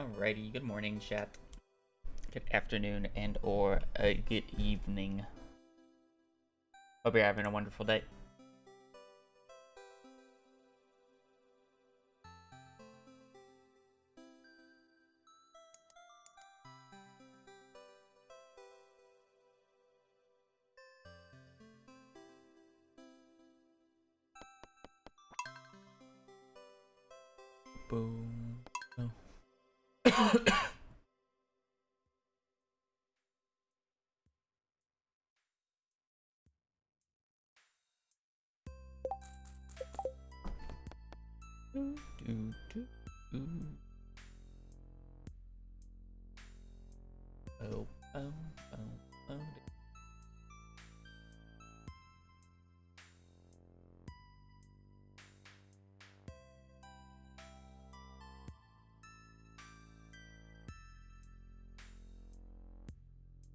Alrighty, good morning, chat. Good afternoon and or good evening. Hope you're having a wonderful day. Boom. Oh. Oh, oh, oh, oh.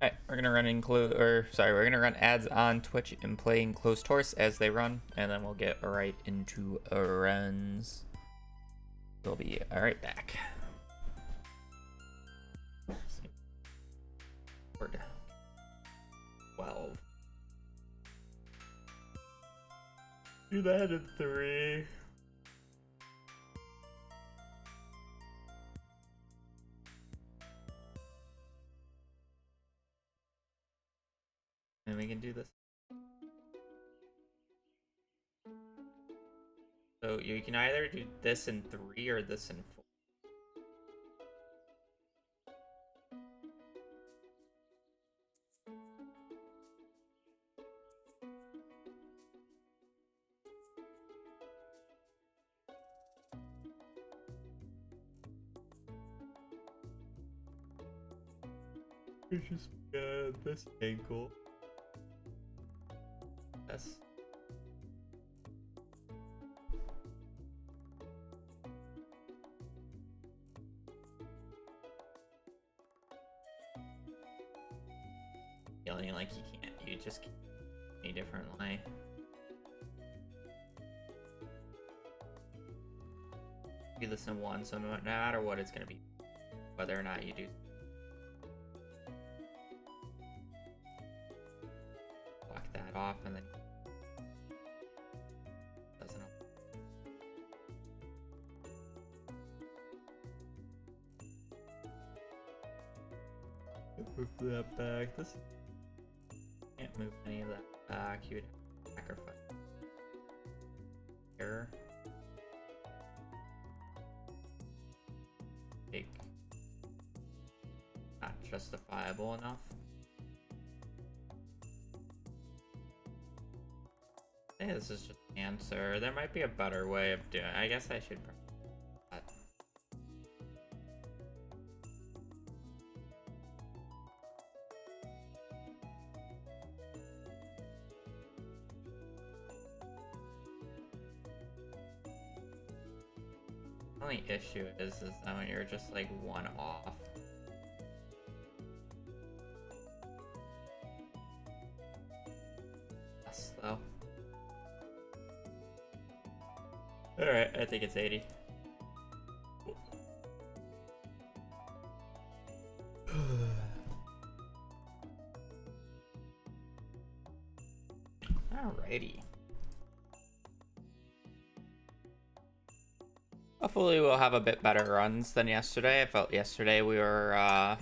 Alright, we're gonna run we're gonna run ads on Twitch and play in closed horse as they run, and then we'll get right into runs. We'll be right back. 12. Do that in 3. And we can do this. So you can either do this in 3 or this in 4. It's just this angle. Yes. Feeling like you just can't any differently. Do this in 1, so no matter what, it's gonna be whether or not you do. That off and then doesn't move that back. This can't move any of that back. You would have to sacrifice here. Big, not justifiable enough. I think this is just an answer. There might be a better way of doing it. I guess I should that. The only issue is that when you're just like 1 off. That's slow. Alright, I think it's 80. Alrighty. Hopefully we'll have a bit better runs than yesterday. I felt yesterday we were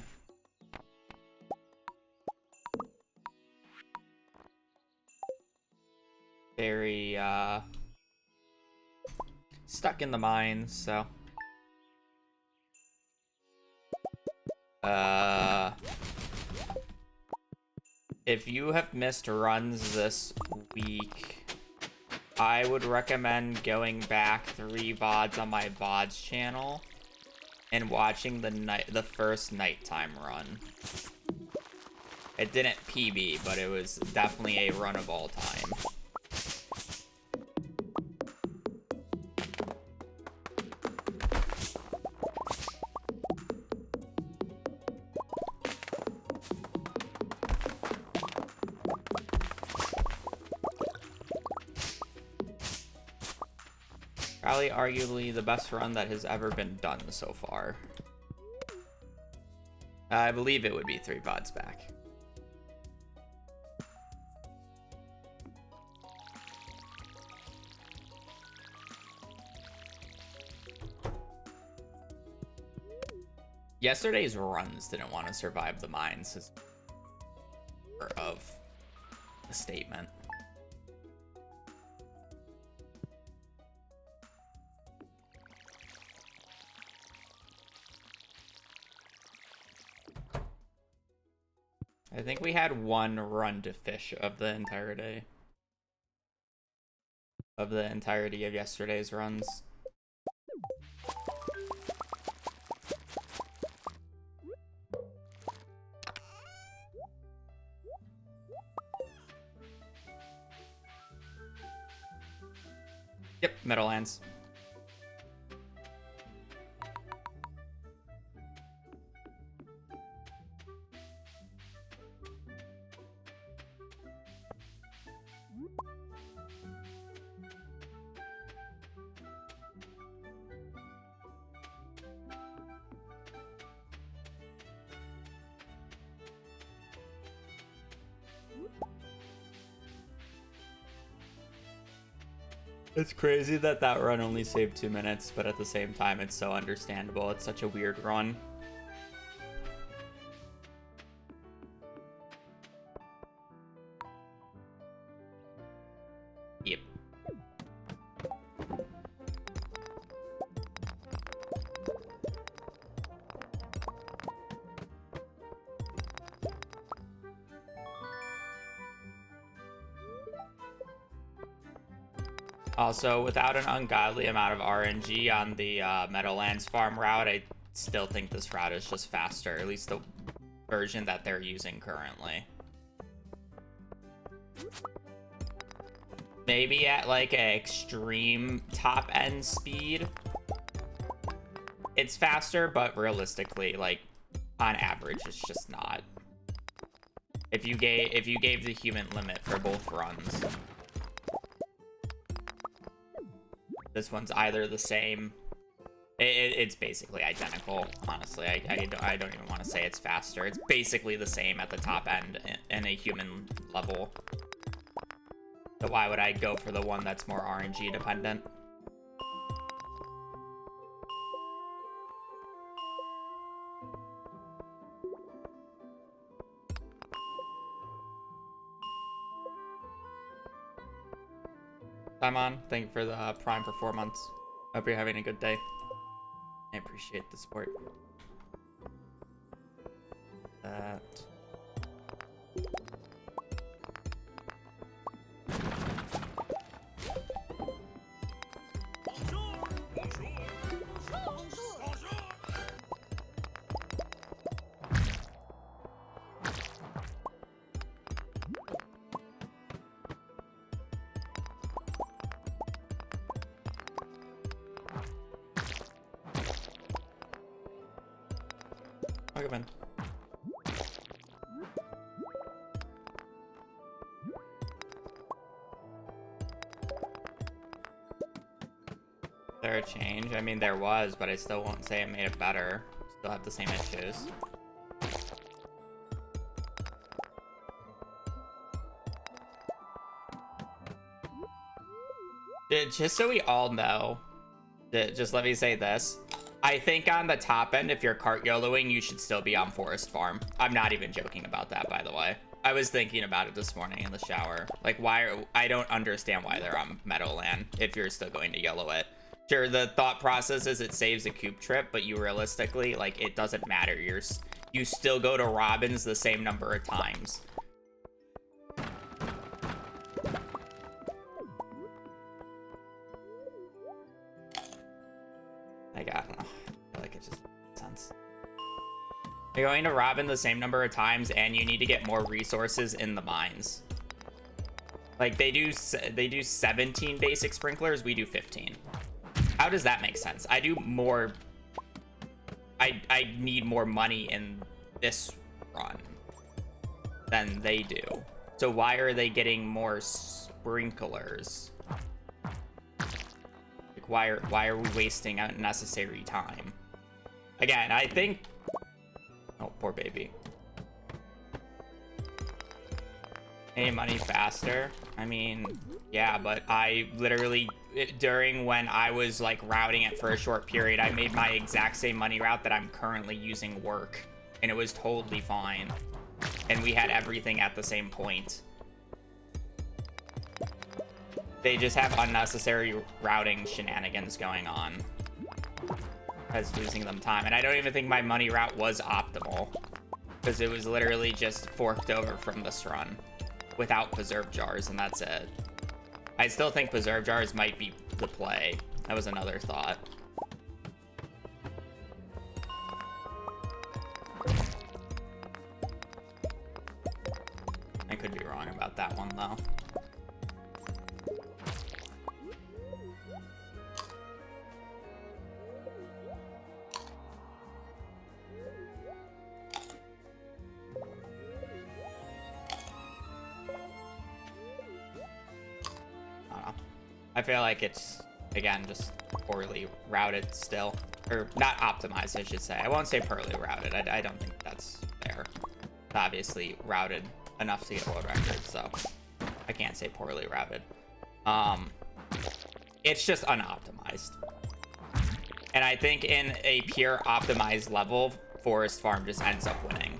very stuck in the mines, so if you have missed runs this week, I would recommend going back 3 VODs on my VODs channel and watching the first nighttime run. It didn't PB, but it was definitely a run of all time. Probably arguably the best run that has ever been done so far. I believe it would be 3 VODs back. Yesterday's runs didn't want to survive the mines as part of the statement. I think we had 1 run to fish of the entire day. Of the entirety of yesterday's runs. Yep, Meadowlands. It's crazy that that run only saved 2 minutes, but at the same time, it's so understandable. It's such a weird run. Yep. Also, without an ungodly amount of RNG on the Meadowlands farm route, I still think this route is just faster, at least the version that they're using currently. Maybe at like an extreme top end speed, it's faster, but realistically, like on average, it's just not. If you gave the human limit for both runs. This one's either the same. It's basically identical, honestly. I don't even want to say it's faster. It's basically the same at the top end in a human level. So why would I go for the one that's more RNG dependent? Simon, thank you for the Prime for 4 months. Hope you're having a good day. I appreciate the support. That. Okay, man. There a change? I mean, there was, but I still won't say it made it better. Still have the same issues. Just so we all know, just let me say this. I think on the top end, if you're cart YOLOing, you should still be on Forest Farm. I'm not even joking about that, by the way. I was thinking about it this morning in the shower. Like, I don't understand why they're on Meadowland if you're still going to YOLO it. Sure, the thought process is it saves a cube trip, but you realistically, like, it doesn't matter. You still go to Robin's the same number of times. Like, I don't know. I feel like it just makes sense. You're going to Robin the same number of times, and you need to get more resources in the mines. Like, they do 17 basic sprinklers, we do 15. How does that make sense? I do more... I need more money in this run than they do. So why are they getting more sprinklers? Why are we wasting unnecessary time? Again, I think Oh, poor baby. Any money faster? I mean, yeah, but I literally, during when I was like routing it for a short period, I made my exact same money route that I'm currently using work, and it was totally fine. And we had everything at the same point. They just have unnecessary routing shenanigans going on. That's losing them time. And I don't even think my money route was optimal, because it was literally just forked over from this run without preserve jars, and that's it. I still think preserve jars might be the play. That was another thought. I could be wrong about that one, though. I feel like it's, again, just poorly routed still. Or not optimized, I should say. I won't say poorly routed. I don't think that's fair. It's obviously routed enough to get a world record, so I can't say poorly routed. It's just unoptimized. And I think in a pure optimized level, Forest Farm just ends up winning.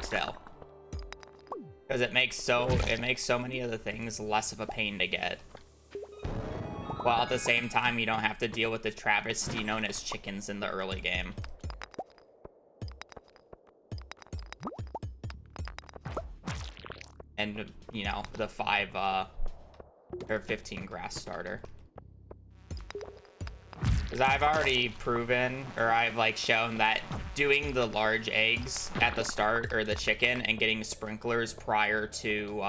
Still. Because it makes so many of the things less of a pain to get. While at the same time, you don't have to deal with the travesty known as chickens in the early game. And, you know, the 5, or 15 grass starter. Because I've already proven, or I've, like, shown that doing the large eggs at the start, or the chicken, and getting sprinklers prior to,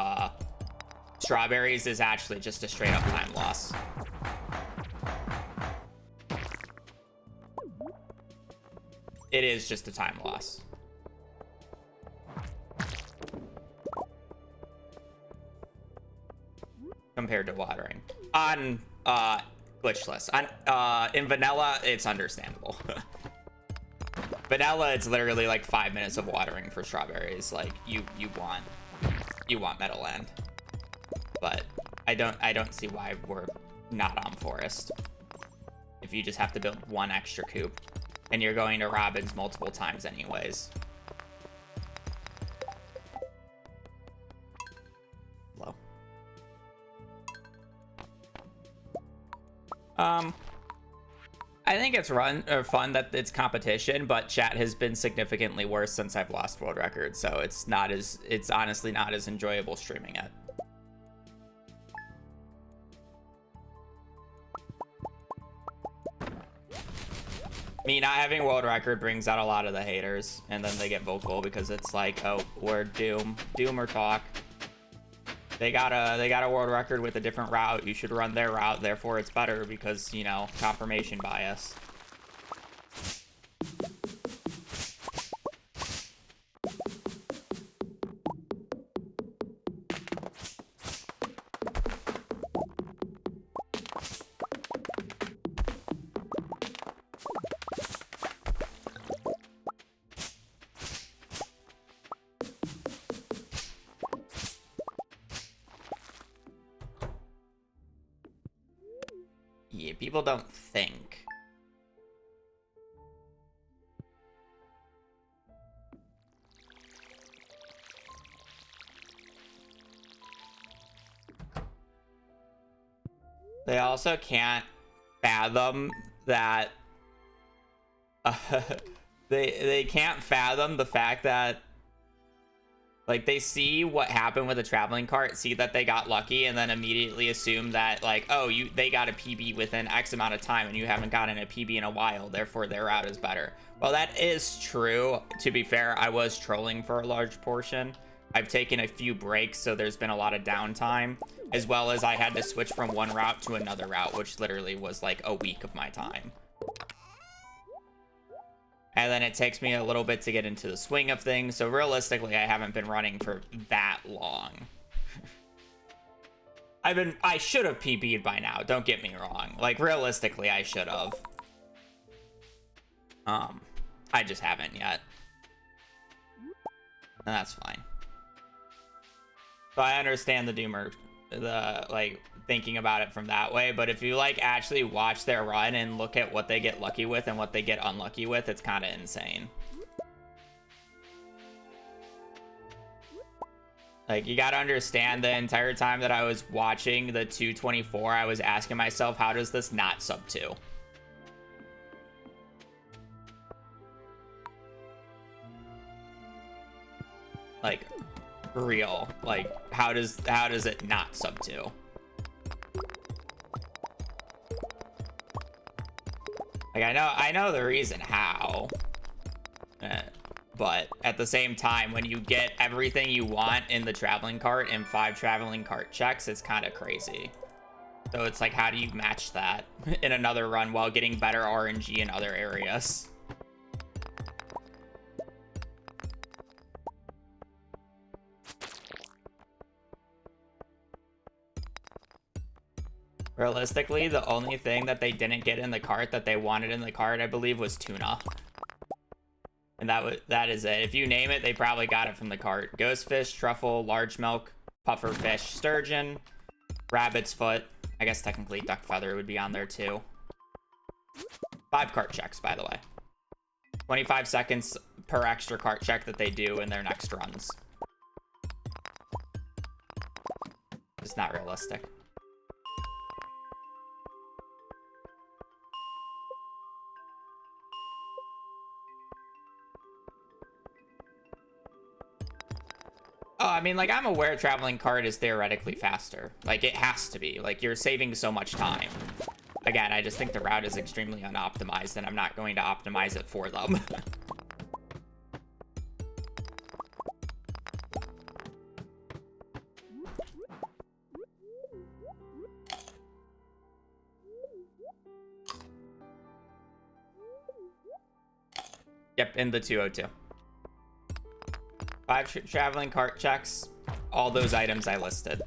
strawberries is actually just a straight up time loss. It is just a time loss. Compared to watering. On glitchless. On in vanilla, it's understandable. Vanilla, it's literally like 5 minutes of watering for strawberries. Like you want Meadowland. But I don't see why we're not on Forest. If you just have to build one extra coop. And you're going to Robin's multiple times anyways. Low. I think it's fun that it's competition, but chat has been significantly worse since I've lost world records, so it's honestly not as enjoyable streaming it. Me not having world record brings out a lot of the haters, and then they get vocal because it's like, oh, we're doom or talk. They got a world record with a different route. You should run their route, therefore it's better because, you know, confirmation bias. Yeah, people don't think. They also can't fathom that they can't fathom the fact that, like, they see what happened with a traveling cart, see that they got lucky, and then immediately assume that, like, oh, they got a PB within X amount of time and you haven't gotten a PB in a while, therefore their route is better. Well, that is true. To be fair, I was trolling for a large portion. I've taken a few breaks, so there's been a lot of downtime, as well as I had to switch from one route to another route, which literally was like a week of my time. And then it takes me a little bit to get into the swing of things. So realistically, I haven't been running for that long. I should have PB'd by now. Don't get me wrong. Like, realistically, I should have. I just haven't yet. And that's fine. So I understand the doomer, like thinking about it from that way, but if you like actually watch their run and look at what they get lucky with and what they get unlucky with, it's kind of insane. Like, you gotta understand, the entire time that I was watching the 224, I was asking myself, how does this not sub 2? Like, real. Like, how does it not sub 2? Like, I know the reason how. But at the same time, when you get everything you want in the traveling cart and 5 traveling cart checks, it's kind of crazy. So it's like, how do you match that in another run while getting better RNG in other areas? Realistically, the only thing that they didn't get in the cart that they wanted in the cart, I believe, was tuna. And that is it. If you name it, they probably got it from the cart. Ghost fish, truffle, large milk, puffer fish, sturgeon, rabbit's foot. I guess technically duck feather would be on there too. 5 cart checks, by the way. 25 seconds per extra cart check that they do in their next runs. It's not realistic. Oh, I mean, like, I'm aware traveling cart is theoretically faster. Like, it has to be. Like, you're saving so much time. Again, I just think the route is extremely unoptimized, and I'm not going to optimize it for them. Yep, in the 202. 5 traveling cart checks, all those items I listed.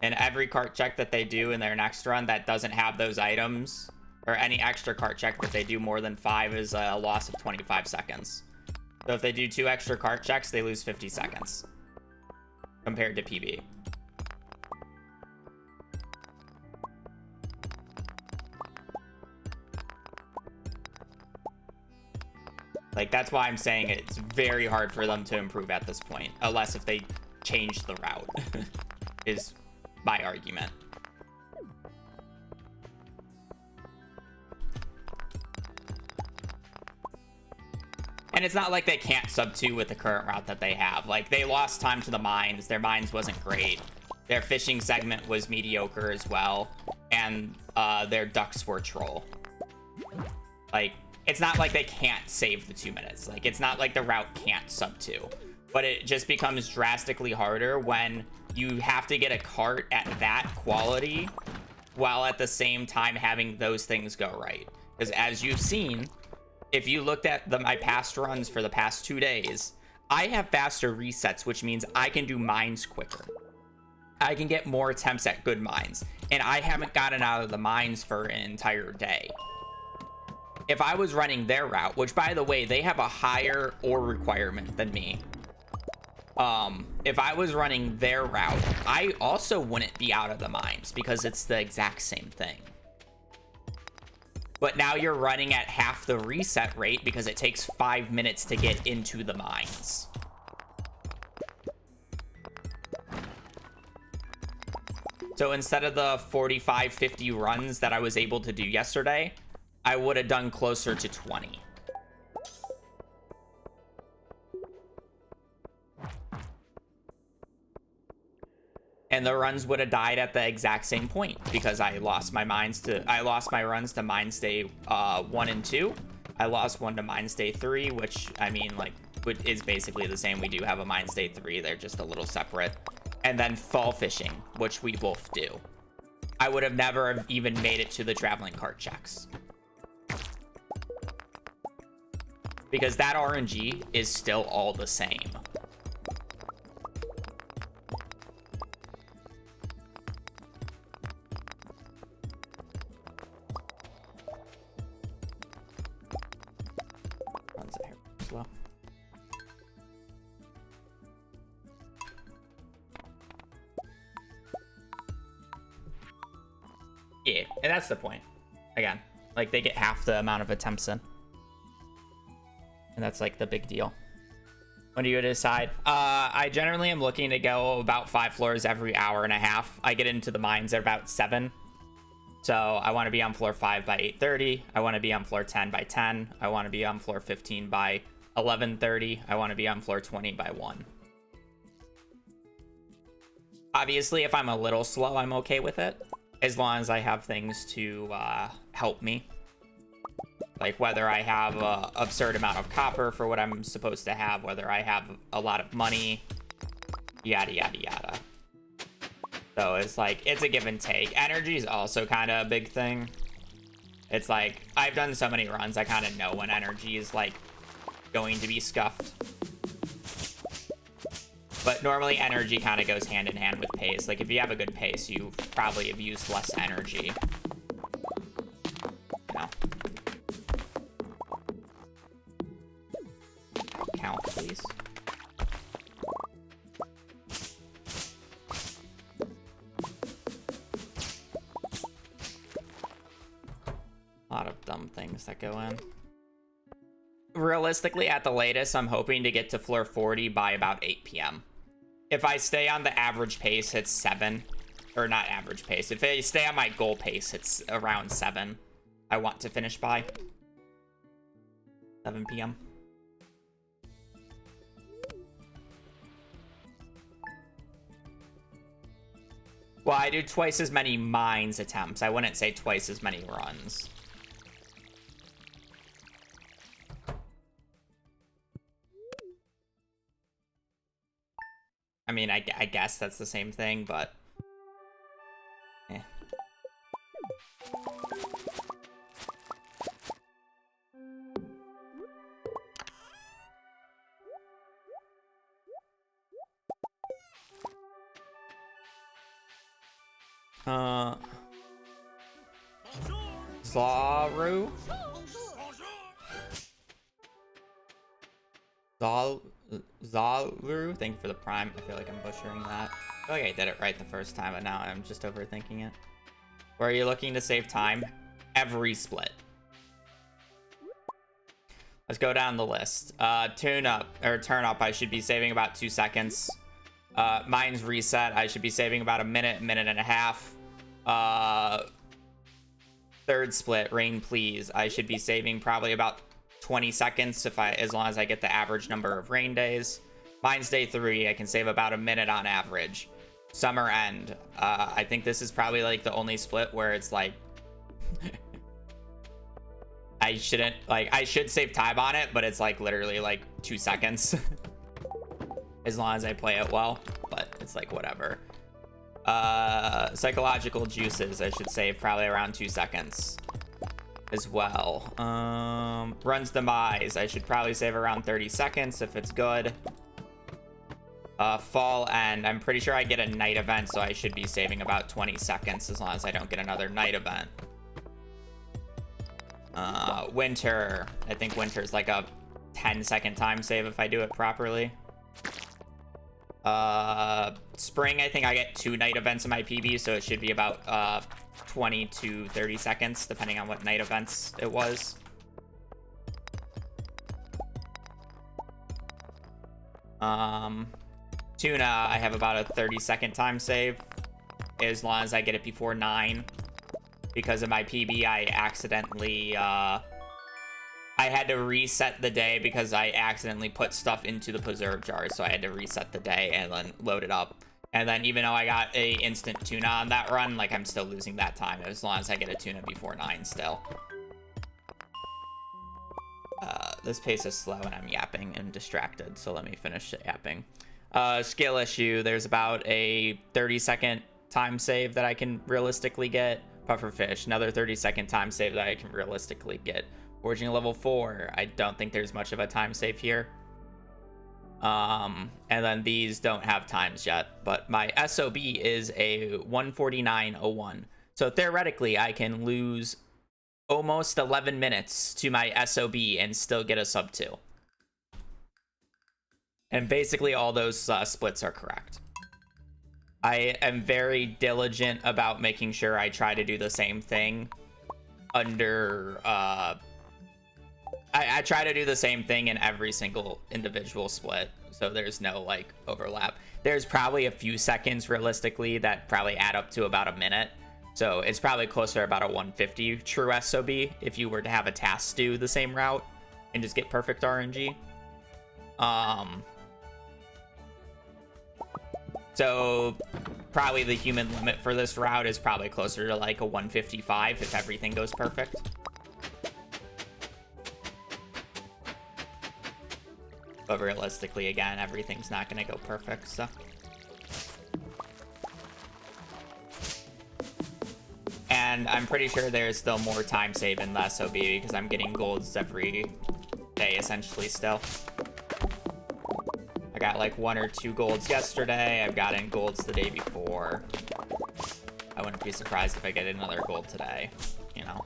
And every cart check that they do in their next run that doesn't have those items, or any extra cart check that they do more than 5, is a loss of 25 seconds. So if they do 2 extra cart checks, they lose 50 seconds compared to PB. Like, that's why I'm saying it's very hard for them to improve at this point, unless if they change the route, is my argument. And it's not like they can't sub 2 with the current route that they have. Like, they lost time to the mines. Their mines wasn't great. Their fishing segment was mediocre as well. And their ducks were troll. Like, it's not like they can't save the 2 minutes. Like, it's not like the route can't sub 2. But it just becomes drastically harder when you have to get a cart at that quality while at the same time having those things go right. Because as you've seen, if you looked at my past runs for the past 2 days, I have faster resets, which means I can do mines quicker. I can get more attempts at good mines. And I haven't gotten out of the mines for an entire day. If I was running their route, which, by the way, they have a higher ore requirement than me. If I was running their route, I also wouldn't be out of the mines because it's the exact same thing. But now you're running at half the reset rate because it takes 5 minutes to get into the mines. So instead of the 45, 50 runs that I was able to do yesterday, I would have done closer to 20. And the runs would have died at the exact same point because I lost my runs to mines day 1 and 2. I lost one to mines day 3, which, I mean, like, is basically the same. We do have a mines day 3. They're just a little separate. And then fall fishing, which we both do. I would have never even made it to the traveling cart checks. Because that RNG is still all the same. Runs a hair slow. And that's the point. Again, like, they get half the amount of attempts in. And that's, like, the big deal. When do you decide? I generally am looking to go about 5 floors every hour and a half. I get into the mines at about 7. So I want to be on floor 5 by 8:30. I want to be on floor 10 by 10. I want to be on floor 15 by 11:30. I want to be on floor 20 by 1. Obviously, if I'm a little slow, I'm okay with it. As long as I have things to help me. Like whether I have an absurd amount of copper for what I'm supposed to have, whether I have a lot of money, yada, yada, yada. So it's like, it's a give and take. Energy is also kind of a big thing. It's like, I've done so many runs, I kind of know when energy is like going to be scuffed. But normally energy kind of goes hand in hand with pace. Like if you have a good pace, you probably have used less energy. You know? Count, please. A lot of dumb things that go in. Realistically, at the latest, I'm hoping to get to floor 40 by about 8 p.m. If I stay on the average pace, it's 7. Or not average pace. If I stay on my goal pace, it's around 7. I want to finish by 7 p.m. Well, I do twice as many mines attempts. I wouldn't say twice as many runs. I mean, I guess that's the same thing, but... eh. Zaru? Zalu? Thank you for the prime. I feel like I'm butchering that. I feel like I did it right the first time, but now I'm just overthinking it. Where are you looking to save time? Every split. Let's go down the list. Turn up, I should be saving about 2 seconds. Mine's reset. I should be saving about a minute and a half. Third split, rain please. I should be saving probably about 20 seconds as long as I get the average number of rain days. Mine's day 3. I can save about a minute on average. Summer end. I think this is probably like the only split where it's like I should save time on it, but it's like literally like 2 seconds. As long as I play it well, but it's like whatever. Psychological juices, I should save probably around 2 seconds as well. Run's demise, I should probably save around 30 seconds if it's good. Fall end, I'm pretty sure I get a night event, so I should be saving about 20 seconds as long as I don't get another night event. Winter, I think winter's like a 10-second time save if I do it properly. Spring, I think I get 2 night events in my PB, so it should be about 20 to 30 seconds depending on what night events it was. Tuna, I have about a 30-second time save as long as I get it before 9. Because of my PB, I accidentally I had to reset the day because I accidentally put stuff into the preserve jar, so I had to reset the day and then load it up. And then even though I got a instant tuna on that run, like I'm still losing that time as long as I get a tuna before 9 still. This pace is slow and I'm yapping and distracted, so let me finish yapping. Skill issue, there's about a 30-second time save that I can realistically get. Pufferfish, another 30-second time save that I can realistically get. Forging level 4, I don't think there's much of a time save here. And then these don't have times yet, but my SOB is a 149.01. So theoretically, I can lose almost 11 minutes to my SOB and still get a sub 2. And basically all those splits are correct. I am very diligent about making sure I try to do the same thing under, I try to do the same thing in every single individual split, so there's no, like, overlap. There's probably a few seconds, realistically, that probably add up to about a minute, so it's probably closer to about a 150 true SOB if you were to have a task do the same route and just get perfect RNG. So probably the human limit for this route is probably closer to like a 155 if everything goes perfect. But realistically, again, everything's not going to go perfect, so. And I'm pretty sure there's still more time save in the SOB because I'm getting golds every day, essentially, still. I got like 1 or 2 golds yesterday. I've gotten golds the day before. I wouldn't be surprised if I get another gold today, you know.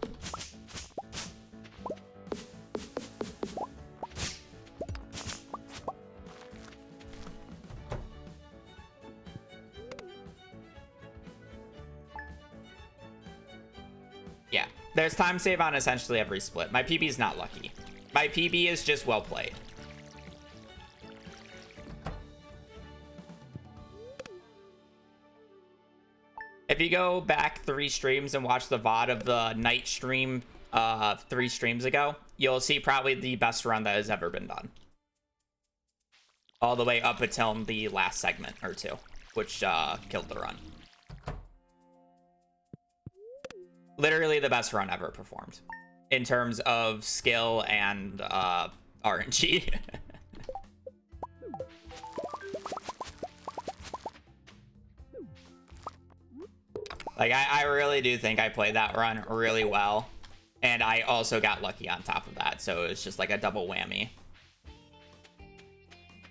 Yeah, there's time save on essentially every split. My PB is not lucky. My PB is just well played. If you go back 3 streams and watch the VOD of the night stream 3 streams ago, you'll see probably the best run that has ever been done. All the way up until the last segment or 2, which killed the run. Literally the best run ever performed in terms of skill and RNG. Like, I really do think I played that run really well. And I also got lucky on top of that. So it was just like a double whammy.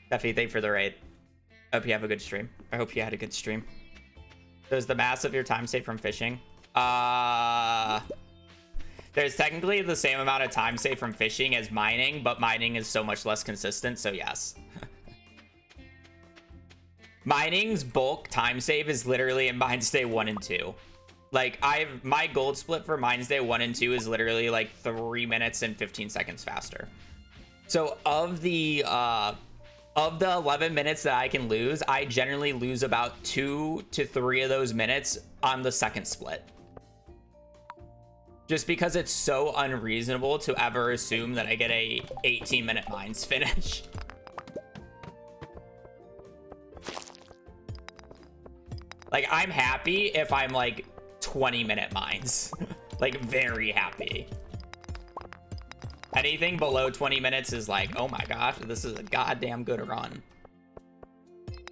Steffi, thank you for the raid. Hope you have a good stream. I hope you had a good stream. Does the mass of your time save from fishing? There's technically the same amount of time saved from fishing as mining, but mining is so much less consistent, so yes. Mining's bulk time save is literally in Mines Day 1 and 2. Like, my gold split for Mines Day 1 and 2 is literally like 3 minutes and 15 seconds faster. So of the 11 minutes that I can lose, I generally lose about 2 to 3 of those minutes on the second split. Just because it's so unreasonable to ever assume that I get a 18-minute mines finish. Like, I'm happy if I'm like 20-minute mines. Like, very happy. Anything below 20 minutes is like, oh my gosh, this is a goddamn good run.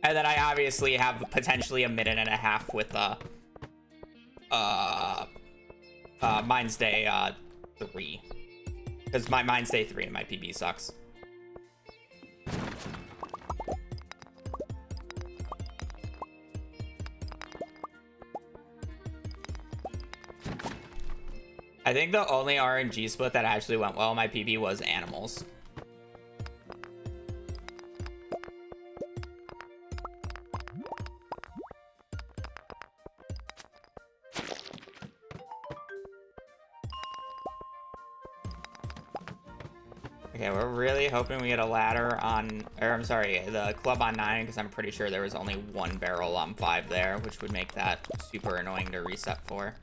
And then I obviously have potentially a minute and a half with Mines Day 3. Because my Mines Day 3 and my PB sucks. I think the only RNG split that actually went well in my PB was animals. Okay, we're really hoping we get a ladder on, or I'm sorry, the club on 9, because I'm pretty sure there was only 1 barrel on 5 there, which would make that super annoying to reset for.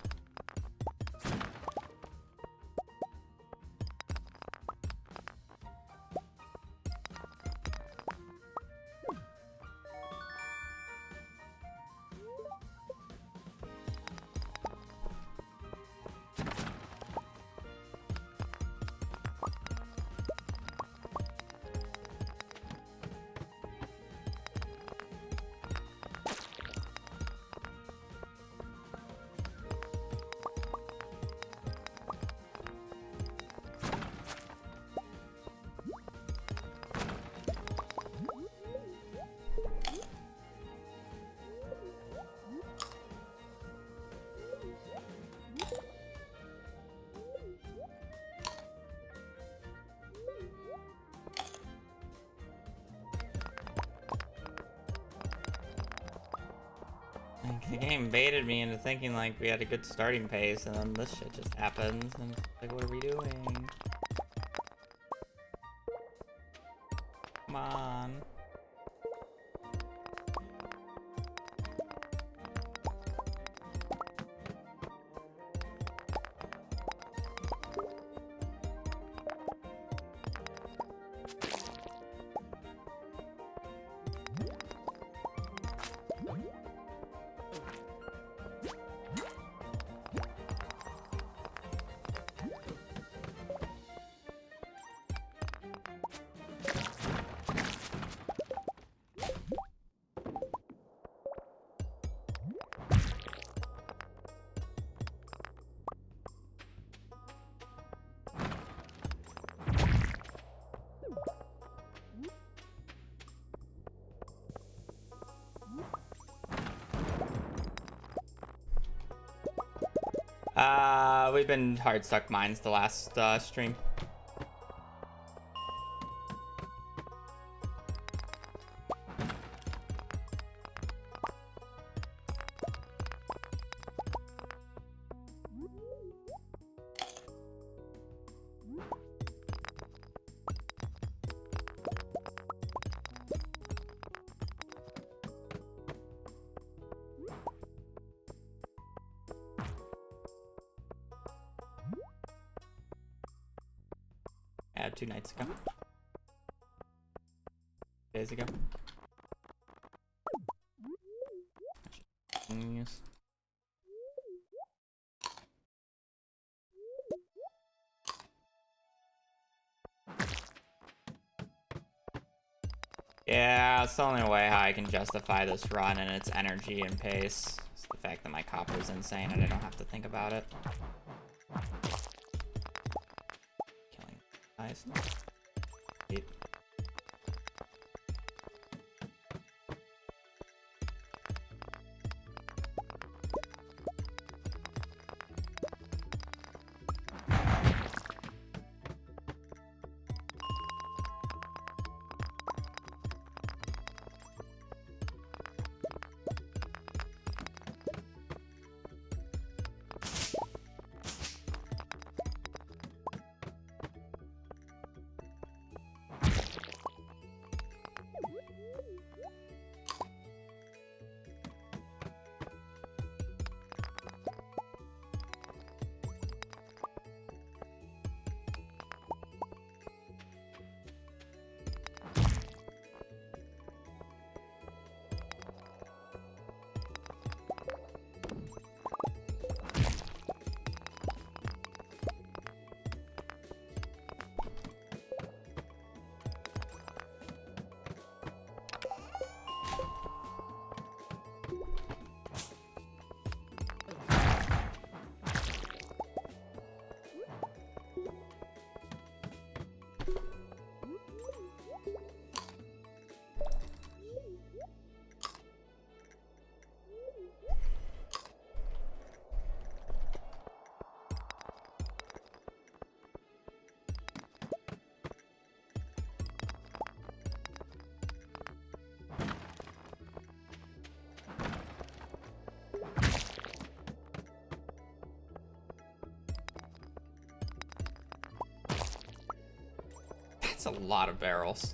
The game baited me into thinking like we had a good starting pace, and then this shit just happens, and it's like, what are we doing? Come on. We've been hard stuck mines the last stream. Yeah, 2 nights ago. Days ago. Yes. Yeah, it's the only way how I can justify this run and its energy and pace. It's the fact that my copper is insane and I don't have to think about it. Killing guys. Eight. That's a lot of barrels.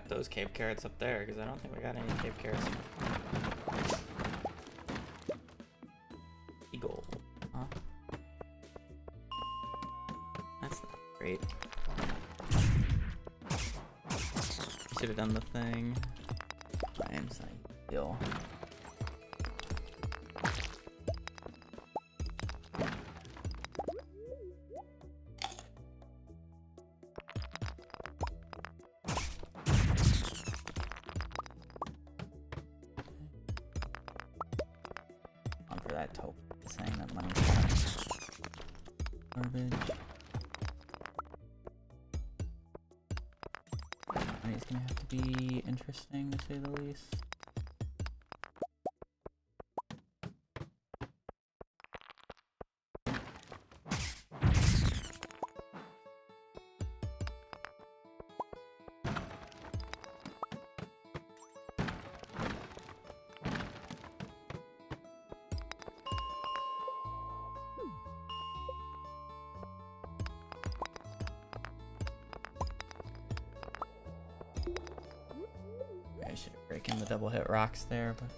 got those cave carrots up there, because I don't think we got any cave carrots. Gold. Huh? That's not great. Should have done the thing. Fine, it's not a deal. On for that taupe. Saying that money's garbage. Money's gonna have to be interesting to say the least. I should have breaking the double hit rocks there, but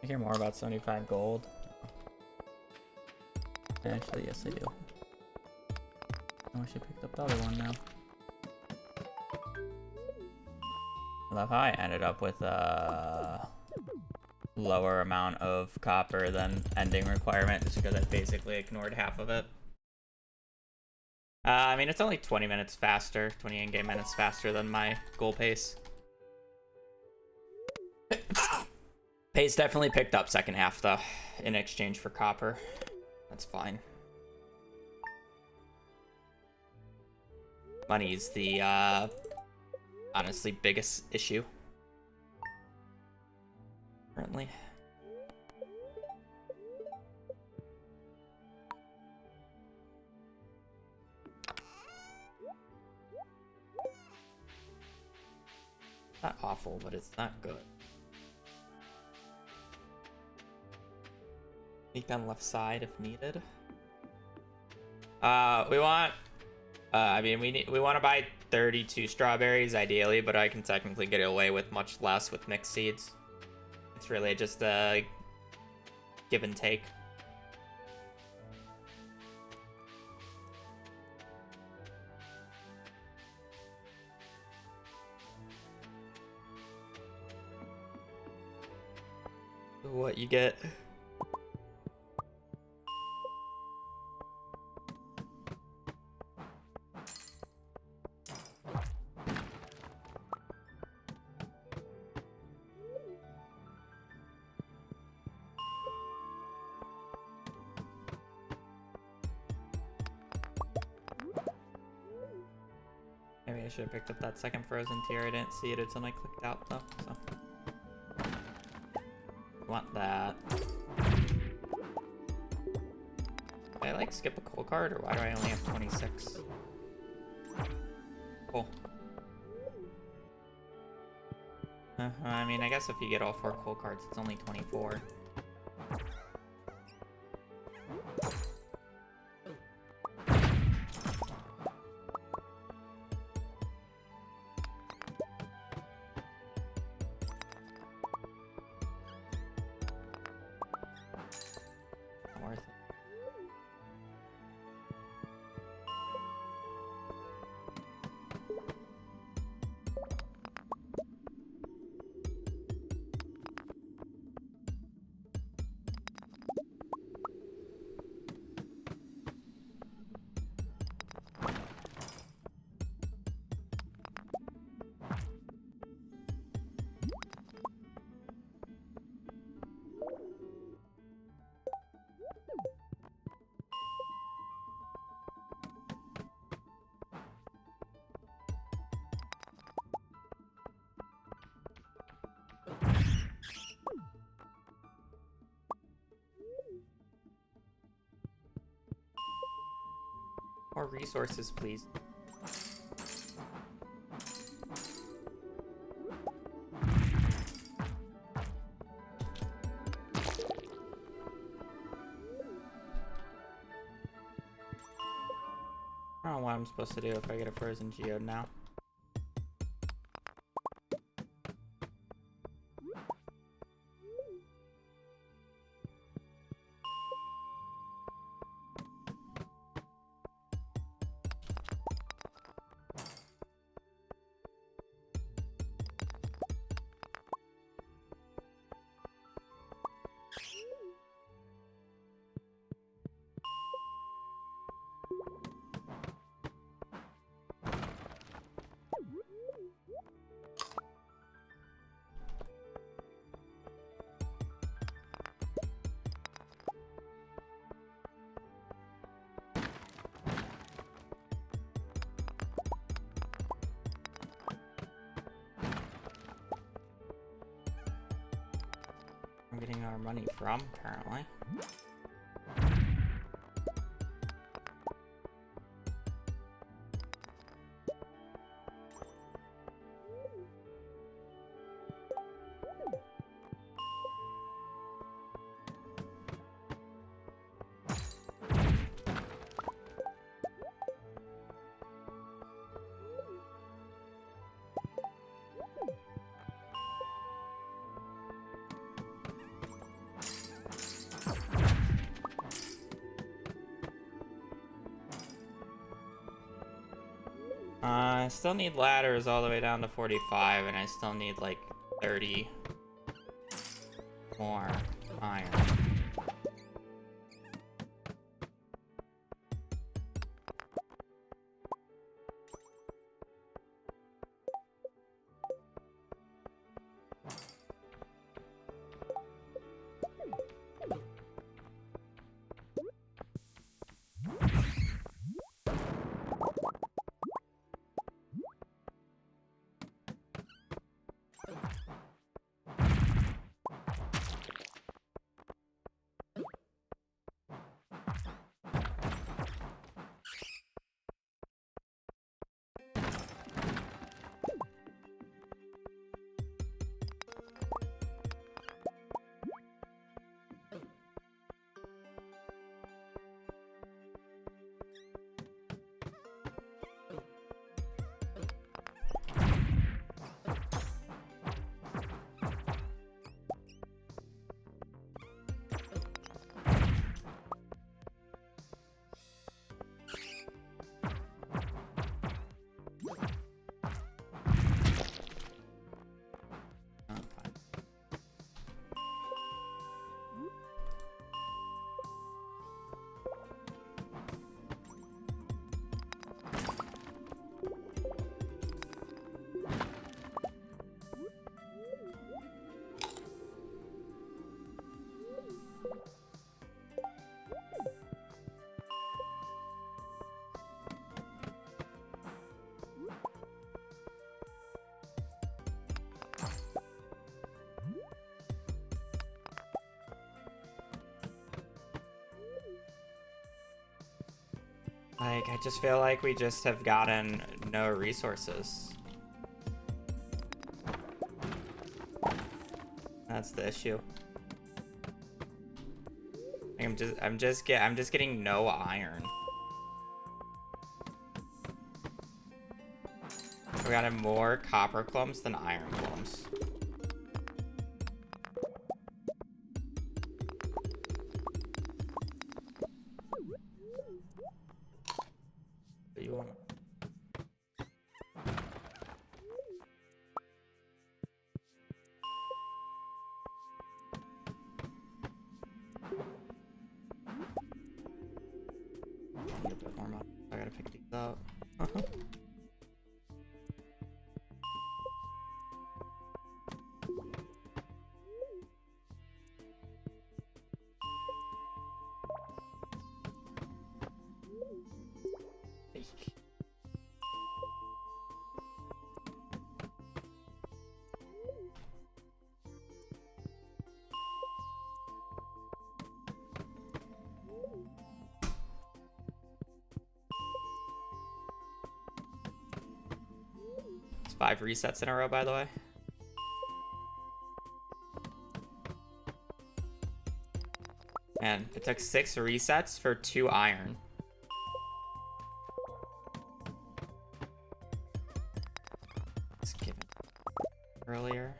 I hear more about 75 gold. Actually, yes I do. I wish I picked up the other one now. I love how I ended up with a lower amount of copper than ending requirement just because I basically ignored half of it. I mean, it's only 20 minutes faster, 20 in-game minutes faster than my goal pace. Pace definitely picked up second half, though, in exchange for copper. That's fine. Money's the, honestly, biggest issue. Currently. Not awful, but it's not good. Sneak down left side if needed. We want. I mean, we want to buy 32 strawberries ideally, but I can technically get away with much less with mixed seeds. It's really just a give and take. What you get. Maybe I should have picked up that second frozen tier. I didn't see it until I clicked out though, so. Want that. Did I like skip a coal card, or why do I only have 26? Cool. I mean, I guess if you get all 4 coal cards, it's only 24. Worth it. More resources, please. I don't know what I'm supposed to do if I get a frozen geode now. I'm getting our money from, apparently. I still need ladders all the way down to 45, and I still need like 30 more iron. Like, I just feel like we just have gotten no resources. That's the issue. Like, I'm just getting no iron. We got more copper clumps than iron clumps. You want? Need a bit more money. I gotta pick these up. It's 5 resets in a row, by the way. Man, it took 6 resets for 2 iron. Let's give it earlier.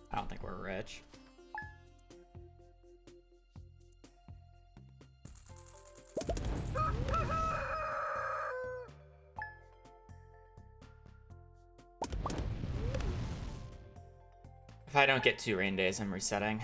I don't think we're rich. If I don't get 2 rain days, I'm resetting.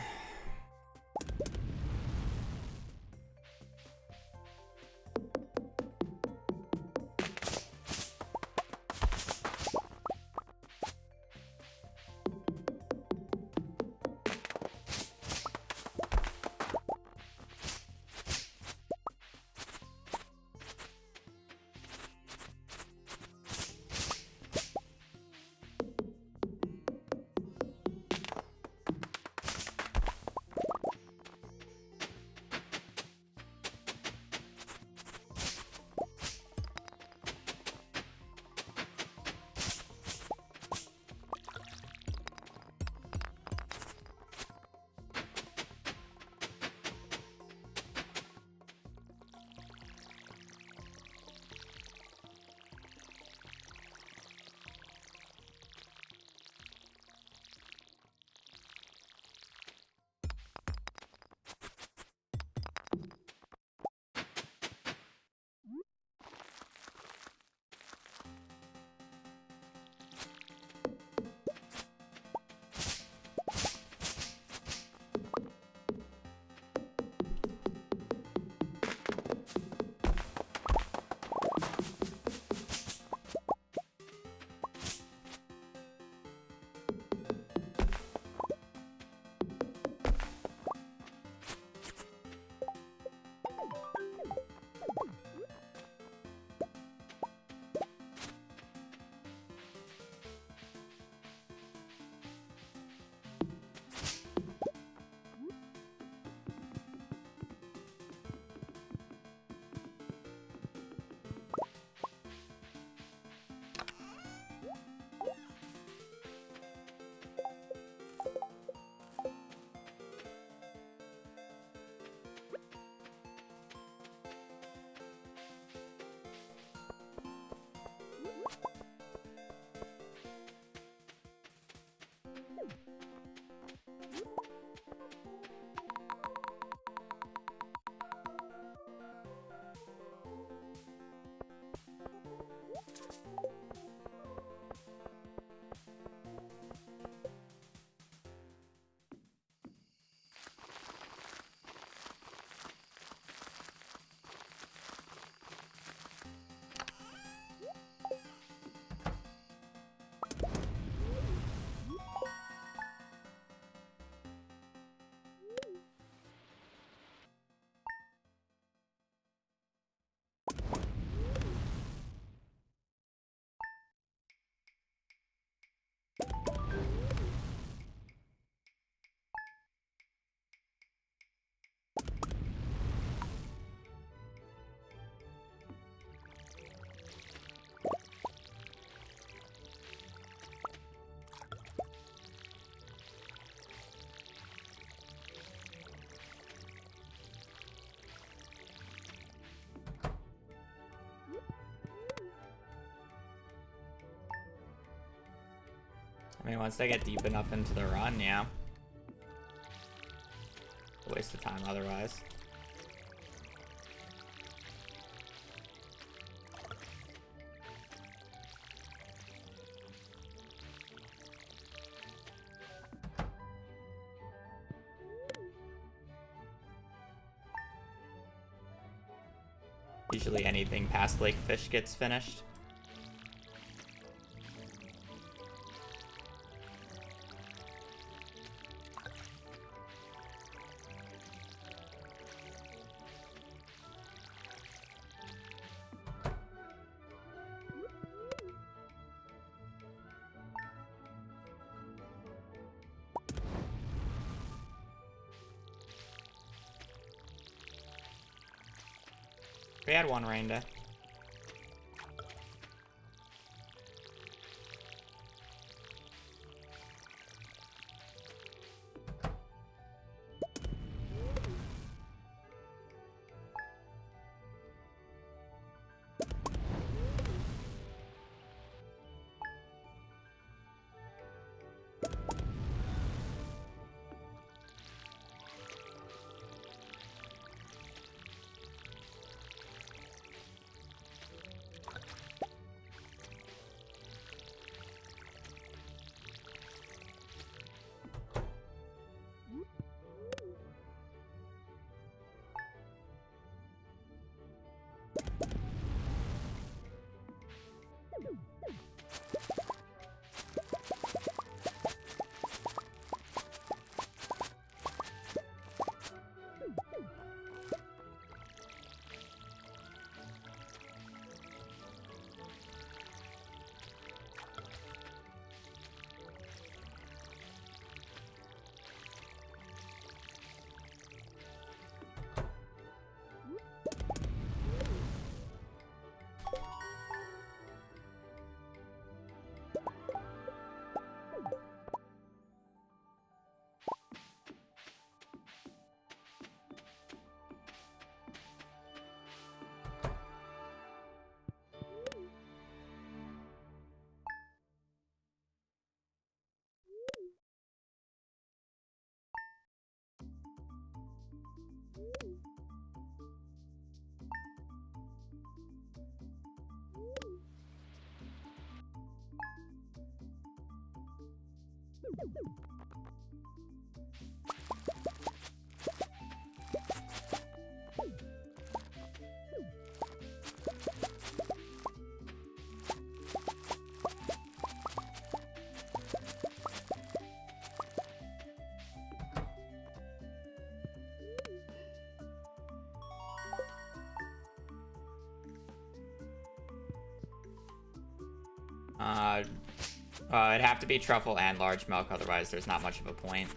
I mean, once they get deep enough into the run, yeah. A waste of time otherwise. Usually anything past Lake Fish gets finished. We had one rain day. It'd have to be truffle and large milk, otherwise there's not much of a point.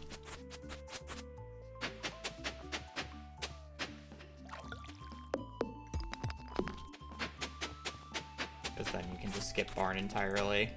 Because then you can just skip barn entirely.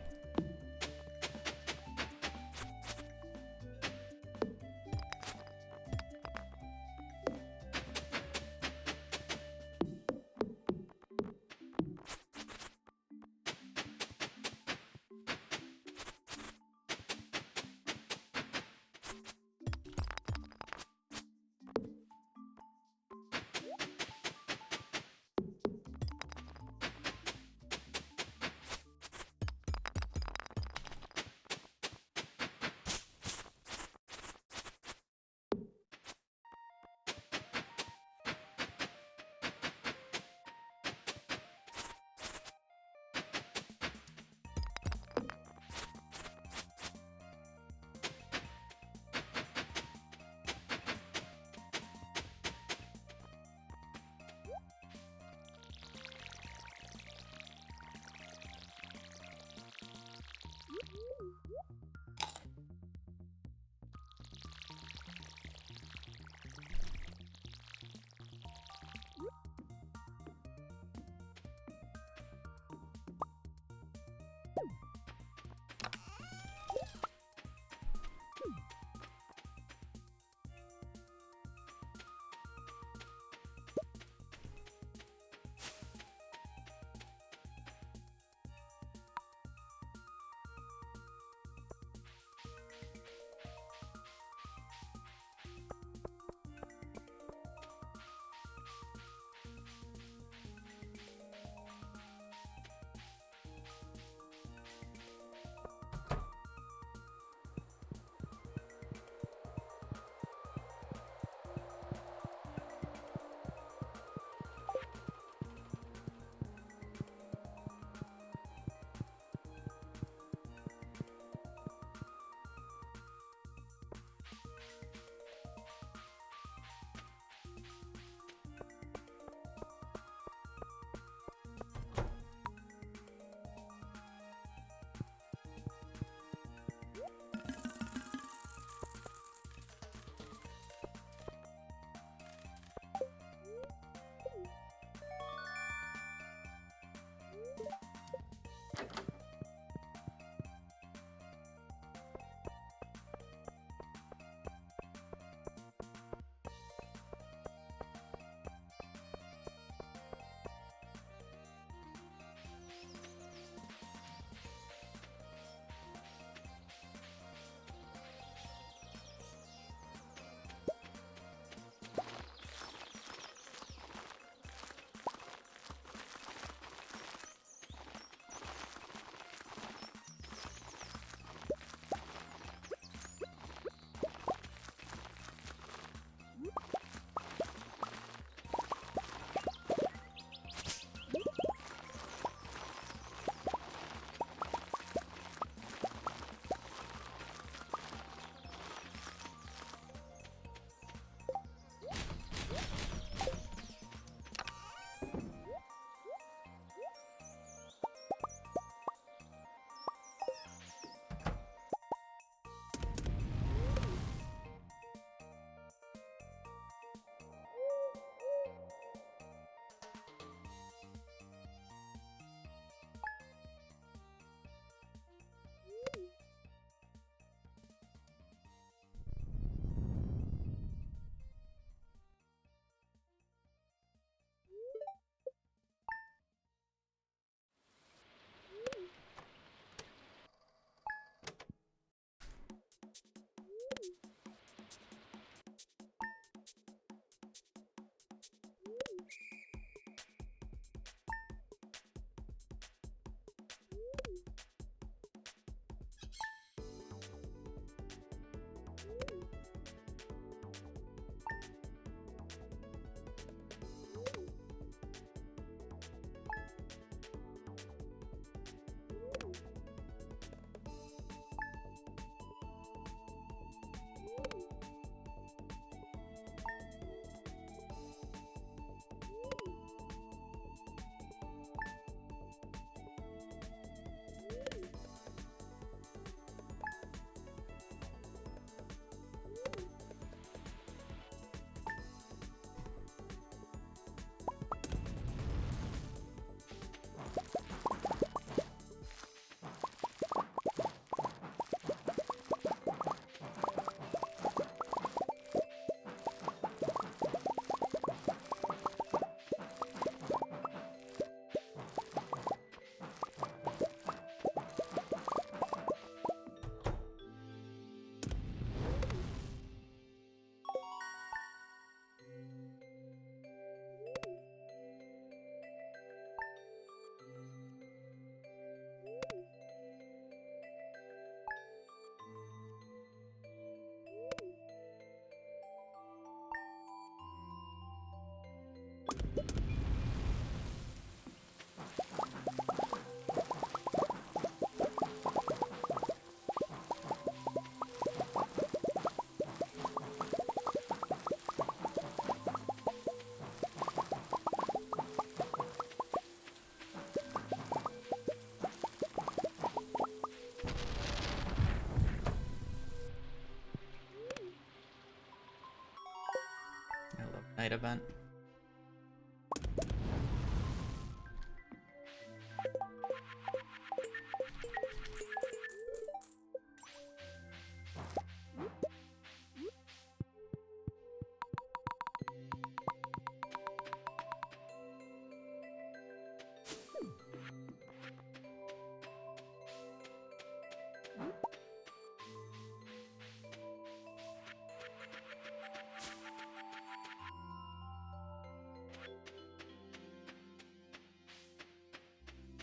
Night event.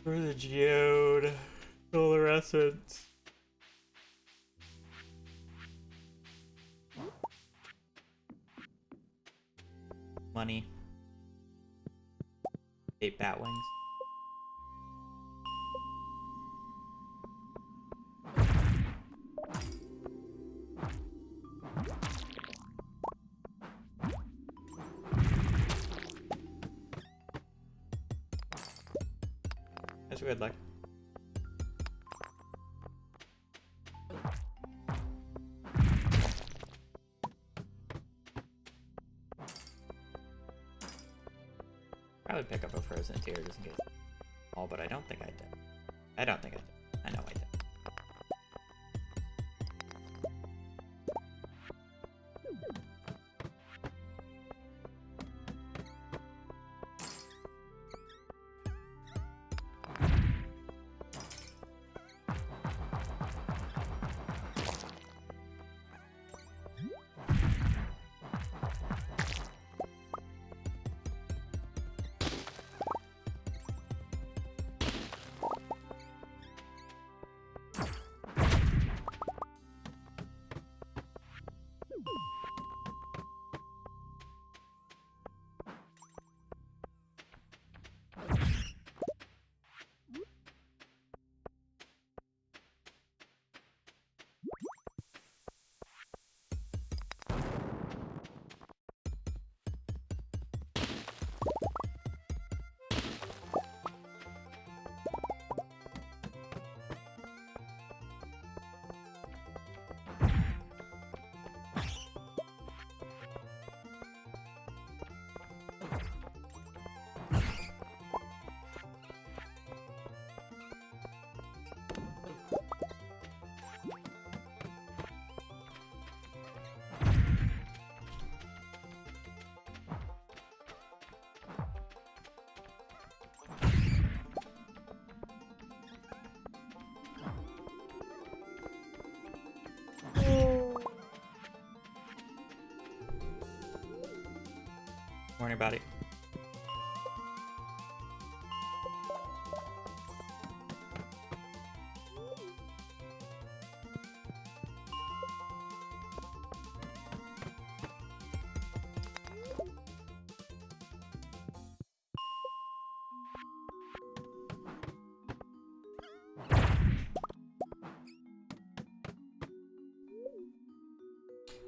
For the geode, solar essence. Money. 8 bat wings. That's good luck. Probably pick up a frozen tear just in case. Oh, but I don't think I did. I don't think I did. I know I did. Morning, buddy.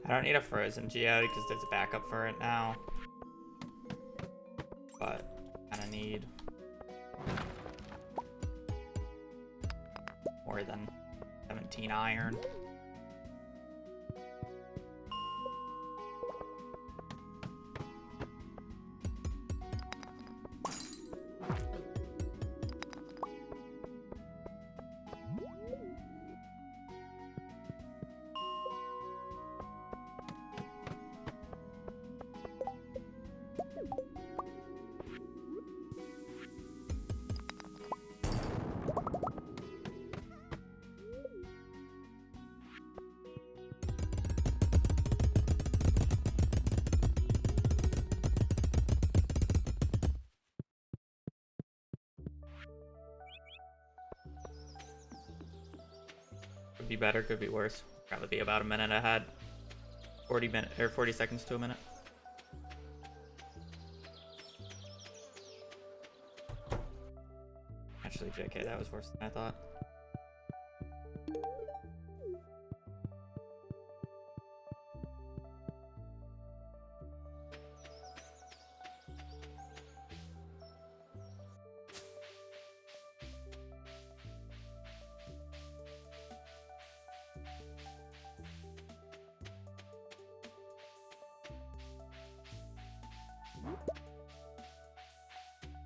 I don't need a frozen geode because there's a backup for it now. But I kind of need more than 17 iron. Could be better, could be worse. Probably be about a minute ahead. 40 seconds to a minute. Actually, JK, that was worse than I thought.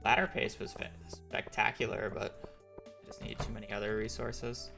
Ladder pace was spectacular, but I just need too many other resources.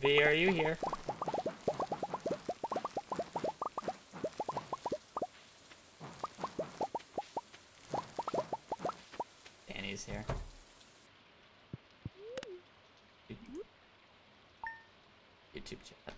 V, are you here? Danny's here. YouTube chat.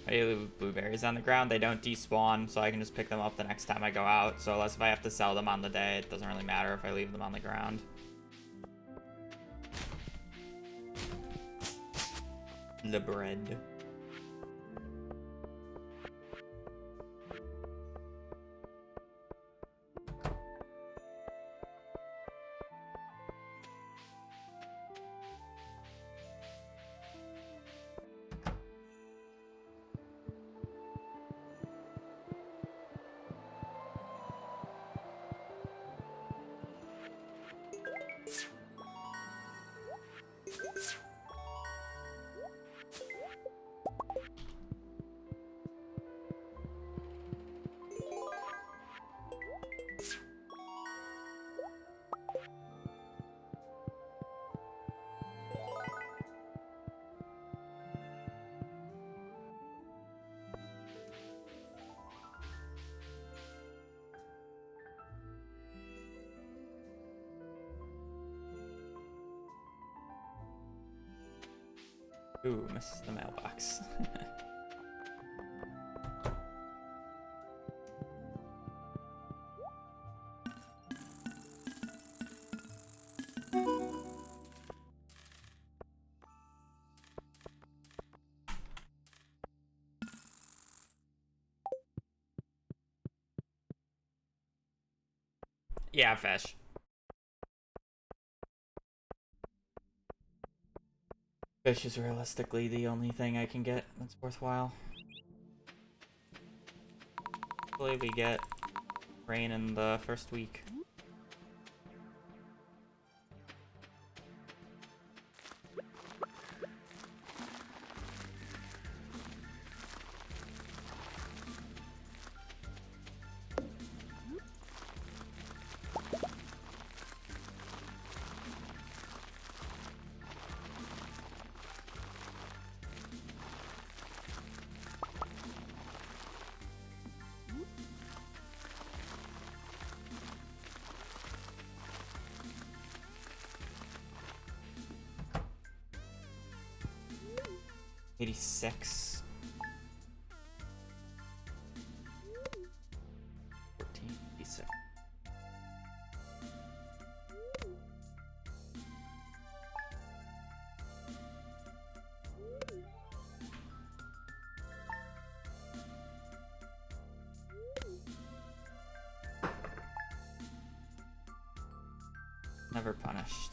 I leave blueberries on the ground. They don't despawn, so I can just pick them up the next time I go out. So unless if I have to sell them on the day, it doesn't really matter if I leave them on the ground. The bread. Ooh, misses the mailbox. Yeah, fish. Fish is realistically the only thing I can get that's worthwhile. Hopefully we get rain in the first week. $86. 1486. Never punished.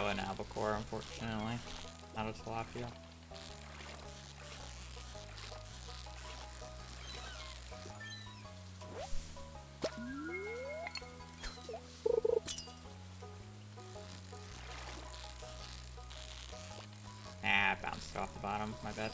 Oh, an albacore, unfortunately. Not a tilapia. Ah, bounced off the bottom. My bad.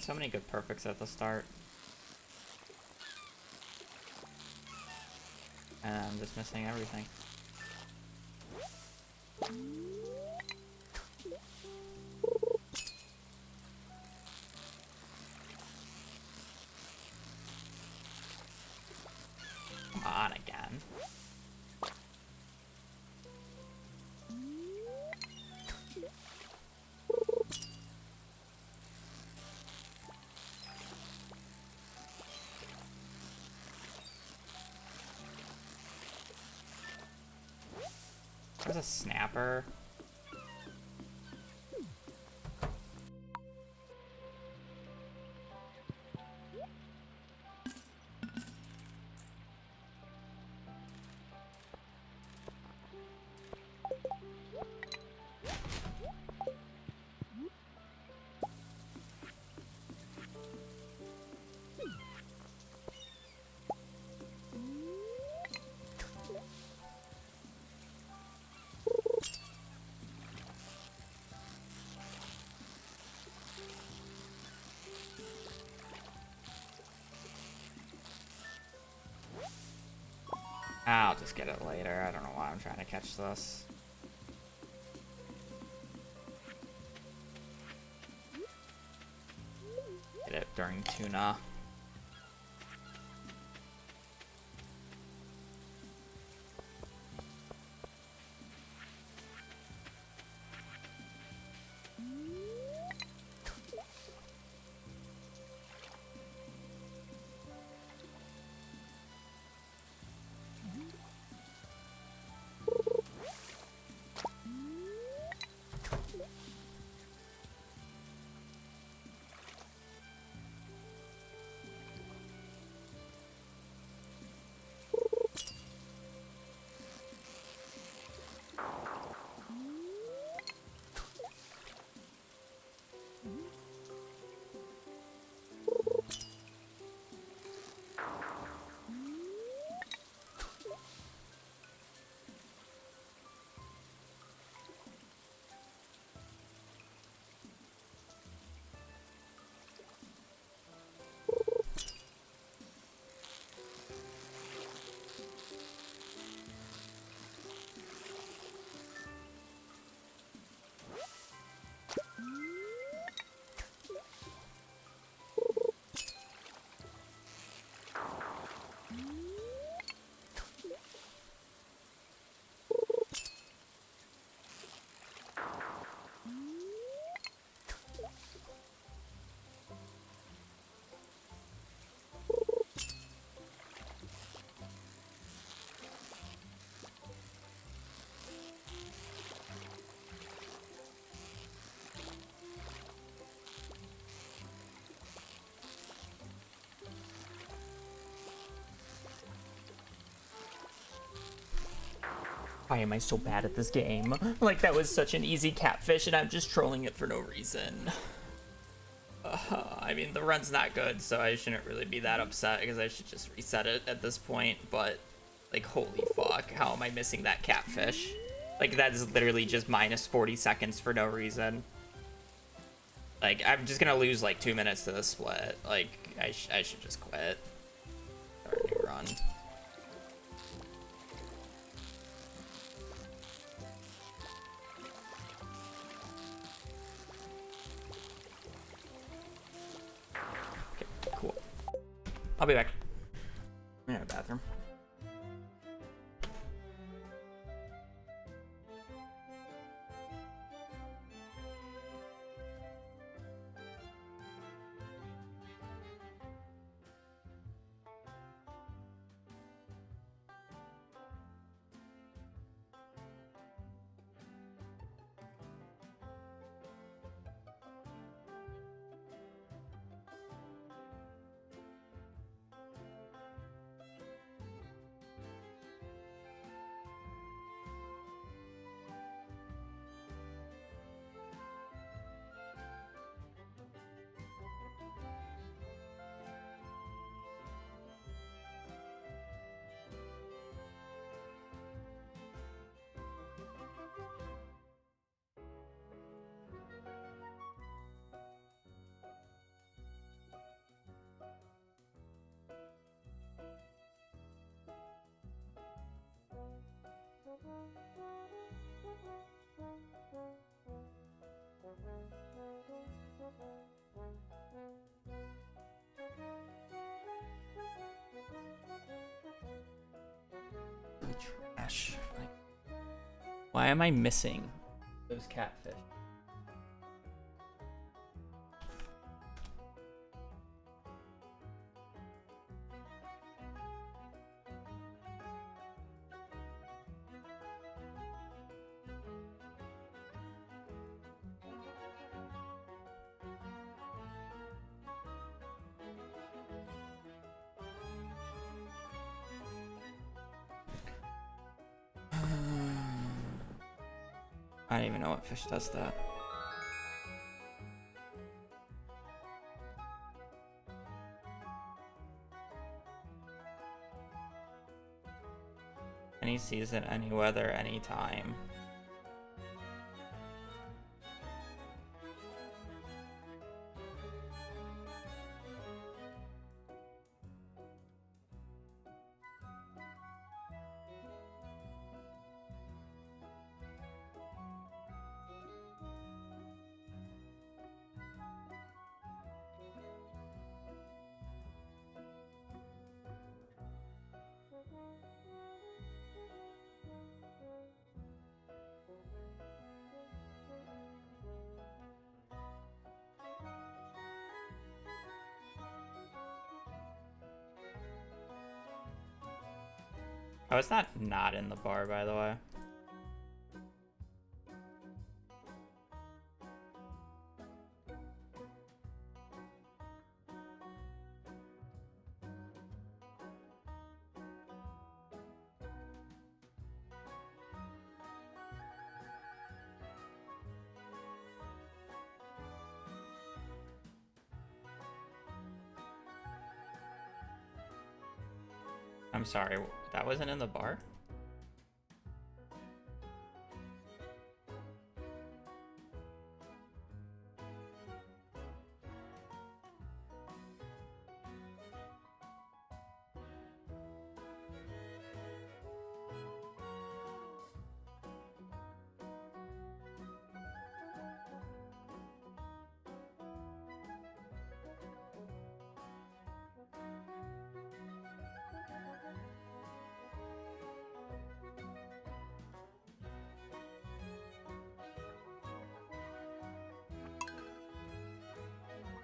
So many good perfects at the start. And I'm just missing everything. Come on again. There's a snapper. I'll just get it later. I don't know why I'm trying to catch this. Get it during tuna. Why am I so bad at this game? Like, that was such an easy catfish, and I'm just trolling it for no reason. I mean, the run's not good, so I shouldn't really be that upset, because I should just reset it at this point, but, like, holy fuck, how am I missing that catfish? Like, that is literally just minus 40 seconds for no reason. Like, I'm just gonna lose, like, 2 minutes to the split. Like, I should just quit. Start a new run. I'll be back. I'm in the bathroom. Trash. Why am I missing those catfish? I don't even know what fish does that. Any season, any weather, any time. Oh, it's not in the bar, by the way. I'm sorry, that wasn't in the bar?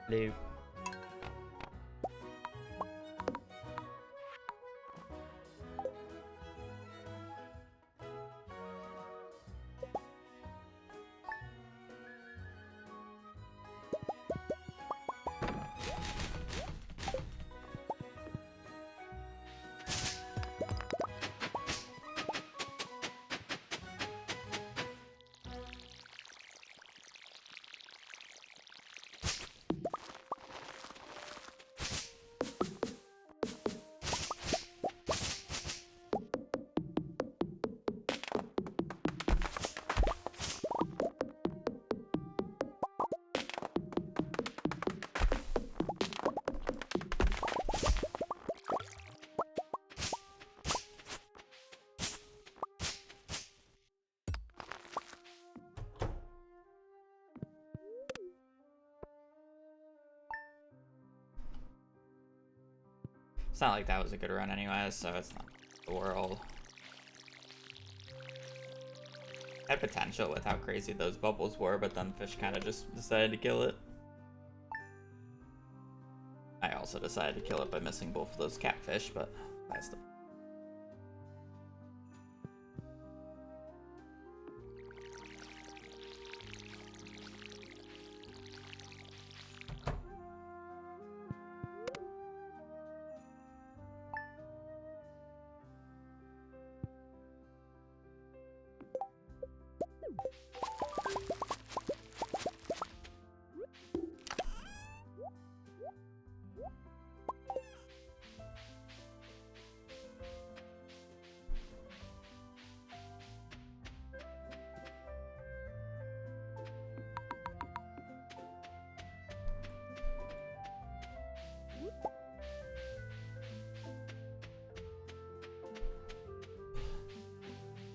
Blue. It's not like that was a good run anyways, so it's not the world. Had potential with how crazy those bubbles were, but then fish kind of just decided to kill it. I also decided to kill it by missing both of those catfish, but that's the...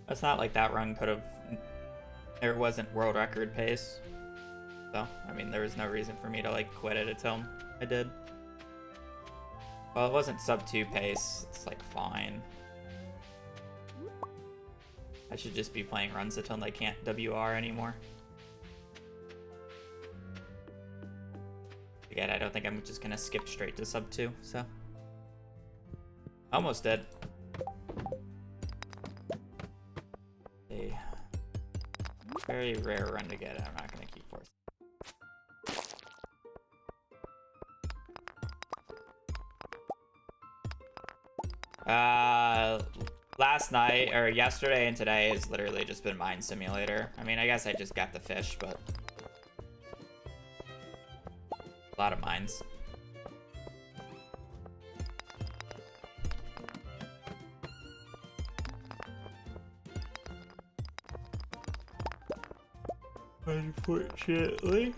It's not like that run could have... There wasn't world record pace. So, I mean, there was no reason for me to, like, quit it until I did. Well, it wasn't sub 2 pace. It's, like, fine. I should just be playing runs until they can't WR anymore. Again, I don't think I'm just gonna skip straight to sub 2, so... Almost did. A very rare run to get. I'm not gonna keep forcing. Last night, or yesterday and today has literally just been Mine Simulator. I mean, I guess I just got the fish, but... A lot of mines. Unfortunately.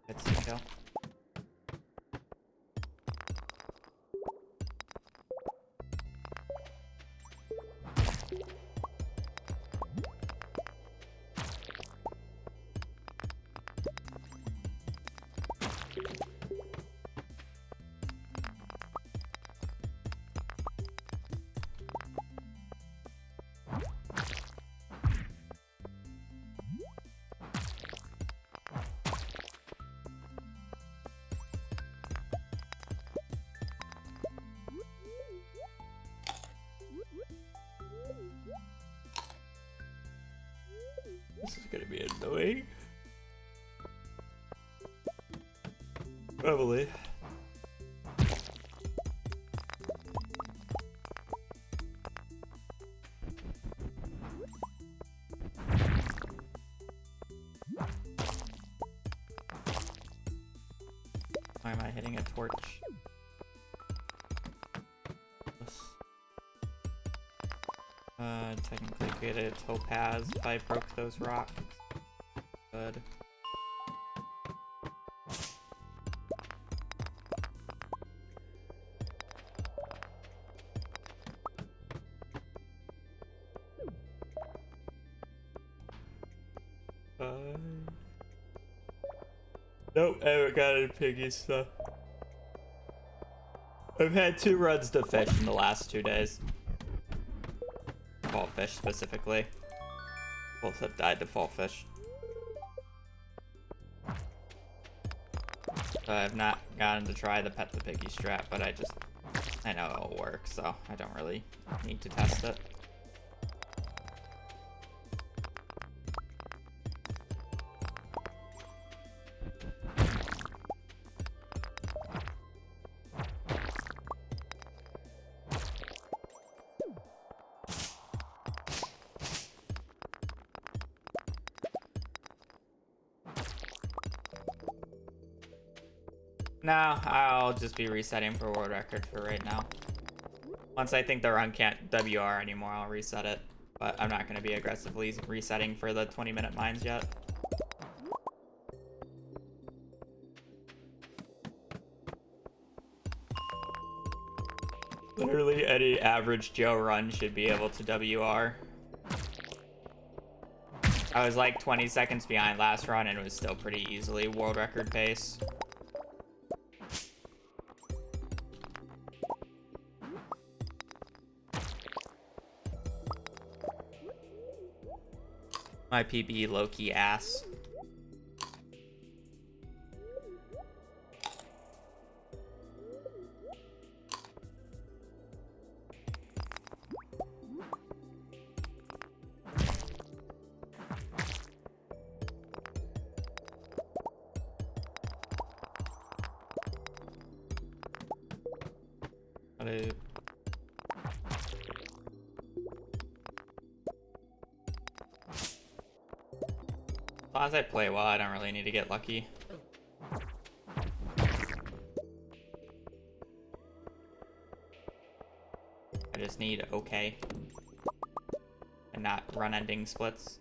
Let's go. This is gonna be annoying. Probably. Why am I hitting a torch? Technically created a topaz if I broke those rocks. Good. Nope, I haven't got any piggy stuff. I've had 2 runs to fish in the last 2 days. Fall fish specifically. Both have died to fall fish. So I have not gotten to try the pet the piggy strat, but I know it'll work, so I don't really need to test it. No, I'll just be resetting for world record for right now. Once I think the run can't WR anymore, I'll reset it. But I'm not going to be aggressively resetting for the 20-minute mines yet. Literally any average Joe run should be able to WR. I was like 20 seconds behind last run and it was still pretty easily world record pace. My PB low-key ass. As long as I play well, I don't really need to get lucky. I just need okay. And not run-ending splits.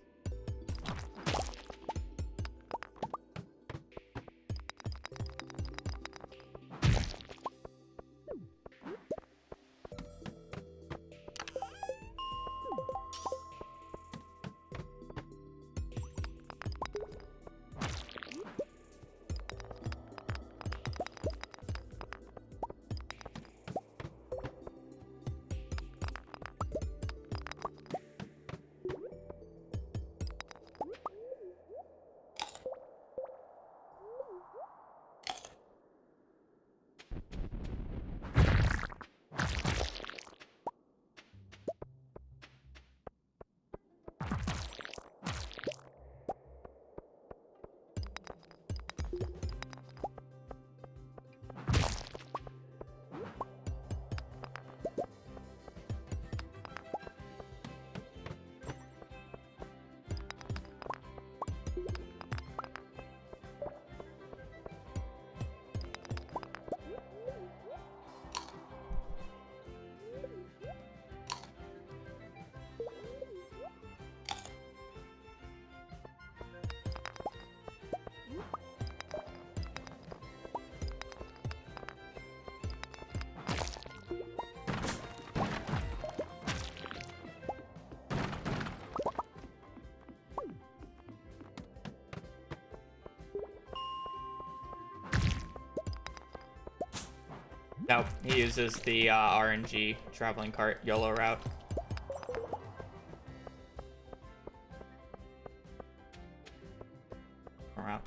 Nope, he uses the RNG traveling cart YOLO route. Route.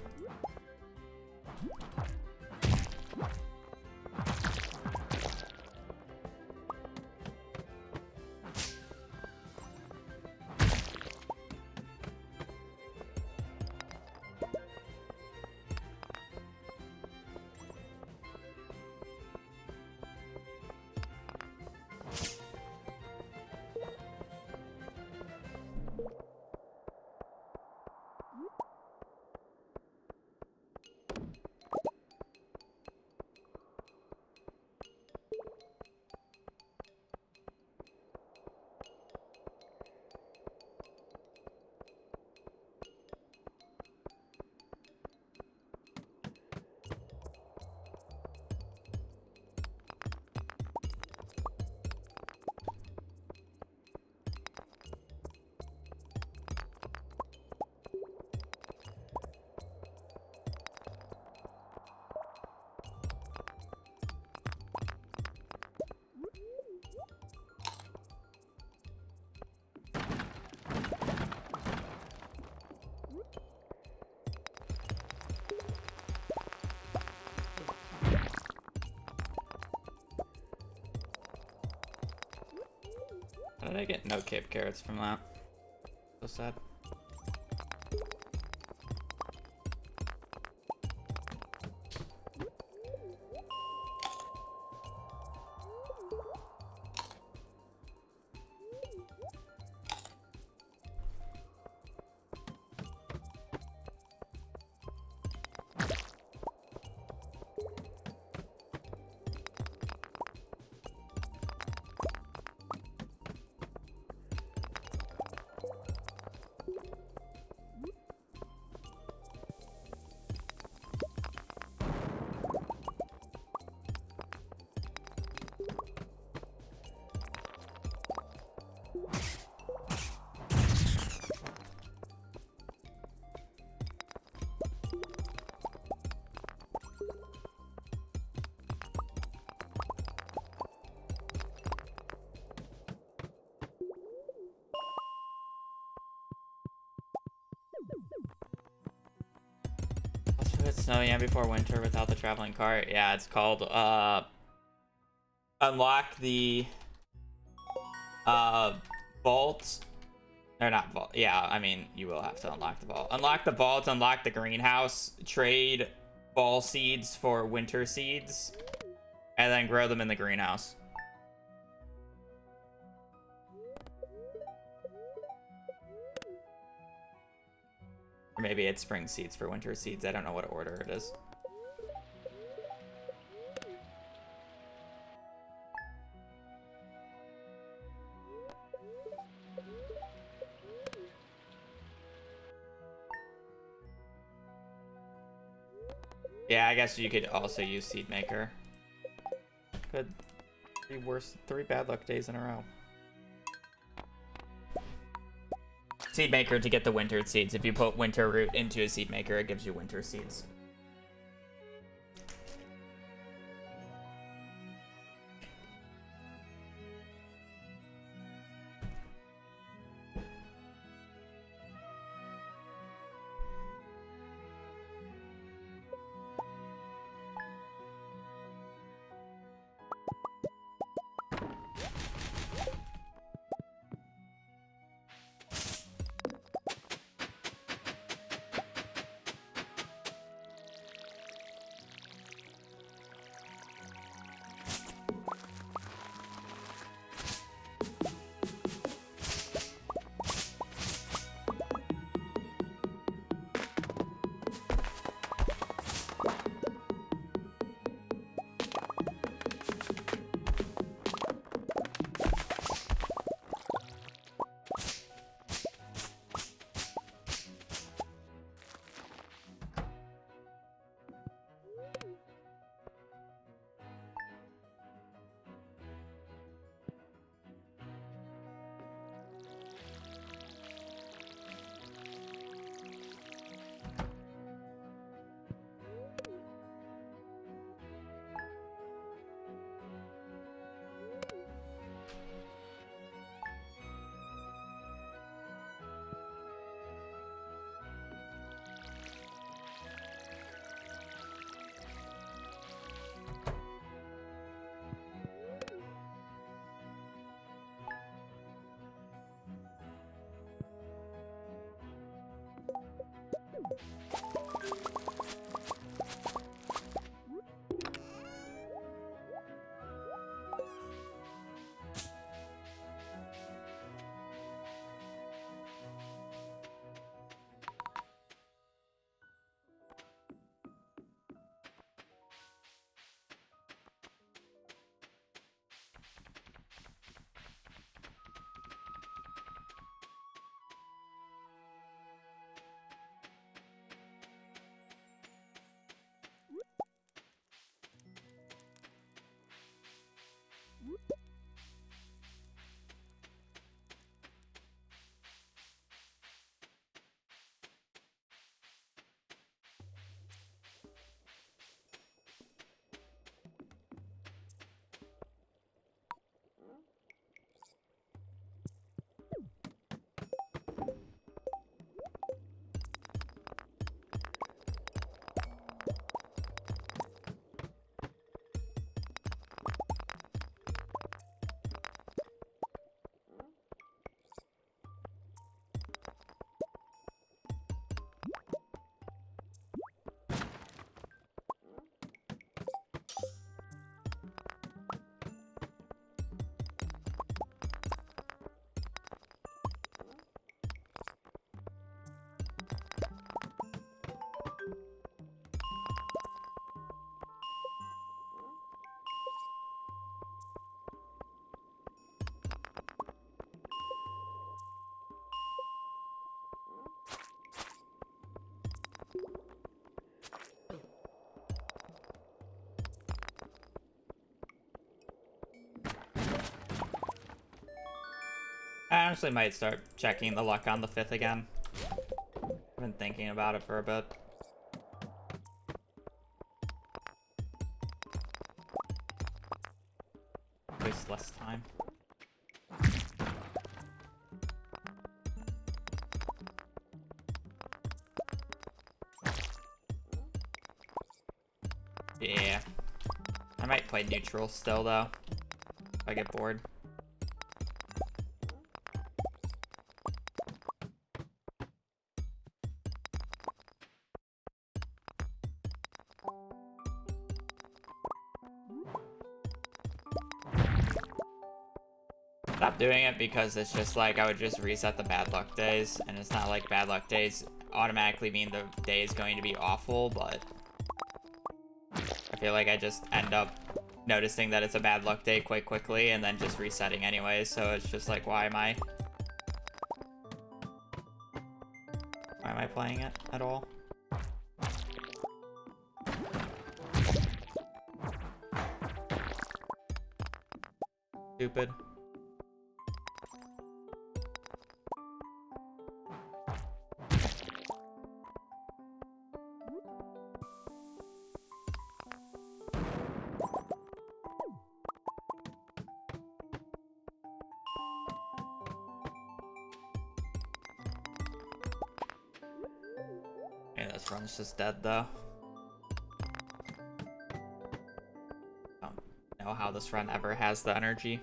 How did I get no Cape Carrots from that? So sad. snow yeah before winter without the traveling cart. Yeah, it's called unlock the vault. Or not vault. Yeah, I mean, you will have to unlock the vault. Unlock the vault, unlock the greenhouse, trade fall seeds for winter seeds, and then grow them in the greenhouse. Or maybe it's spring seeds for winter seeds. I don't know what order it is. Yeah, I guess you could also use Seed Maker. Good. Three bad luck days in a row. Seed Maker to get the wintered seeds. If you put winter root into a Seed Maker, it gives you winter seeds. I honestly might start checking the luck on the 5th again. I've been thinking about it for a bit. Waste less time. Yeah. I might play neutral still, though, if I get bored. Stop doing it because it's just like I would just reset the bad luck days, and it's not like bad luck days automatically mean the day is going to be awful, but I feel like I just end up noticing that it's a bad luck day quite quickly and then just resetting anyways, so it's just like, why am I playing it at all? Stupid. Yeah, this run's just dead though. I don't know how this run ever has the energy.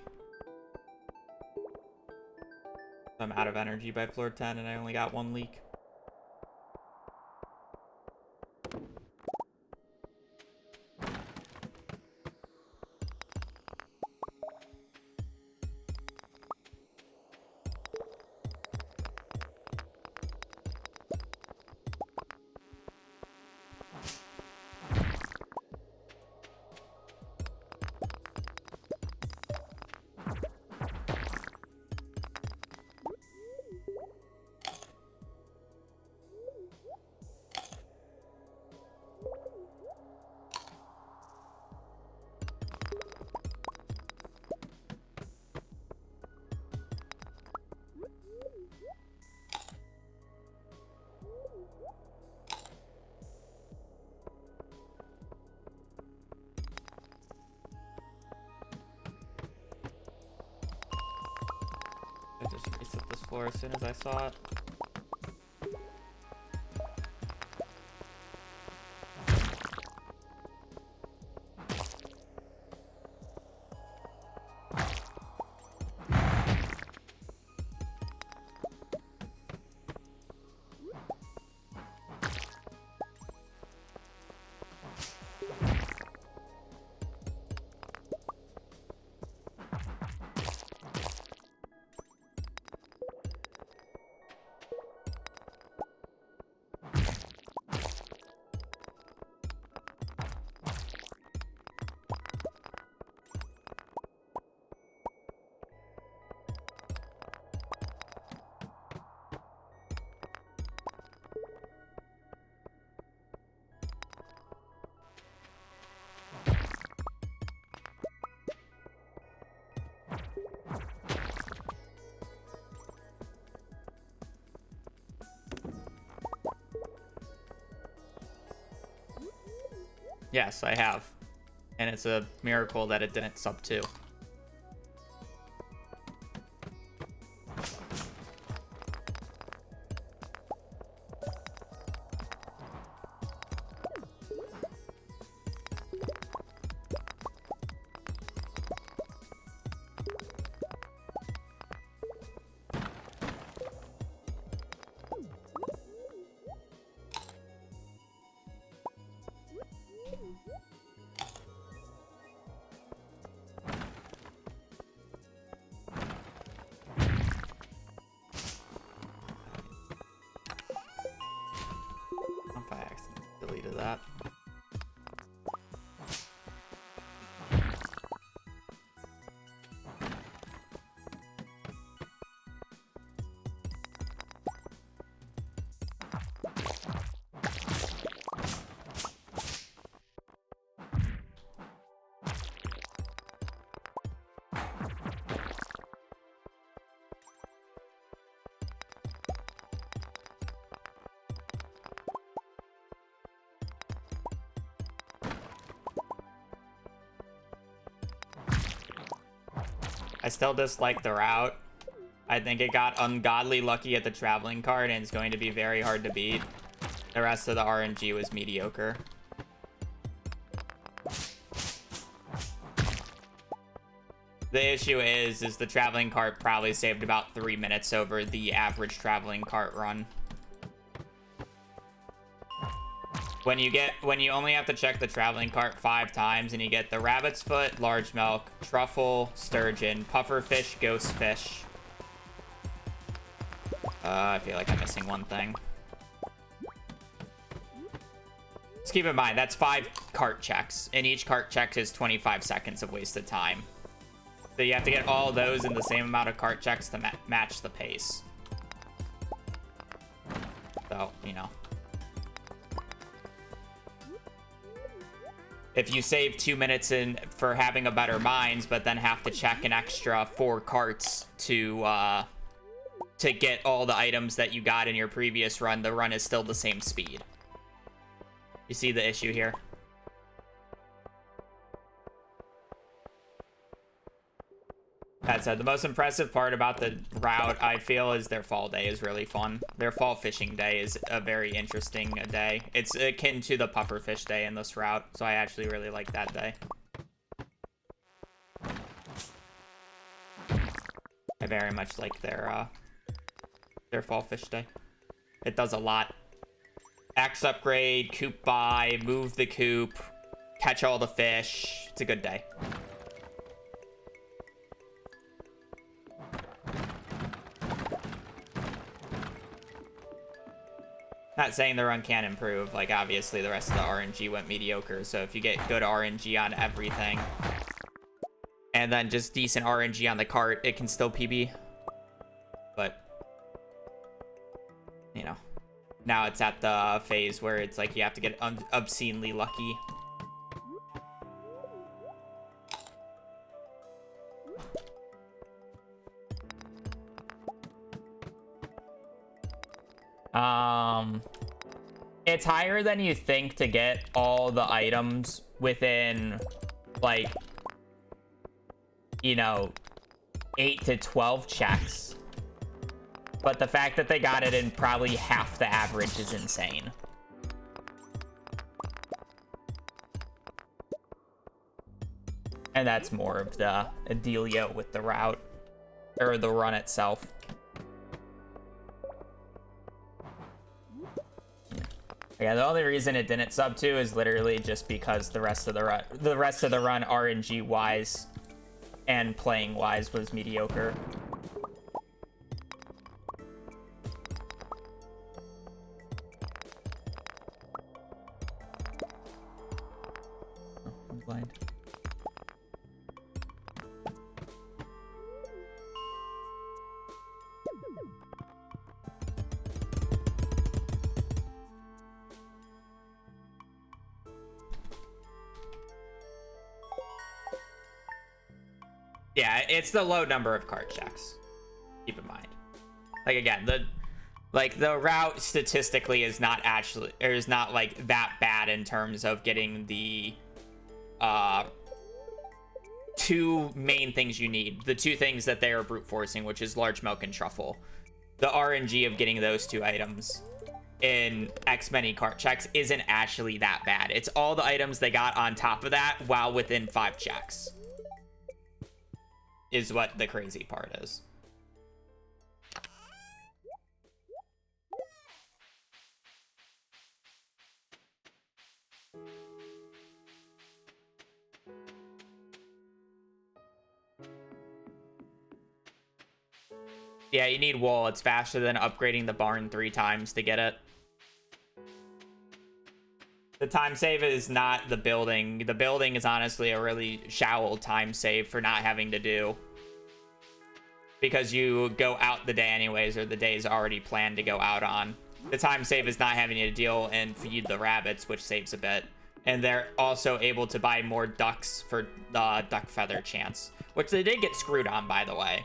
I'm out of energy by floor 10 and I only got 1 leak. I just reset this floor as soon as I saw it. Yes, I have. And it's a miracle that it didn't sub 2. If I accidentally deleted that. I still dislike the route. I think it got ungodly lucky at the traveling card and it's going to be very hard to beat. The rest of the RNG was mediocre. The issue is the traveling cart probably saved about 3 minutes over the average traveling cart run. When you only have to check the traveling cart 5 times and you get the rabbit's foot, large milk, truffle, sturgeon, pufferfish, ghostfish. I feel like I'm missing one thing. Just keep in mind, that's 5 cart checks, and each cart check is 25 seconds of wasted time. So you have to get all those in the same amount of cart checks to match the pace. So, you know. If you save 2 minutes for having a better mines, but then have to check an extra 4 carts to get all the items that you got in your previous run, the run is still the same speed. You see the issue here? That said, the most impressive part about the route, I feel, is their fall day is really fun. Their fall fishing day is a very interesting day. It's akin to the pufferfish day in this route, so I actually really like that day. I very much like their fall fish day. It does a lot. Axe upgrade, coop buy, move the coop, catch all the fish. It's a good day. Not saying the run can't improve. Like, obviously, the rest of the RNG went mediocre. So if you get good RNG on everything, and then just decent RNG on the cart, it can still PB. But, you know, now it's at the phase where it's like you have to get obscenely lucky. It's higher than you think to get all the items within, like, you know, 8 to 12 checks. But the fact that they got it in probably half the average is insane. And that's more of the dealio with the route, or the run itself. Yeah, the only reason it didn't sub 2 is literally just because the rest of the run RNG wise and playing wise was mediocre. Oh, I'm blind. Yeah, it's the low number of cart checks. Keep in mind. Like, again, the route statistically is not actually, or is not like that bad in terms of getting the 2 main things you need. The 2 things that they are brute forcing, which is large milk and truffle. The RNG of getting those 2 items in X many cart checks isn't actually that bad. It's all the items they got on top of that while within 5 checks. Is what the crazy part is. Yeah, you need wool. It's faster than upgrading the barn 3 times to get it. The time save is not the building. The building is honestly a really shallow time save for not having to do. Because you go out the day anyways, or the day is already planned to go out on. The time save is not having to deal and feed the rabbits, which saves a bit. And they're also able to buy more ducks for the duck feather chance. Which they did get screwed on, by the way.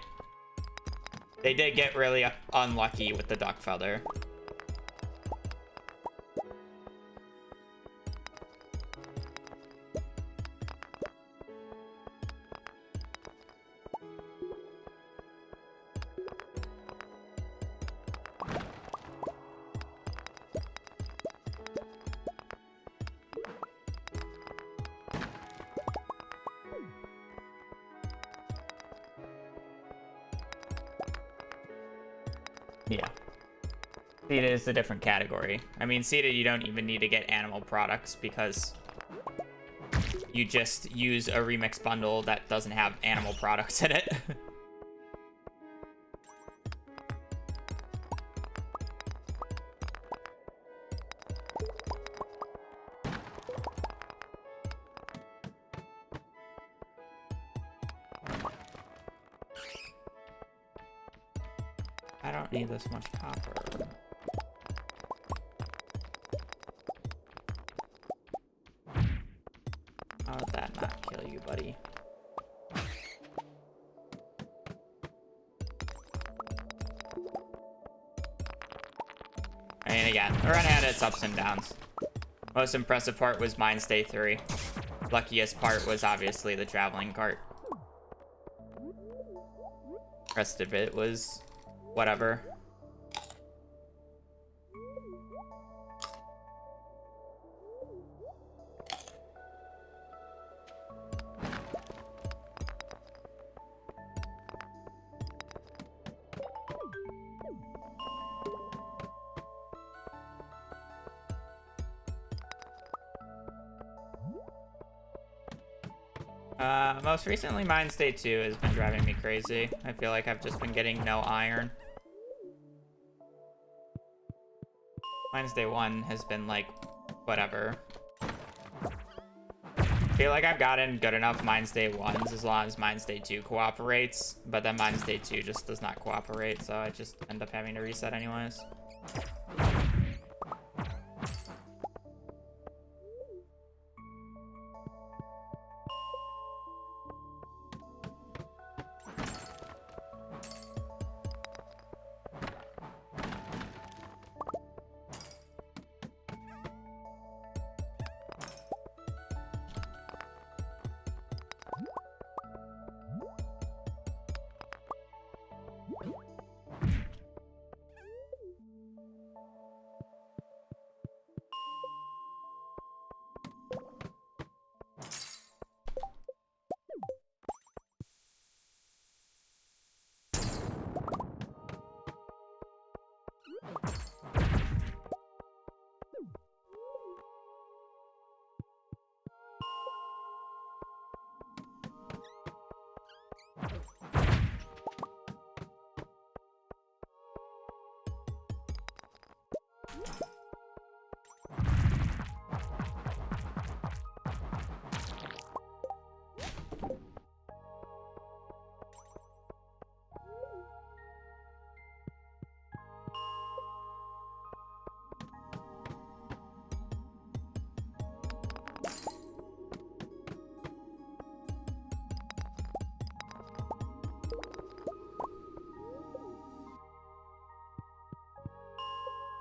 They did get really unlucky with the duck feather. Yeah. Seeded is a different category. I mean, seeded, you don't even need to get animal products because you just use a remix bundle that doesn't have animal products in it. I don't need this much copper. How did that not kill you, buddy? I mean, again, the run had its ups and downs. Most impressive part was Mines Day 3. Luckiest part was obviously the traveling cart. Rest of it was whatever. Most recently, Mines Day 2 has been driving me crazy. I feel like I've just been getting no iron. Mines Day 1 has been like, whatever. I feel like I've gotten good enough Mines Day 1s as long as Mines Day 2 cooperates, but then Mines Day 2 just does not cooperate, so I just end up having to reset anyways.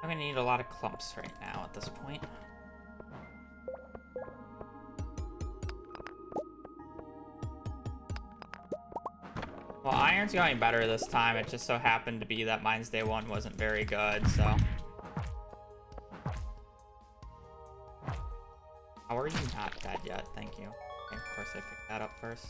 I'm gonna need a lot of clumps right now at this point. Well, iron's going better this time. It just so happened to be that Mines Day 1 wasn't very good, so. How are you not dead yet? Thank you. Okay, of course I picked that up first.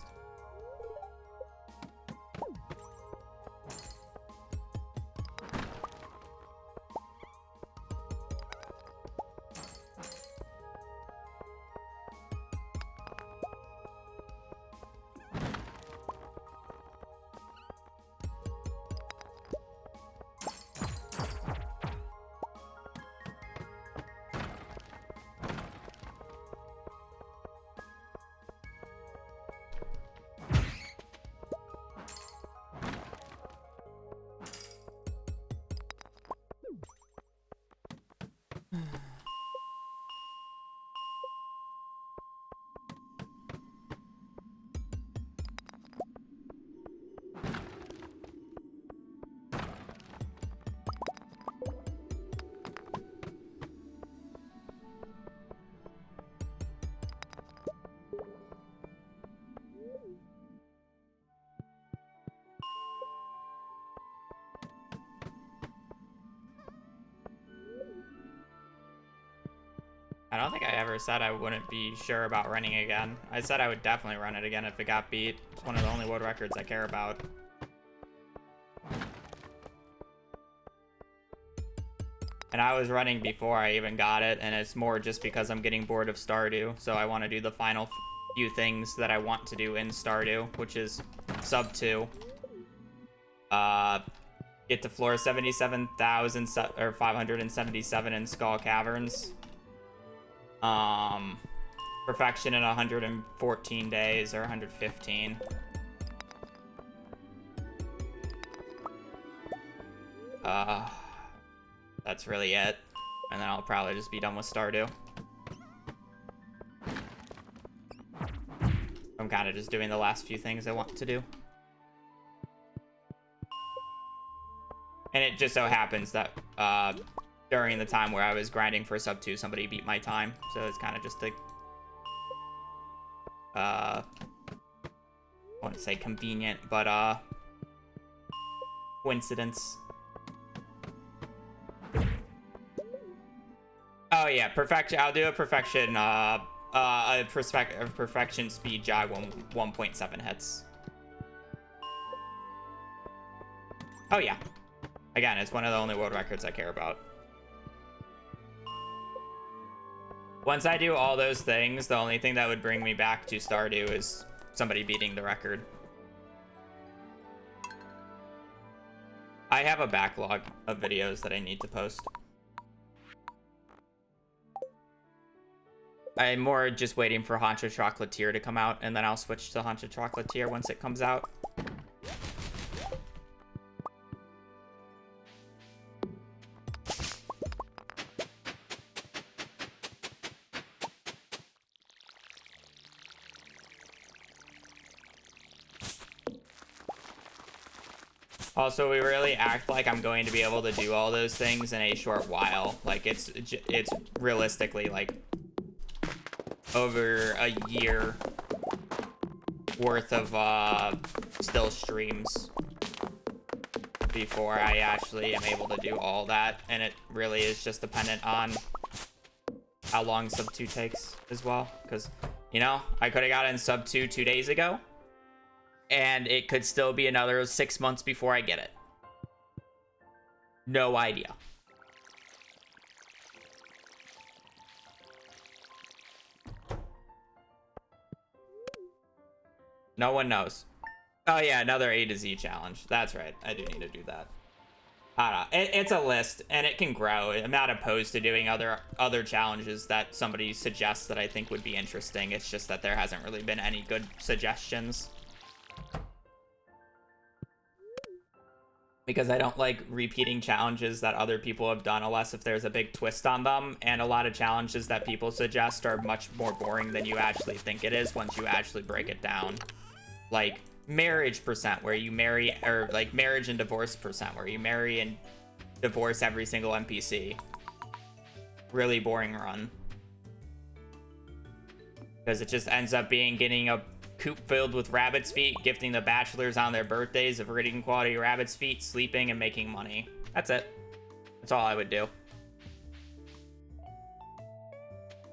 I don't think I ever said I wouldn't be sure about running again. I said I would definitely run it again if it got beat. It's one of the only world records I care about. And I was running before I even got it, and it's more just because I'm getting bored of Stardew, so I want to do the final few things that I want to do in Stardew, which is sub 2. Get to floor 77,577 in Skull Caverns. Perfection in 114 days, or 115. That's really it. And then I'll probably just be done with Stardew. I'm kind of just doing the last few things I want to do. And it just so happens that during the time where I was grinding for sub 2, somebody beat my time. So it's kind of just a... I wouldn't say convenient, but coincidence. Oh yeah, perfection. I'll do a perfection. Perfection speed jog 1.7 hits. Oh yeah. Again, it's one of the only world records I care about. Once I do all those things, the only thing that would bring me back to Stardew is somebody beating the record. I have a backlog of videos that I need to post. I'm more just waiting for Haunted Chocolatier to come out, and then I'll switch to Haunted Chocolatier once it comes out. Also, we really act like I'm going to be able to do all those things in a short while. Like, it's realistically, like, over a year worth of still streams before I actually am able to do all that. And it really is just dependent on how long sub 2 takes as well. Because, you know, I could have got in sub 2 2 days ago, and it could still be another 6 months before I get it. No idea. No one knows. Oh yeah, another A to Z challenge. That's right. I do need to do that. I don't know. It's a list, and it can grow. I'm not opposed to doing other challenges that somebody suggests that I think would be interesting. It's just that there hasn't really been any good suggestions. Because I don't like repeating challenges that other people have done unless if there's a big twist on them. And a lot of challenges that people suggest are much more boring than you actually think it is once you actually break it down. Like marriage percent, where you marry, or like marriage and divorce percent, where you marry and divorce every single NPC. Really boring run. Because it just ends up being getting a coop filled with rabbit's feet, gifting the bachelors on their birthdays of reading quality rabbit's feet, sleeping, and making money. That's it. That's all I would do.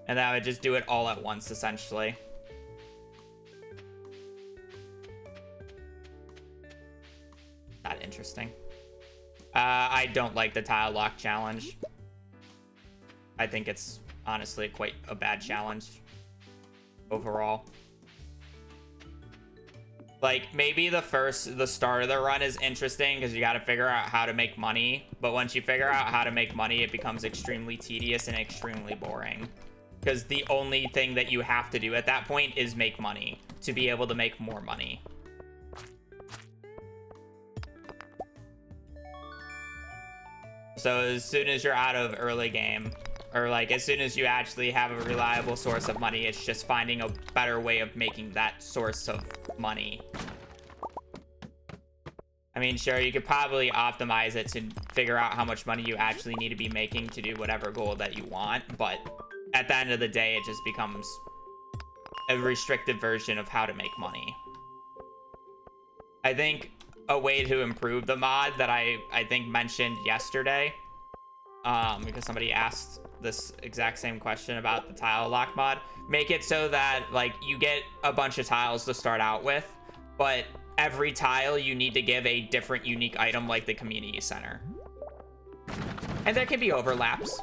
And then I would just do it all at once, essentially. Not interesting. I don't like the tile lock challenge. I think it's honestly quite a bad challenge overall. Like, maybe the start of the run is interesting because you got to figure out how to make money. But once you figure out how to make money, it becomes extremely tedious and extremely boring. Because the only thing that you have to do at that point is make money to be able to make more money. So as soon as you're out of early game, or like as soon as you actually have a reliable source of money, it's just finding a better way of making that source of money. I mean, sure, you could probably optimize it to figure out how much money you actually need to be making to do whatever goal that you want, but at the end of the day, it just becomes a restricted version of how to make money. I think a way to improve the mod that I think mentioned yesterday, because somebody asked this exact same question about the tile lock mod, make it so that like you get a bunch of tiles to start out with, but every tile you need to give a different unique item, like the community center. And there can be overlaps.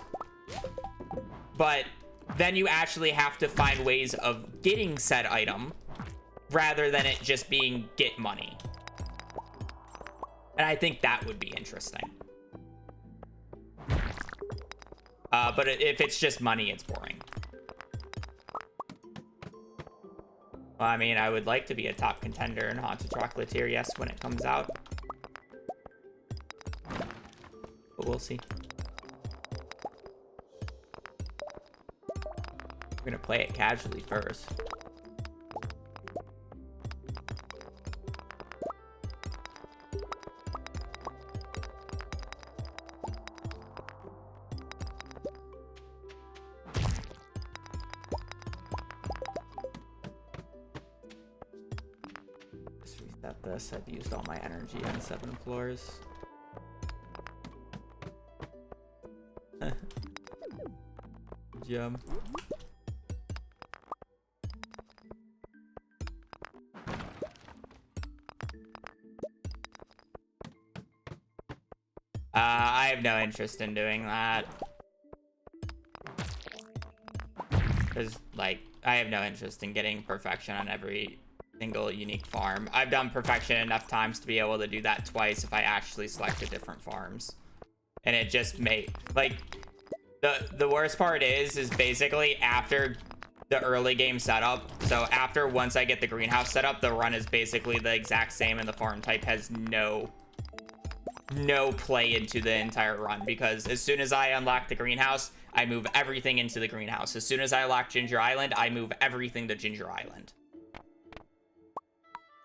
But then you actually have to find ways of getting said item rather than it just being get money. And I think that would be interesting. But if it's just money, it's boring. Well, I mean, I would like to be a top contender in Haunted Chocolatier, yes, when it comes out. But we'll see. We're gonna play it casually first. Just reset this. I've used all my energy on 7 floors. Jump. I have no interest in doing that. Because, like, I have no interest in getting perfection on every single unique farm. I've done perfection enough times to be able to do that twice if I actually selected different farms. And it just made, like, the worst part is basically after the early game setup. So after once I get the greenhouse set up, the run is basically the exact same and the farm type has no play into the entire run, because as soon as I unlock the greenhouse, I move everything into the greenhouse. As soon as I unlock Ginger Island, I move everything to Ginger Island.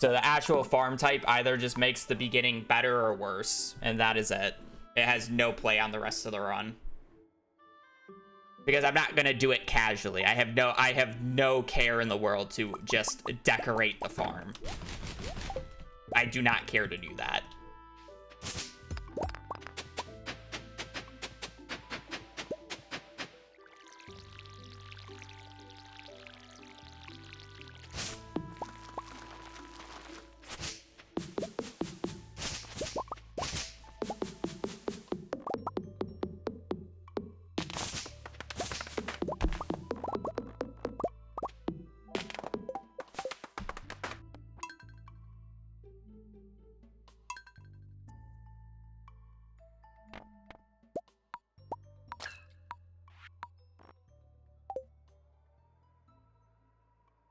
So the actual farm type either just makes the beginning better or worse, and that is it. It has no play on the rest of the run. Because I'm not gonna do it casually. I have no care in the world to just decorate the farm. I do not care to do that.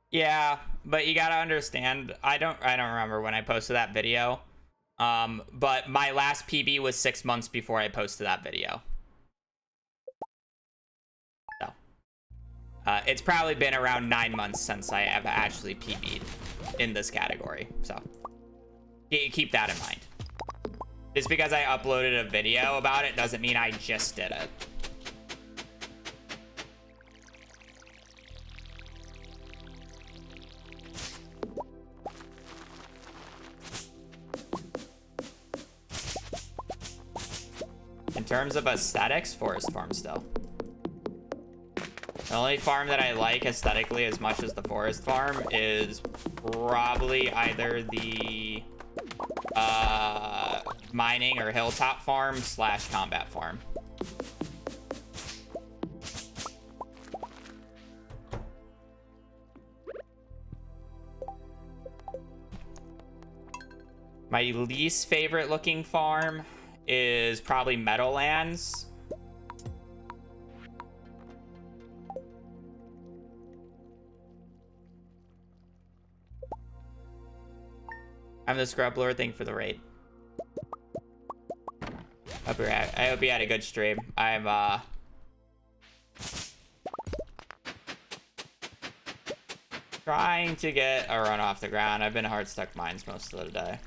Yeah, but you gotta understand, I don't remember when I posted that video. But my last PB was 6 months before I posted that video. So, it's probably been around 9 months since I have actually PB'd in this category. So, keep that in mind. Just because I uploaded a video about it doesn't mean I just did it. In terms of aesthetics, Forest Farm still. The only farm that I like aesthetically as much as the Forest Farm is probably either the mining or hilltop farm / combat farm. My least favorite looking farm is probably Meadowlands. I'm the Scrub Lord. Thank you for the raid. I hope you had a good stream. I'm trying to get a run off the ground. I've been hard stuck mines most of the day.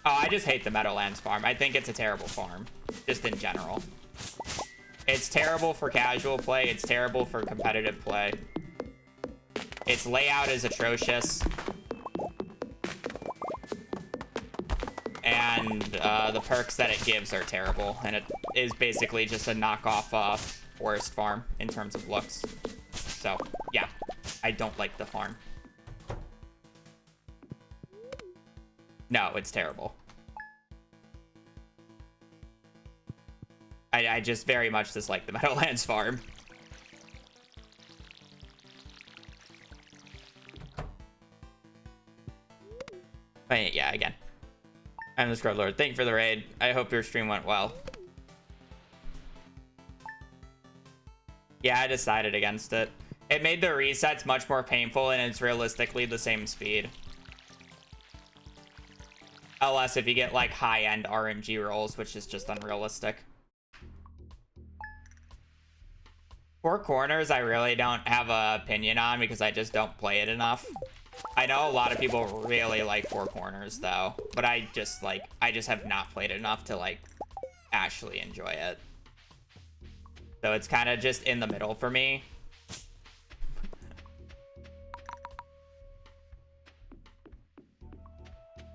Oh, I just hate the Meadowlands farm. I think it's a terrible farm, just in general. It's terrible for casual play. It's terrible for competitive play. Its layout is atrocious. And the perks that it gives are terrible. And it is basically just a knockoff Forest Farm in terms of looks. So, yeah, I don't like the farm. No, it's terrible. I just very much dislike the Meadowlands farm. But yeah, again. I'm the Scrub Lord. Thank you for the raid. I hope your stream went well. Yeah, I decided against it. It made the resets much more painful, and it's realistically the same speed. Unless if you get like high-end RNG rolls, which is just unrealistic. Four Corners, I really don't have an opinion on because I just don't play it enough. I know a lot of people really like Four Corners though, but I just have not played it enough to like actually enjoy it. So it's kind of just in the middle for me.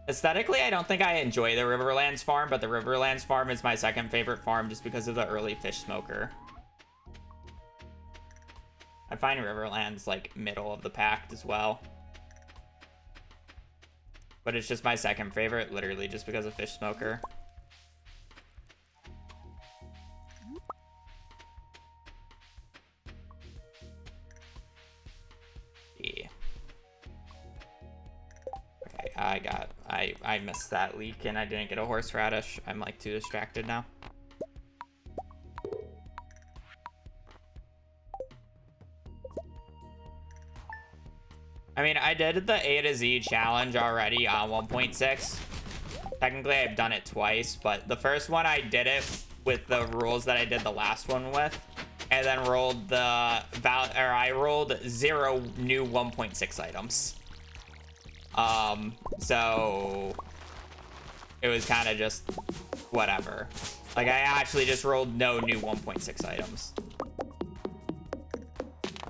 Aesthetically, I don't think I enjoy the Riverlands farm, but the Riverlands farm is my second favorite farm just because of the early fish smoker. I find Riverlands like middle of the pack as well. But it's just my second favorite, literally just because of fish smoker. Yeah. Okay, I missed that leak and I didn't get a horseradish. I'm like too distracted now. I mean, I did the A to Z challenge already on 1.6. Technically, I've done it twice, but the first one I did it with the rules that I did the last one with, and then rolled I rolled 0 new 1.6 items. So it was kind of just whatever. Like I actually just rolled no new 1.6 items.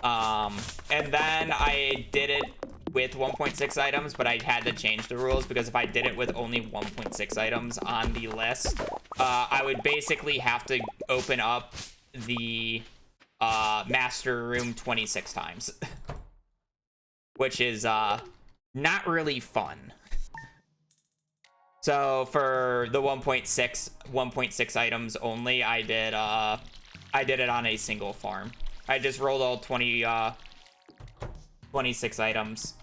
And then I did it with 1.6 items, but I had to change the rules because if I did it with only 1.6 items on the list, I would basically have to open up the master room 26 times, which is not really fun. So for the 1.6 items only, I did it on a single farm. I just rolled all 26 items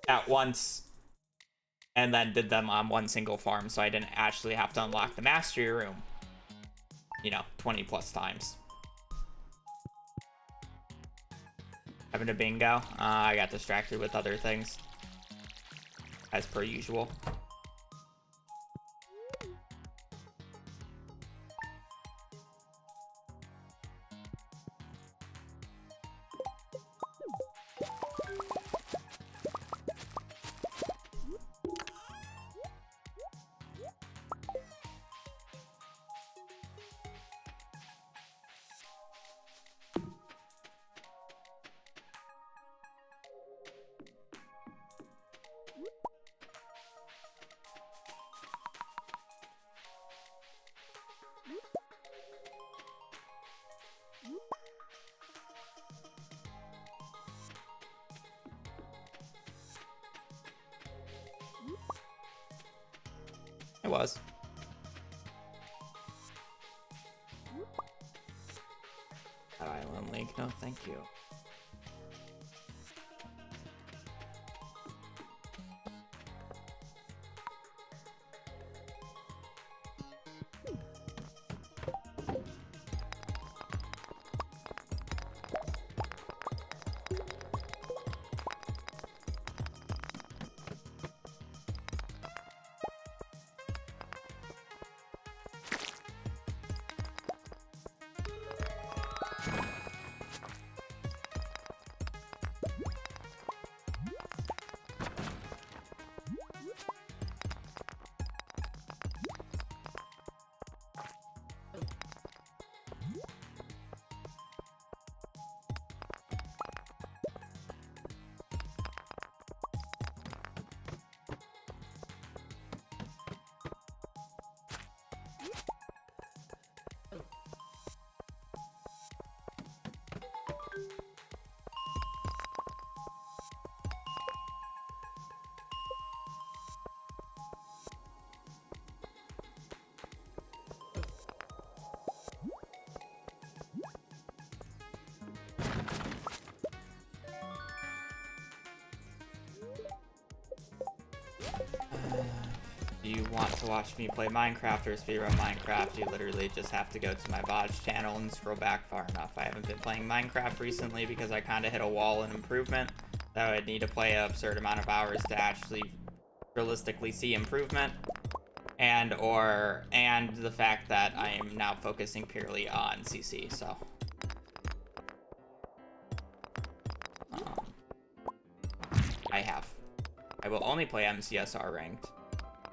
at once and then did them on one single farm, so I didn't actually have to unlock the mastery room, you know, 20 plus times. Having a bingo. I got distracted with other things as per usual. It was. That island link, no thank you. you want to watch me play Minecraft or speedrun Minecraft, you literally just have to go to my VODs channel and scroll back far enough. I haven't been playing Minecraft recently because I kind of hit a wall in improvement that I would need to play an absurd amount of hours to actually realistically see improvement. And the fact that I am now focusing purely on CC, so. I will only play MCSR ranked.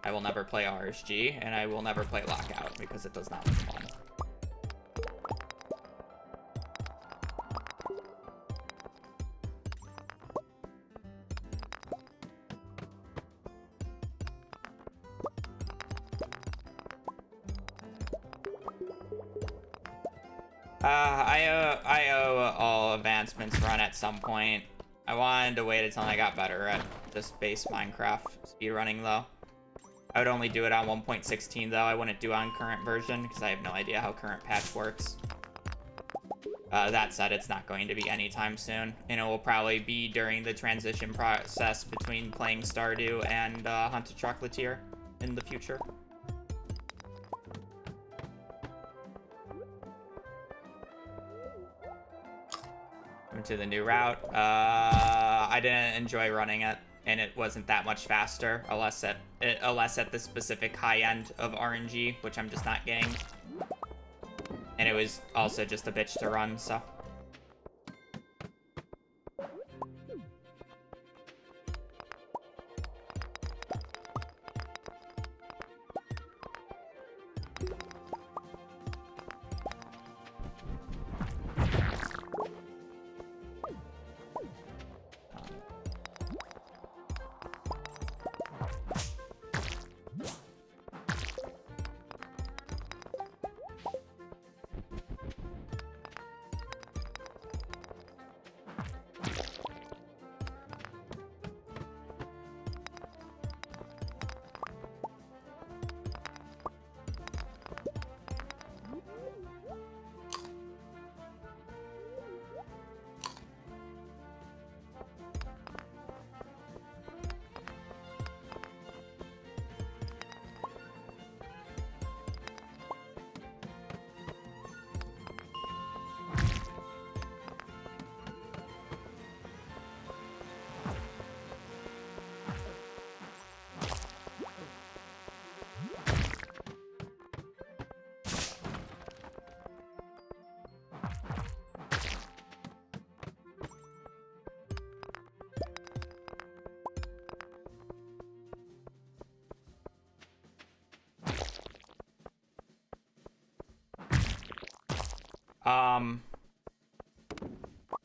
I will never play RSG, and I will never play Lockout because it does not look fun. I owe all advancements run at some point. I wanted to wait until I got better at just base Minecraft speedrunning, though. I would only do it on 1.16, though. I wouldn't do it on current version, because I have no idea how current patch works. That said, it's not going to be anytime soon, and it will probably be during the transition process between playing Stardew and Hunt a Chocolatier in the future. To the new route. I didn't enjoy running it, and it wasn't that much faster, unless at the specific high end of RNG, which I'm just not getting. And it was also just a bitch to run, so.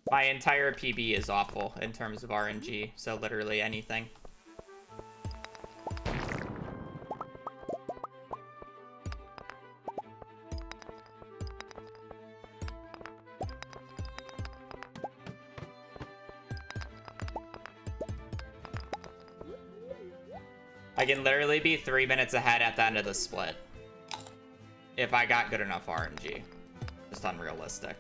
My entire PB is awful in terms of RNG, so literally anything. I can literally be 3 minutes ahead at the end of the split. If I got good enough RNG. Just unrealistic.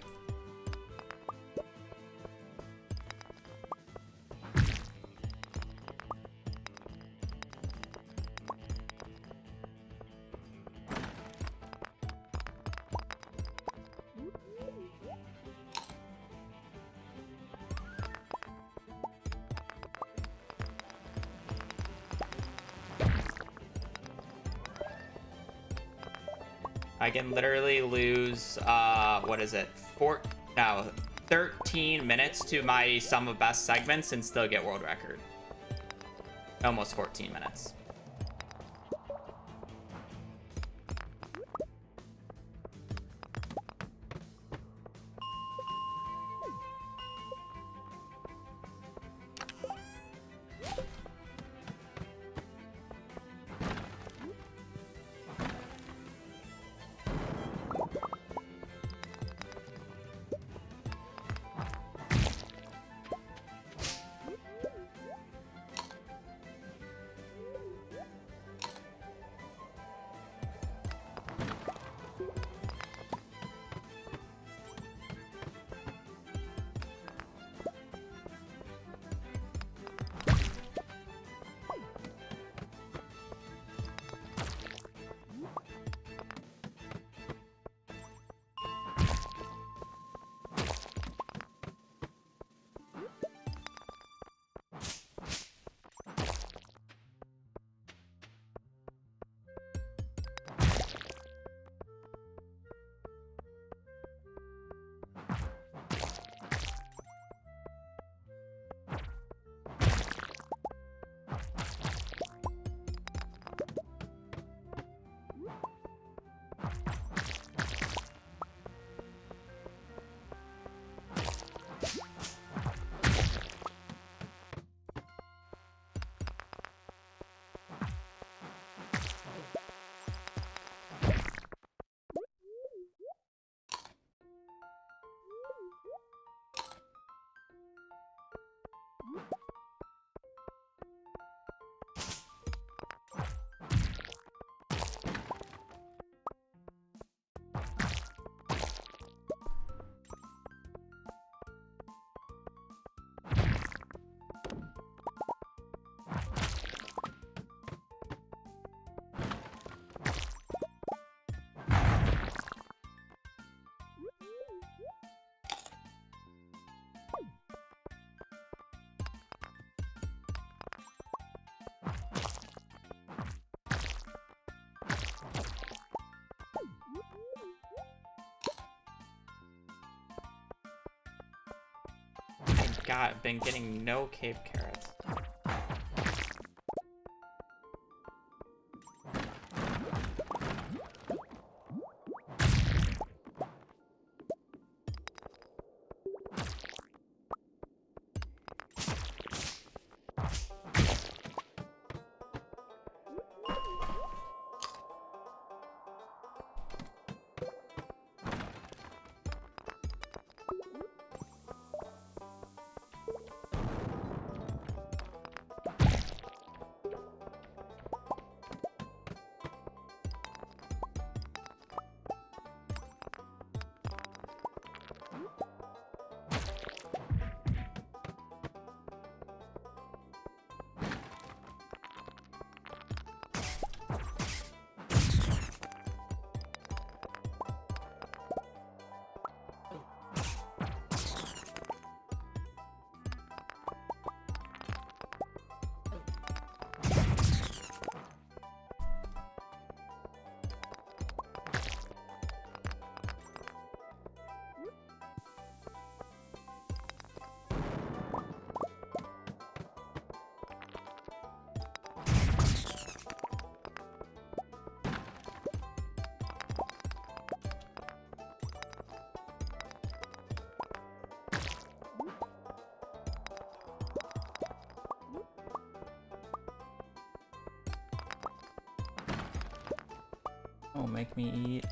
I can literally lose, what is it? 13 minutes to my sum of best segments and still get world record. Almost 14 minutes. been getting no cave carrots. Oh, make me eat.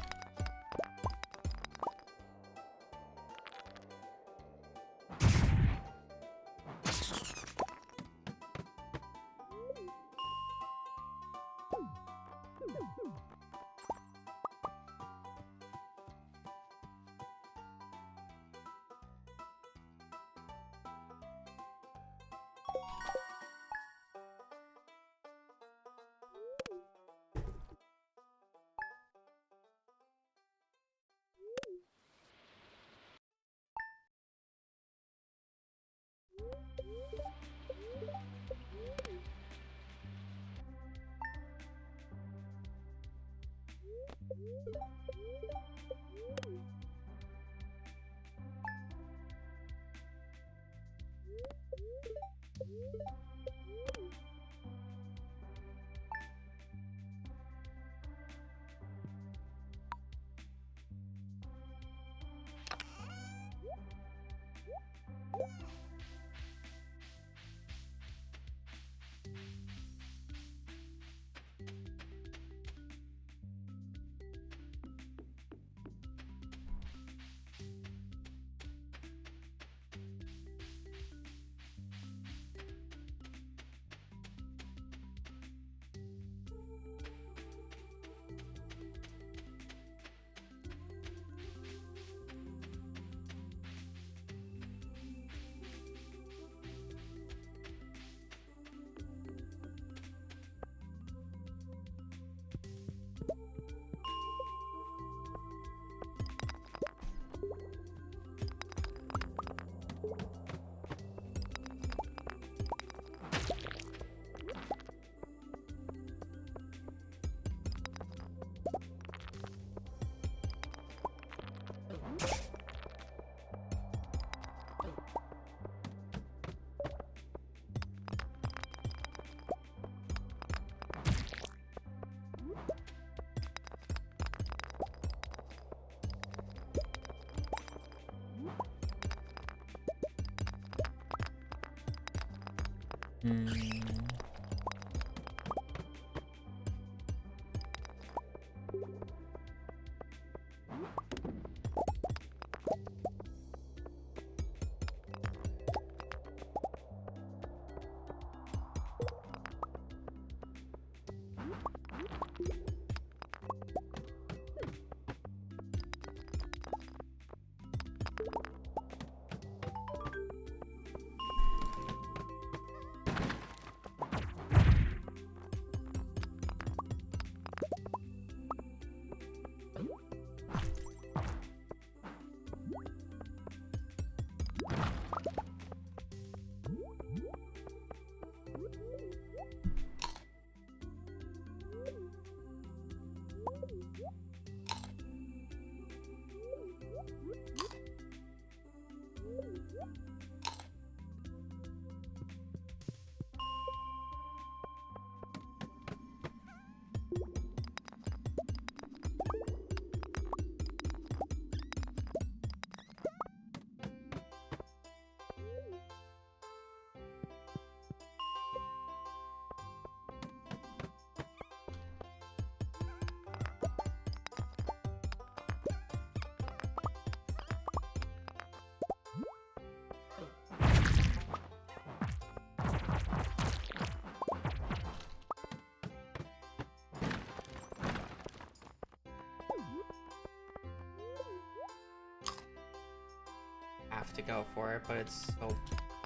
have to go for it, but it's so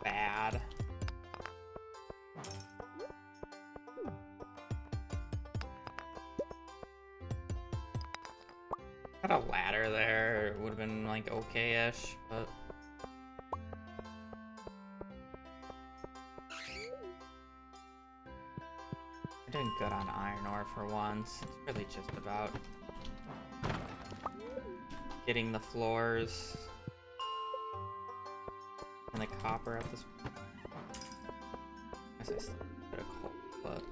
bad. Got a ladder there, it would have been like okay-ish, but I'm doing good on iron ore for once. It's really just about getting the floors and the copper at this point. I guess I still put a coal, but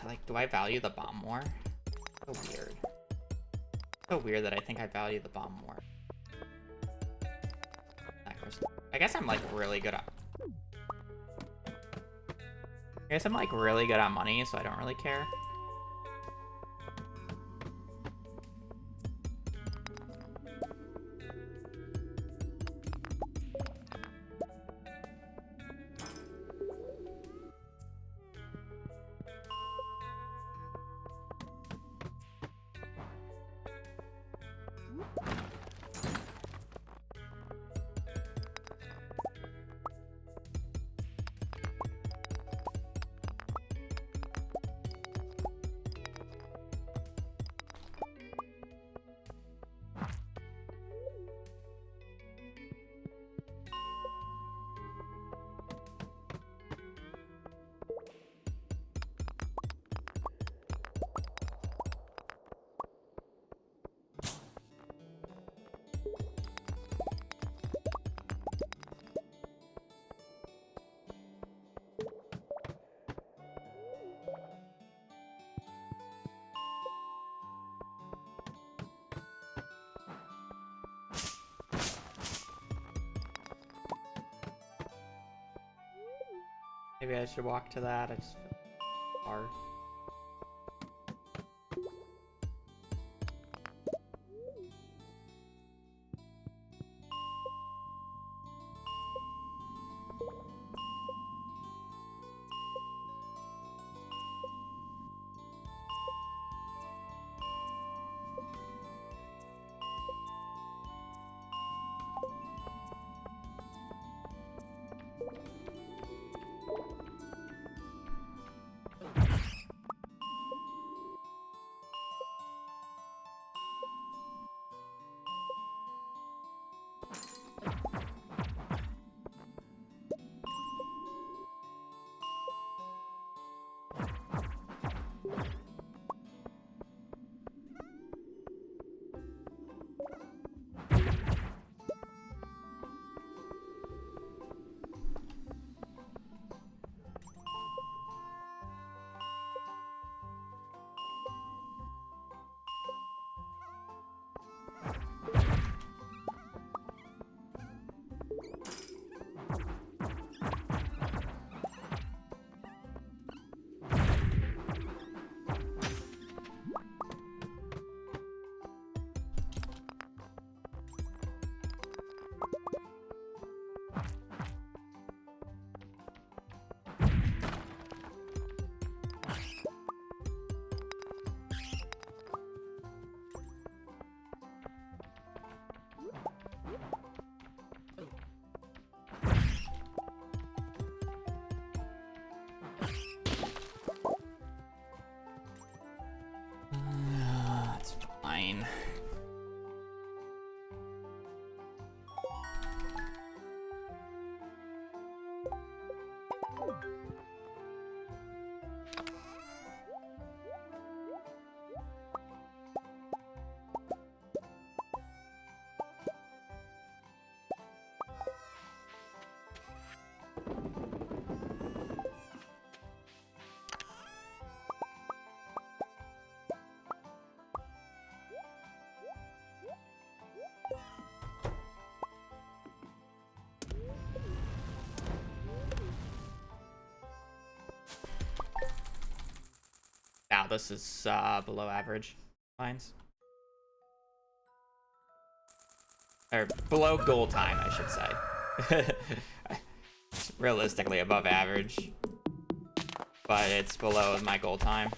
like, do I value the bomb more? So weird. So weird that I think I value the bomb more. I guess I'm like really good at. I guess I'm like really good at money, so I don't really care. Maybe I should walk to that. I just feel far. Yeah, this is below average lines. Or below goal time, I should say. It's realistically above average, but it's below my goal time.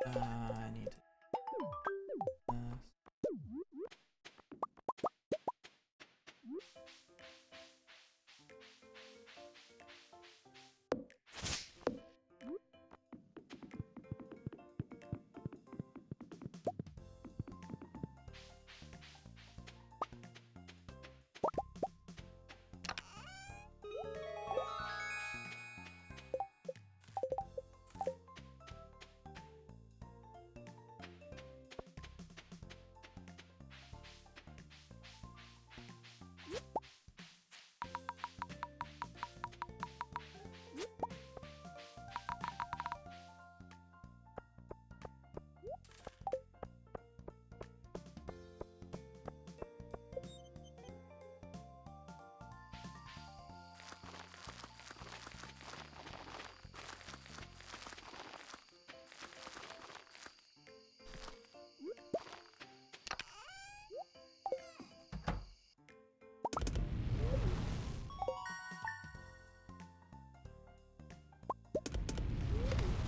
I need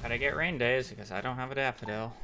Gotta get rain days because I don't have a daffodil.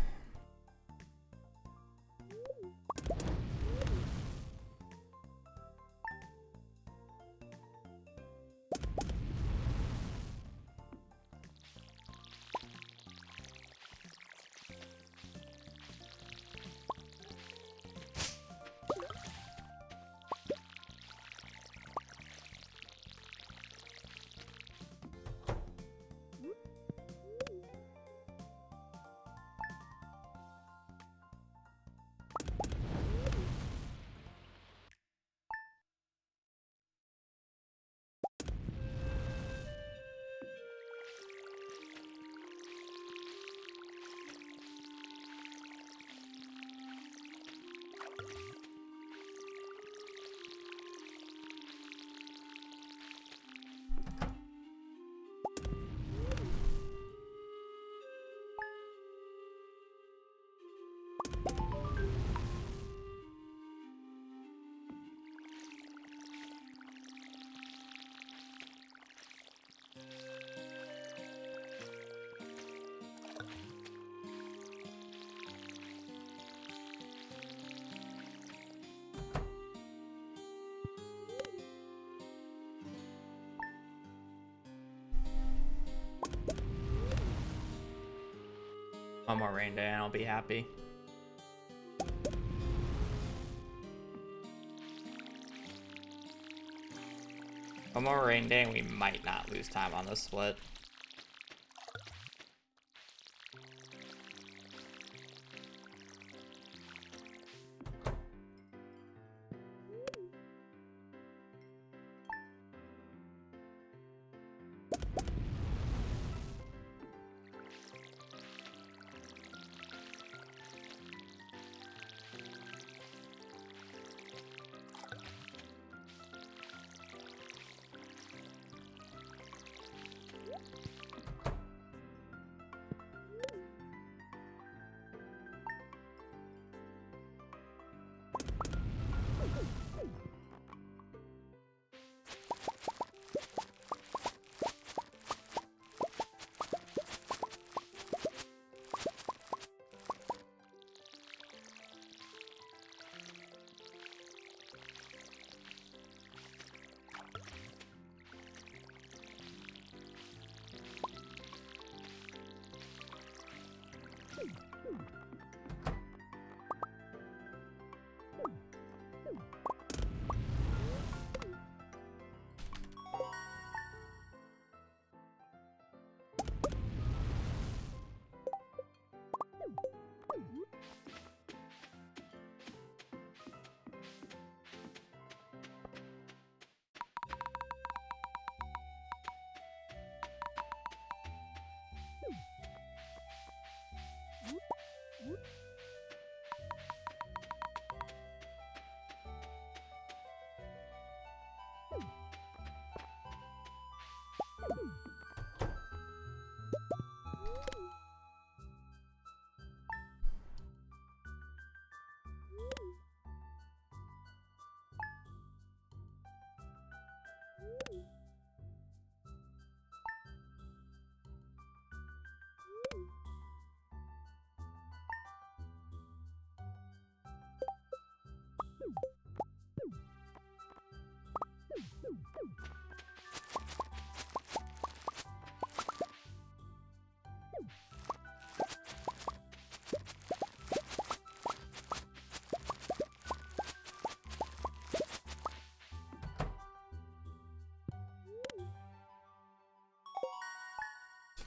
One more rain day and I'll be happy. One more rain day and we might not lose time on this split.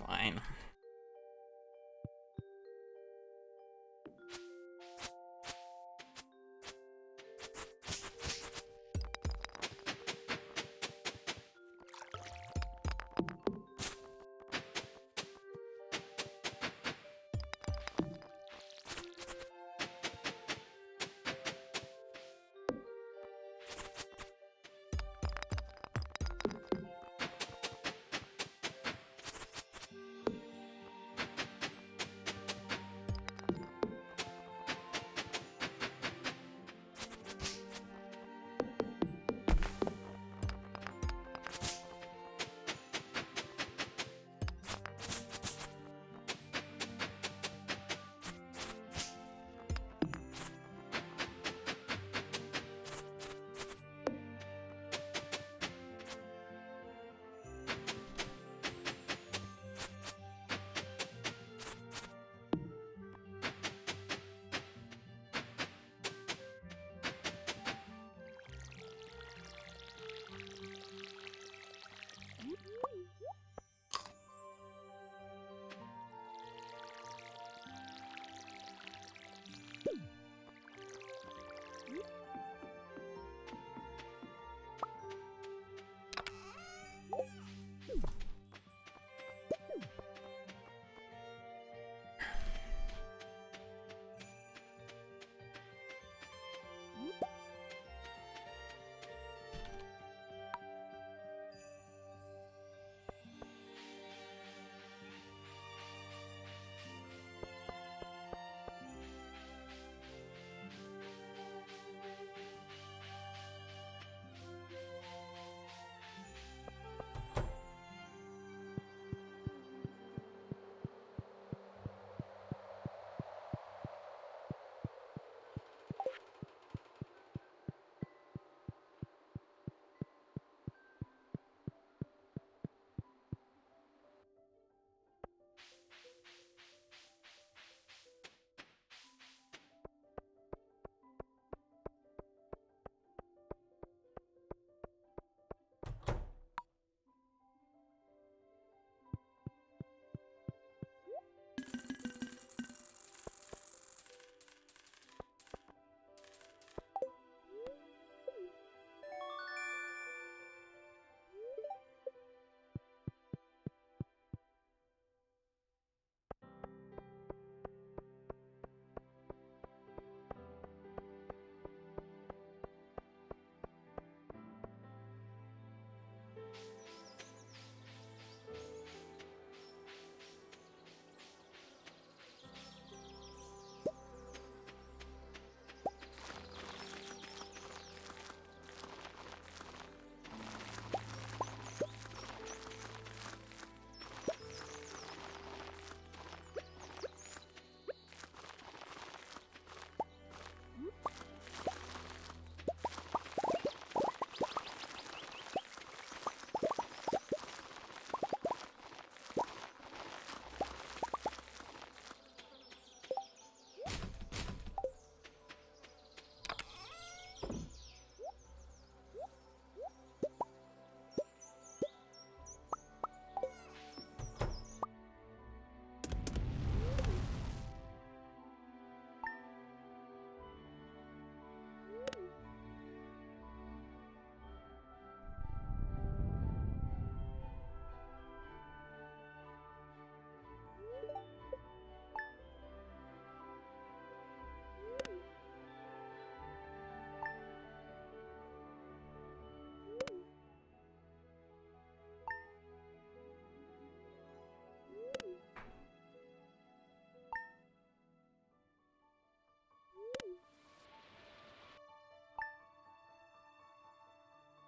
fine.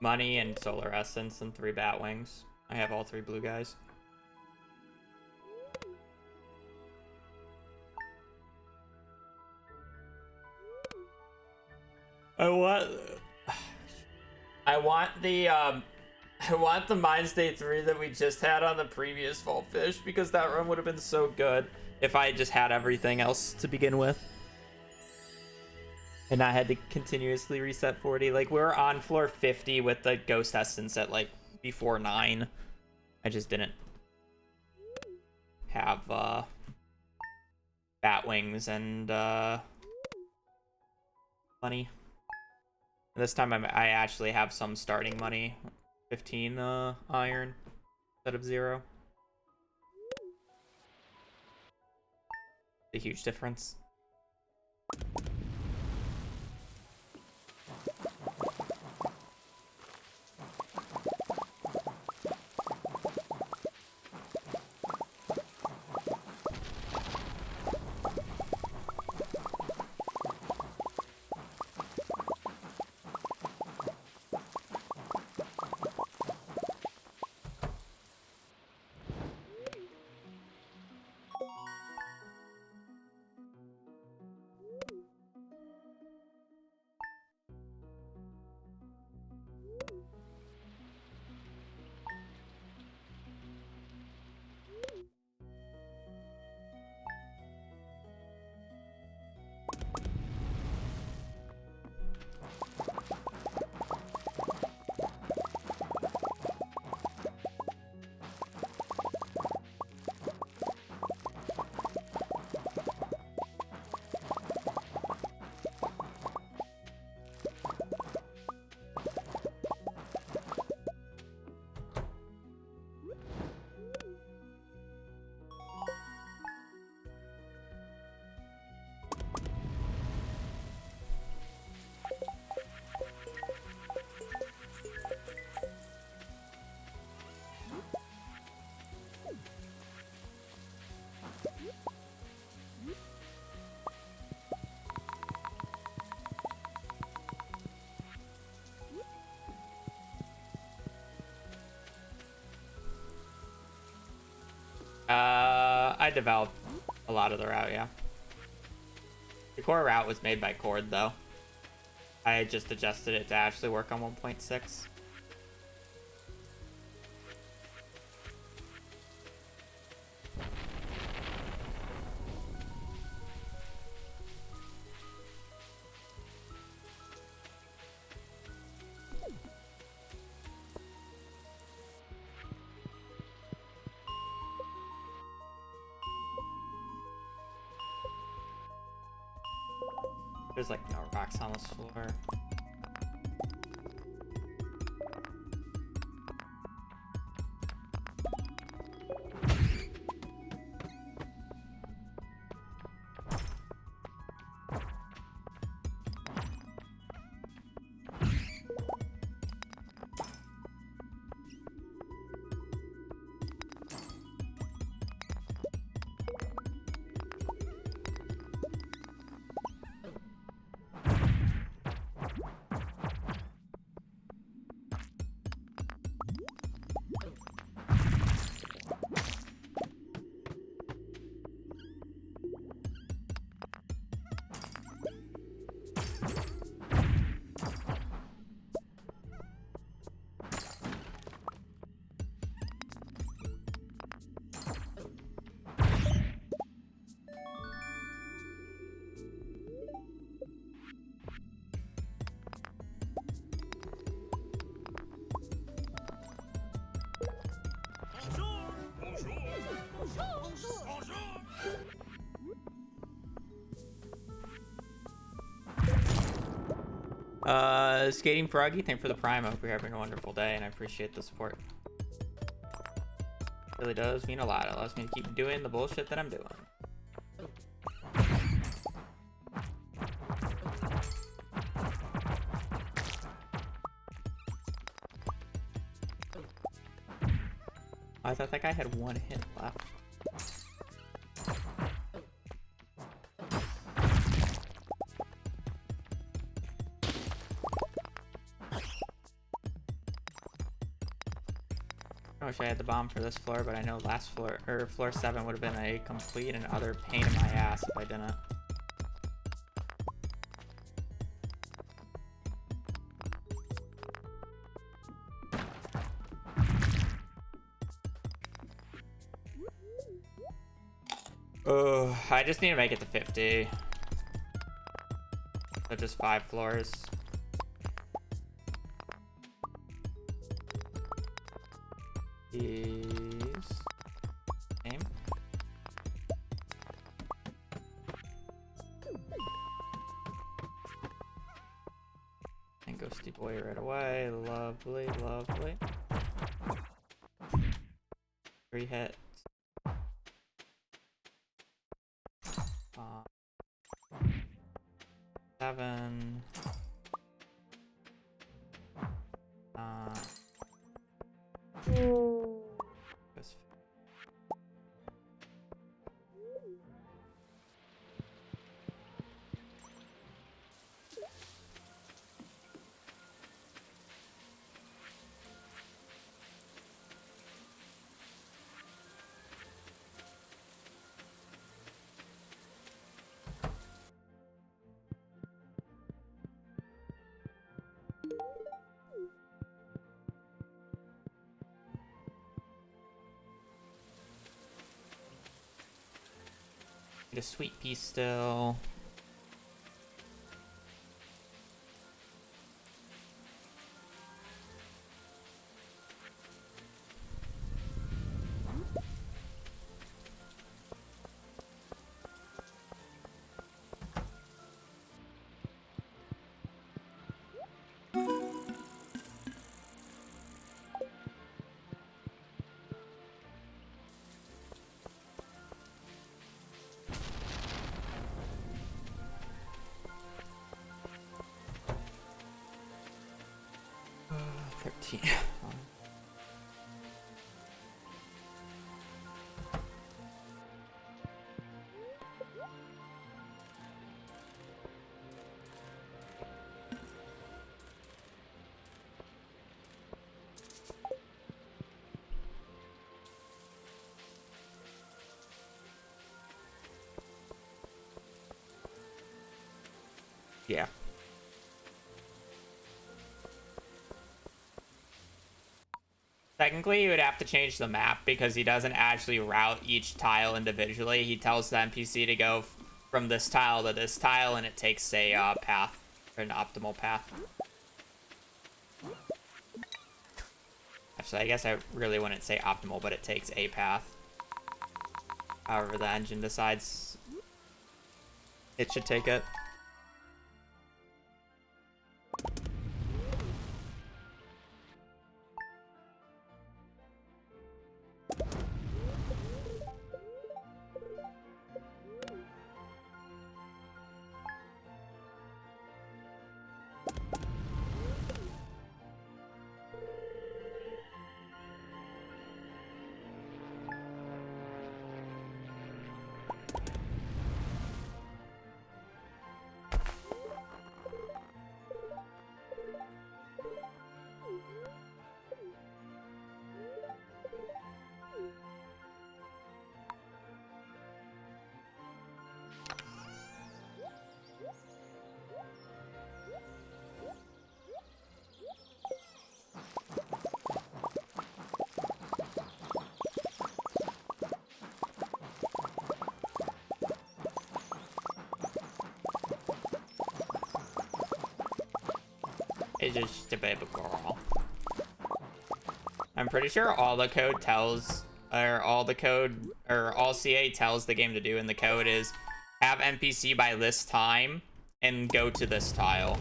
Money and Solar Essence and 3 Batwings. I have all 3 blue guys. I want the Mind State 3 that we just had on the previous Vault Fish, because that run would have been so good if I just had everything else to begin with. And I had to continuously reset 40. Like, we were on floor 50 with the Ghost Essence at, like, before 9. I just didn't have bat wings and money. This time I actually have some starting money, 15 iron instead of 0. A huge difference. I developed a lot of the route, yeah. The core route was made by Cord, though. I just adjusted it to actually work on 1.6. There's like no rocks on this floor. Skating Froggy, thank you for the Prime. I hope you're having a wonderful day, and I appreciate the support. It really does mean a lot. It allows me to keep doing the bullshit that I'm doing. I thought that guy had one hit left. I wish I had the bomb for this floor, but I know last floor, or floor 7 would have been a complete and utter pain in my ass if I didn't. I just need to make it to 50. So just 5 floors. Is... Name? Easy boy right away. Lovely, lovely. 3 hits. 7. This- Need a sweet pea still. Uh, 13. Yeah. Technically, you would have to change the map because he doesn't actually route each tile individually. He tells the NPC to go from this tile to this tile, and it takes a path, or an optimal path. Actually, I guess I really wouldn't say optimal, but it takes a path. However the engine decides it should take it. It's just a bit of a quarrel. I'm pretty sure all the code tells, or all CA tells the game to do in the code is have NPC by this time and go to this tile.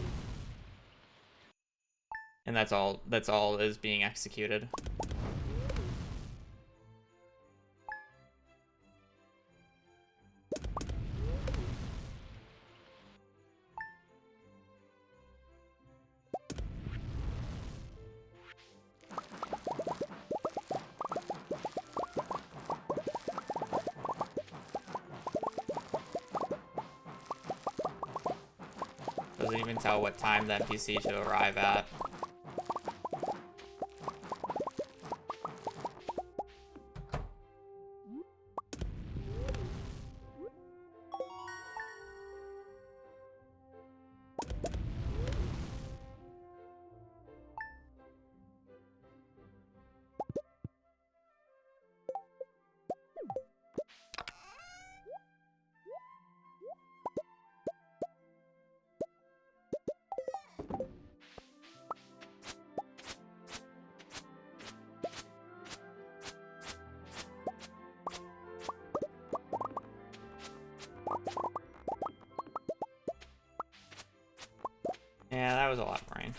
And that's all is being executed. Doesn't even tell what time the NPC should arrive at. Yeah, that was a lot of rain.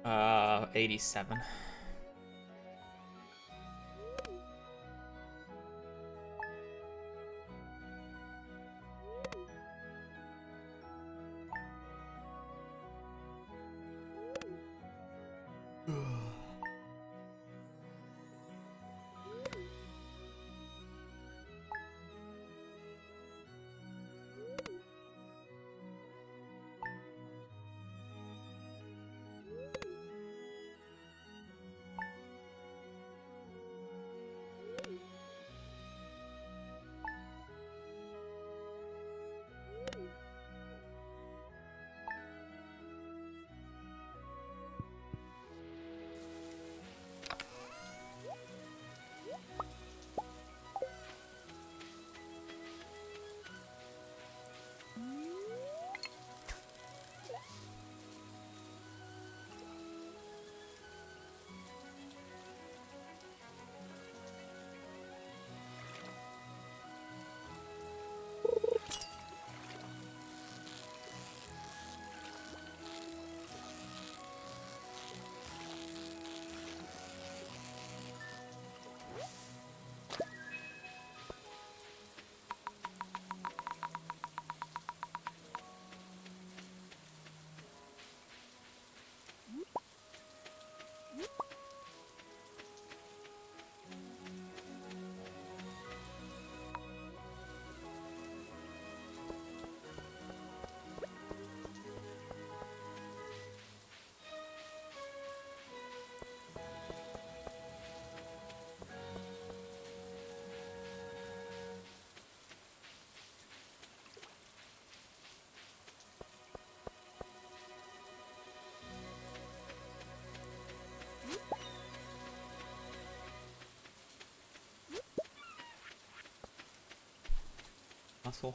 87. Muscle.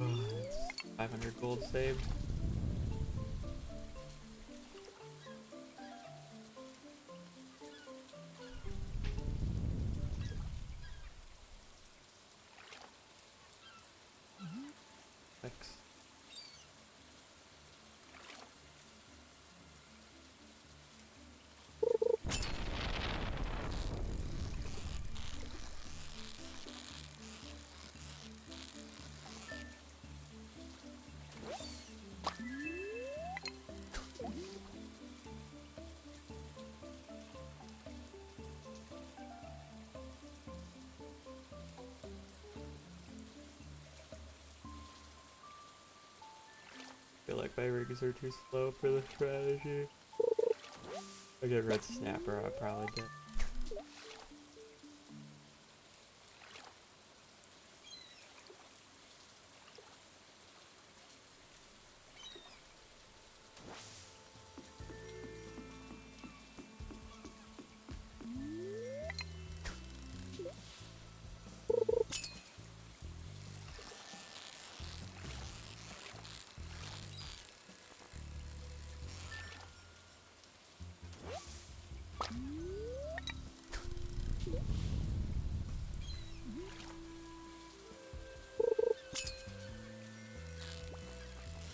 It's 500 gold saved. Six. I feel like my rings are too slow for the strategy. I get red snapper, I'd probably do.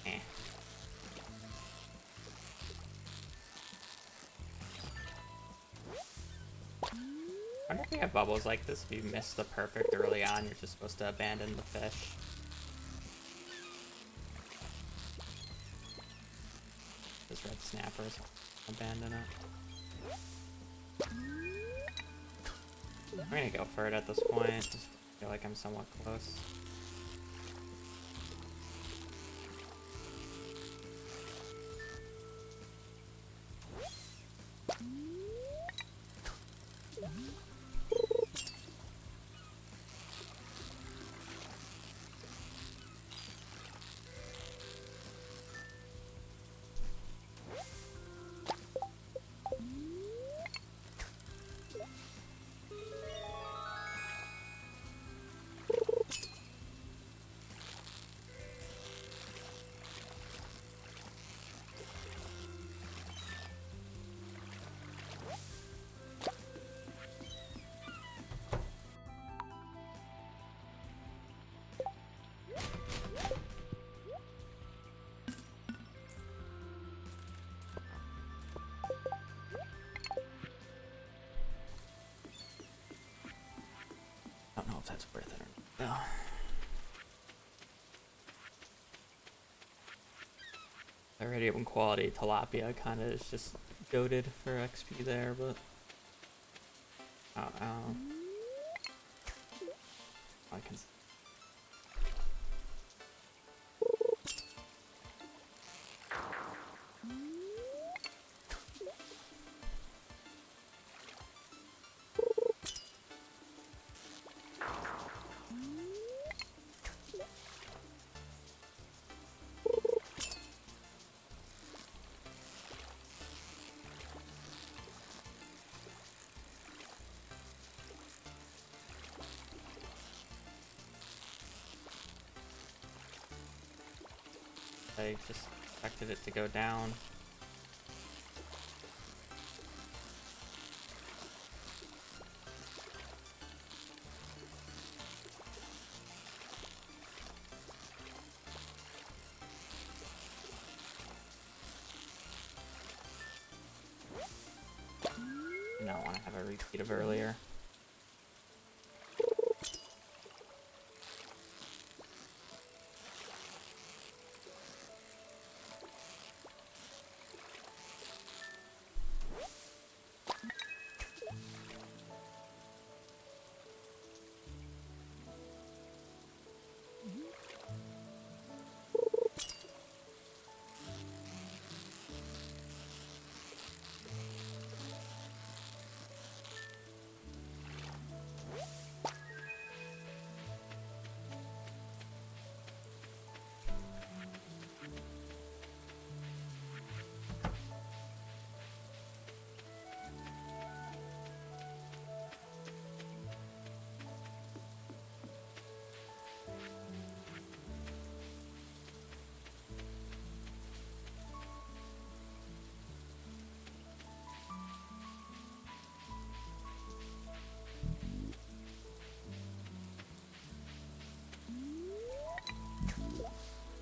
Eh. I wonder if we have bubbles like this. If you miss the perfect early on, you're just supposed to abandon the fish. This red snappers, abandon it. I'm gonna go for it at this point. Just feel like I'm somewhat close. if that's worth it or not. No. Iridium quality tilapia kind of is just goated for XP there, but I don't know. I can. I just expected it to go down. Did not want to have a repeat of earlier.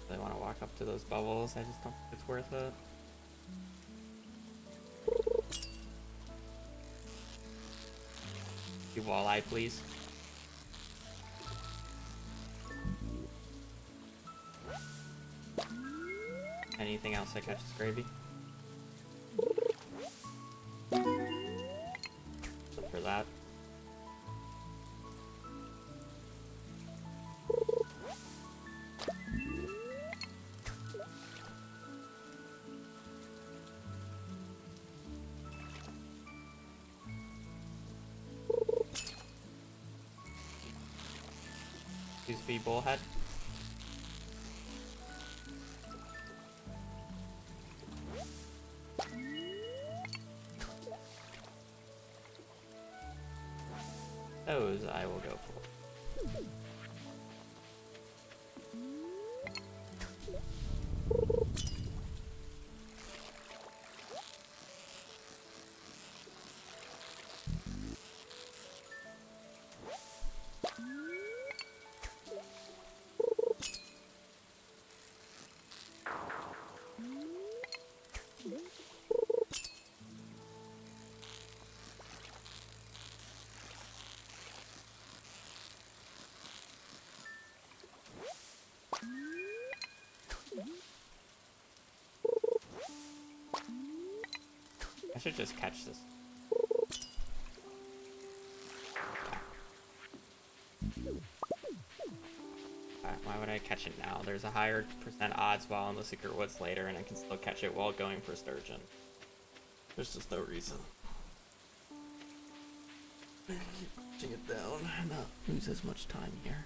I want to walk up to those bubbles. I just don't think it's worth it. Do walleye, please. Anything else that catches gravy? Look for that. Please be bullhead. Those I will go for. I should just catch this. Why would I catch it now? There's a higher % odds while in the secret woods later, and I can still catch it while going for sturgeon. There's just no reason. Keep pushing it down, not lose as much time here.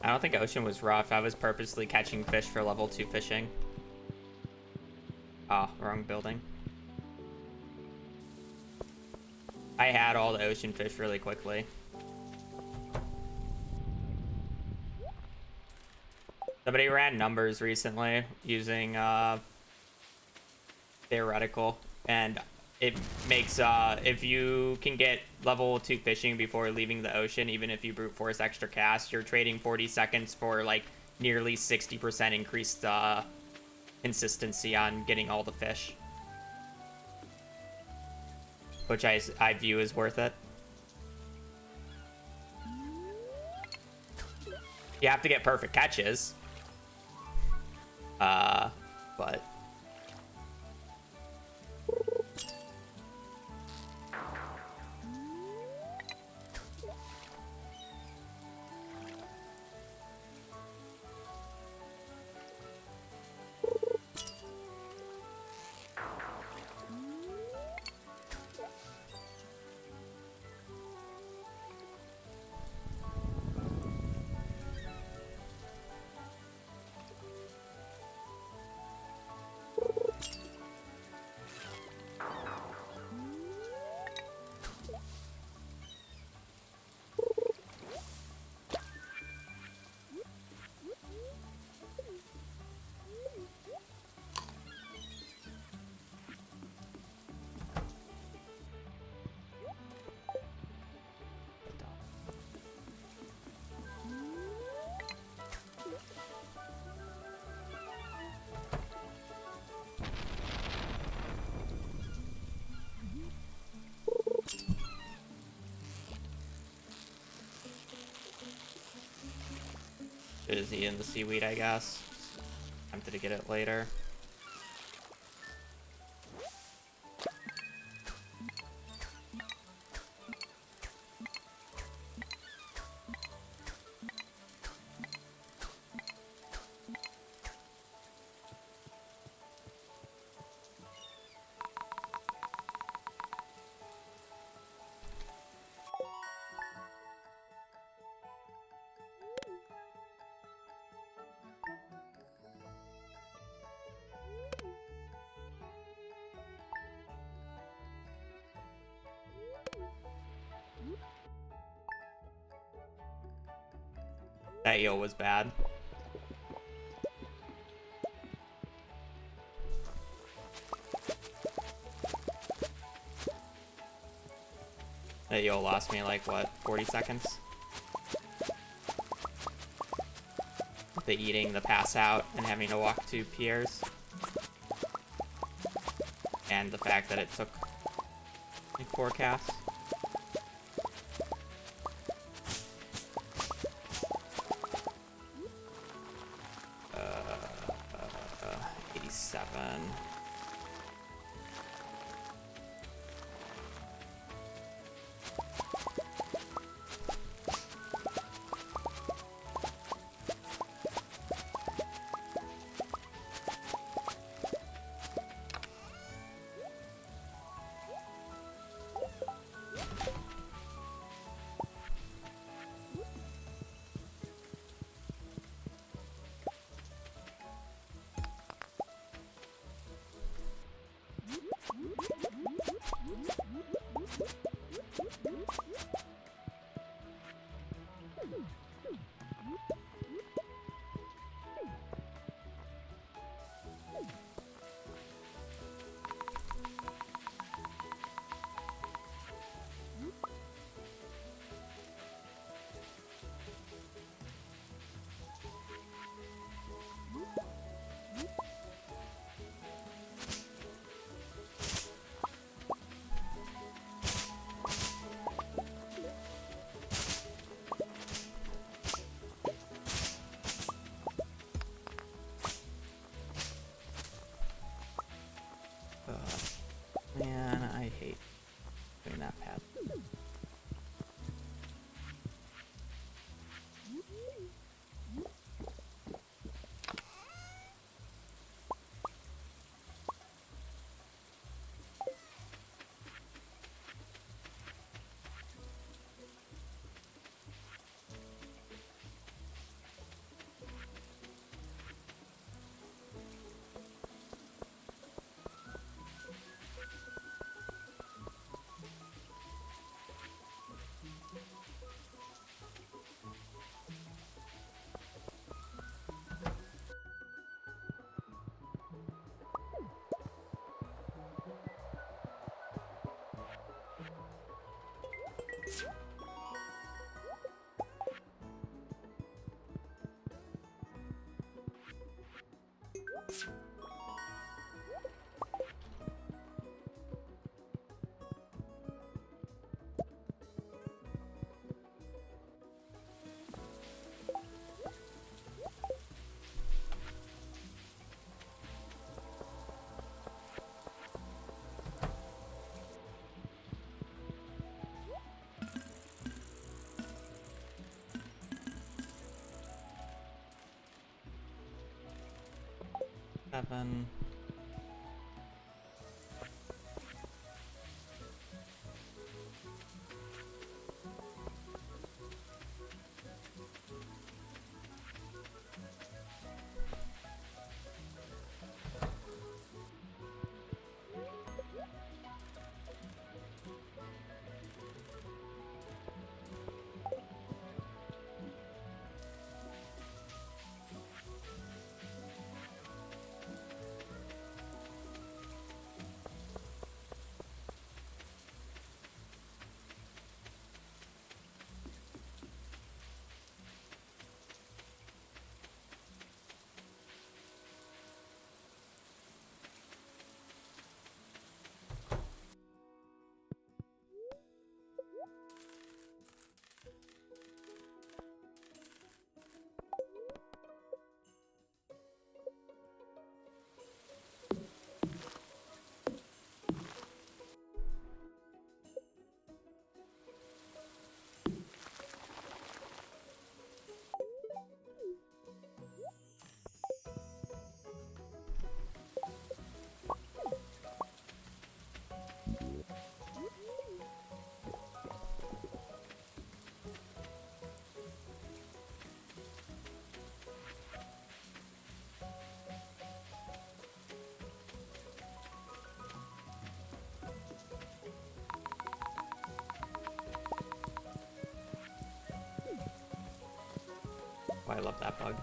I don't think ocean was rough. I was purposely catching fish for level 2 fishing. Oh, wrong building. I had all the ocean fish really quickly. Somebody ran numbers recently using theoretical, and it makes if you can get level 2 fishing before leaving the ocean, even if you brute force extra cast, you're trading 40 seconds for like nearly 60% increased consistency on getting all the fish, which I view as worth it. You have to get perfect catches, but is he in the seaweed, I guess. Tempted to get it later. That eel was bad. That eel lost me like, what, 40 seconds? The eating, the pass out, and having to walk to piers. And the fact that it took like 4 casts. 87. Man, I hate doing that path. 7. Oh, I love that bug.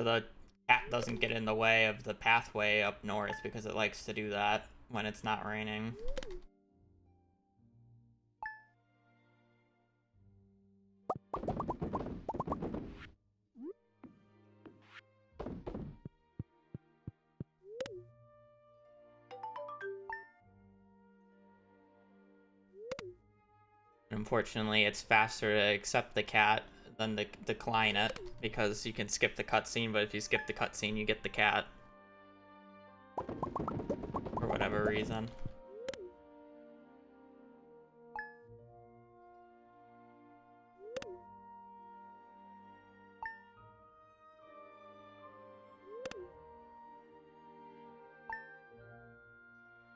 So the cat doesn't get in the way of the pathway up north because it likes to do that when it's not raining. Unfortunately, it's faster to accept the cat than to decline it, because you can skip the cutscene, but if you skip the cutscene, you get the cat. For whatever reason.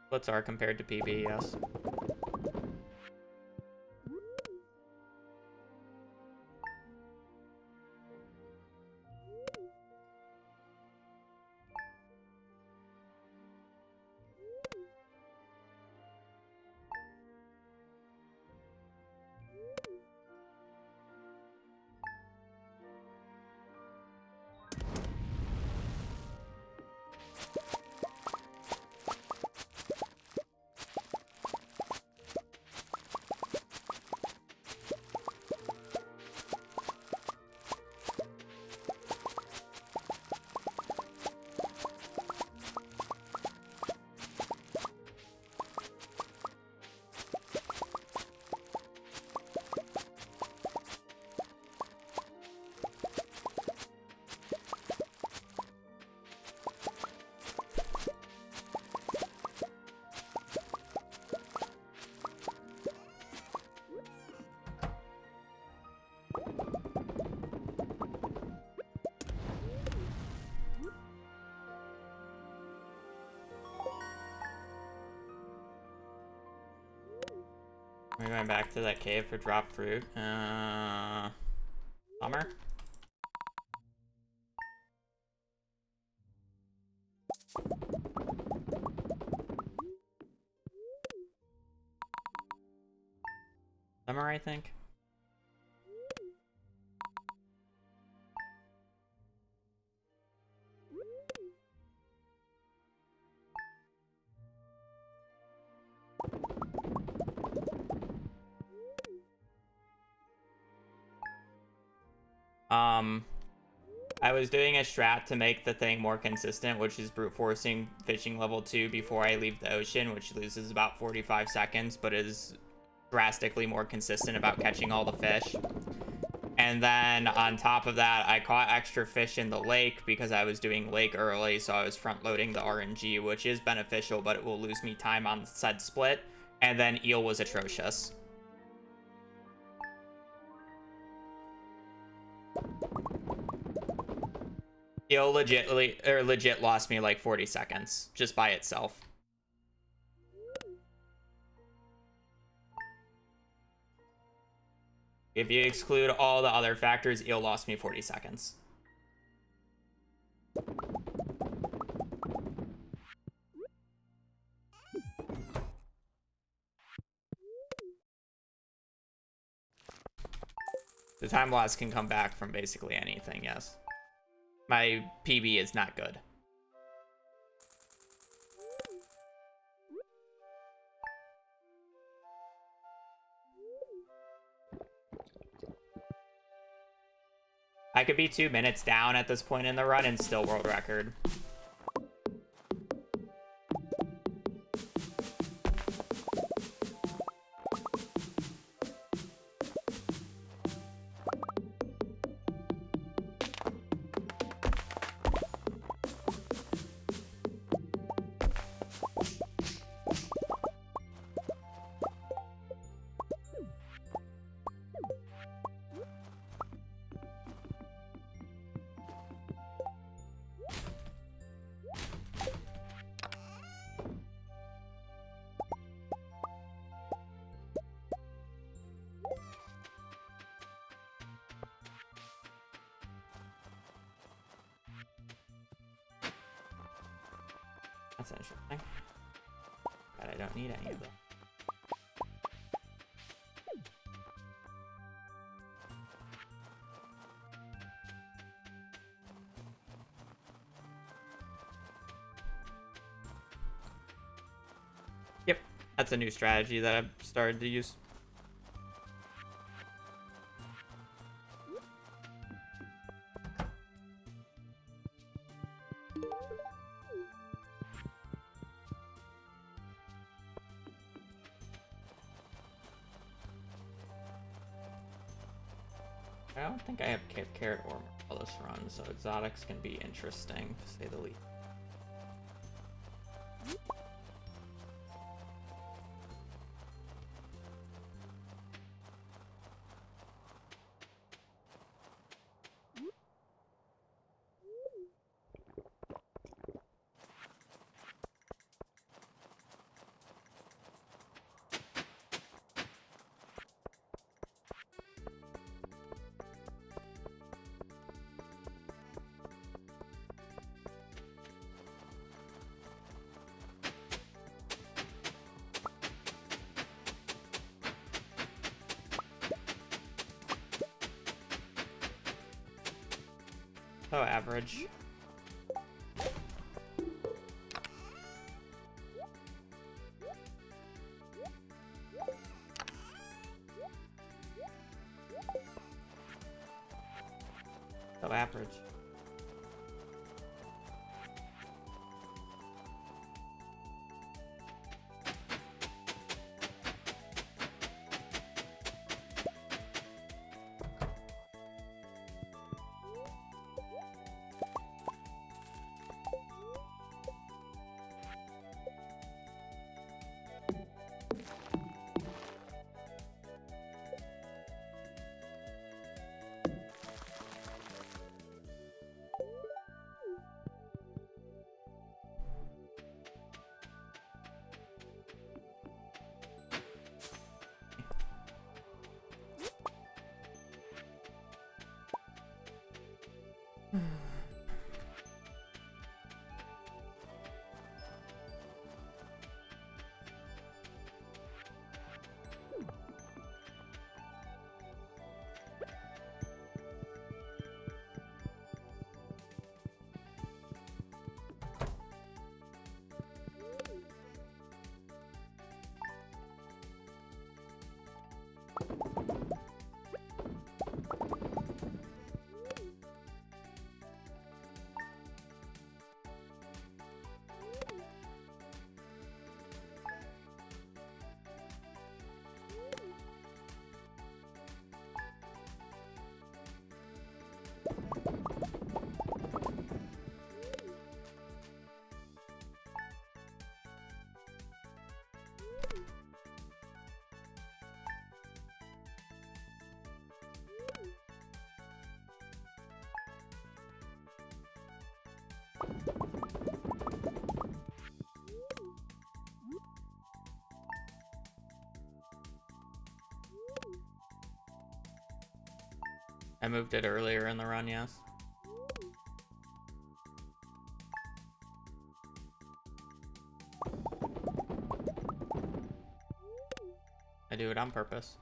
Splits are compared to PB, yes. We're going back to that cave for drop fruit. Summer? Summer, I think. I was doing a strat to make the thing more consistent, which is brute forcing fishing level 2 before I leave the ocean, which loses about 45 seconds, but is drastically more consistent about catching all the fish. And then on top of that, I caught extra fish in the lake because I was doing lake early, so I was front loading the RNG, which is beneficial, but it will lose me time on said split. And then eel was atrocious. Eel legit lost me like 40 seconds just by itself. If you exclude all the other factors, eel lost me 40 seconds. The time loss can come back from basically anything, yes. My PB is not good. I could be 2 minutes down at this point in the run and still world record. That's interesting. But I don't need any of them. Yep, that's a new strategy that I've started to use. I don't think I have carrot or all this run, so exotics can be interesting, to say the least. So average. So average. I moved it earlier in the run, yes. I do it on purpose.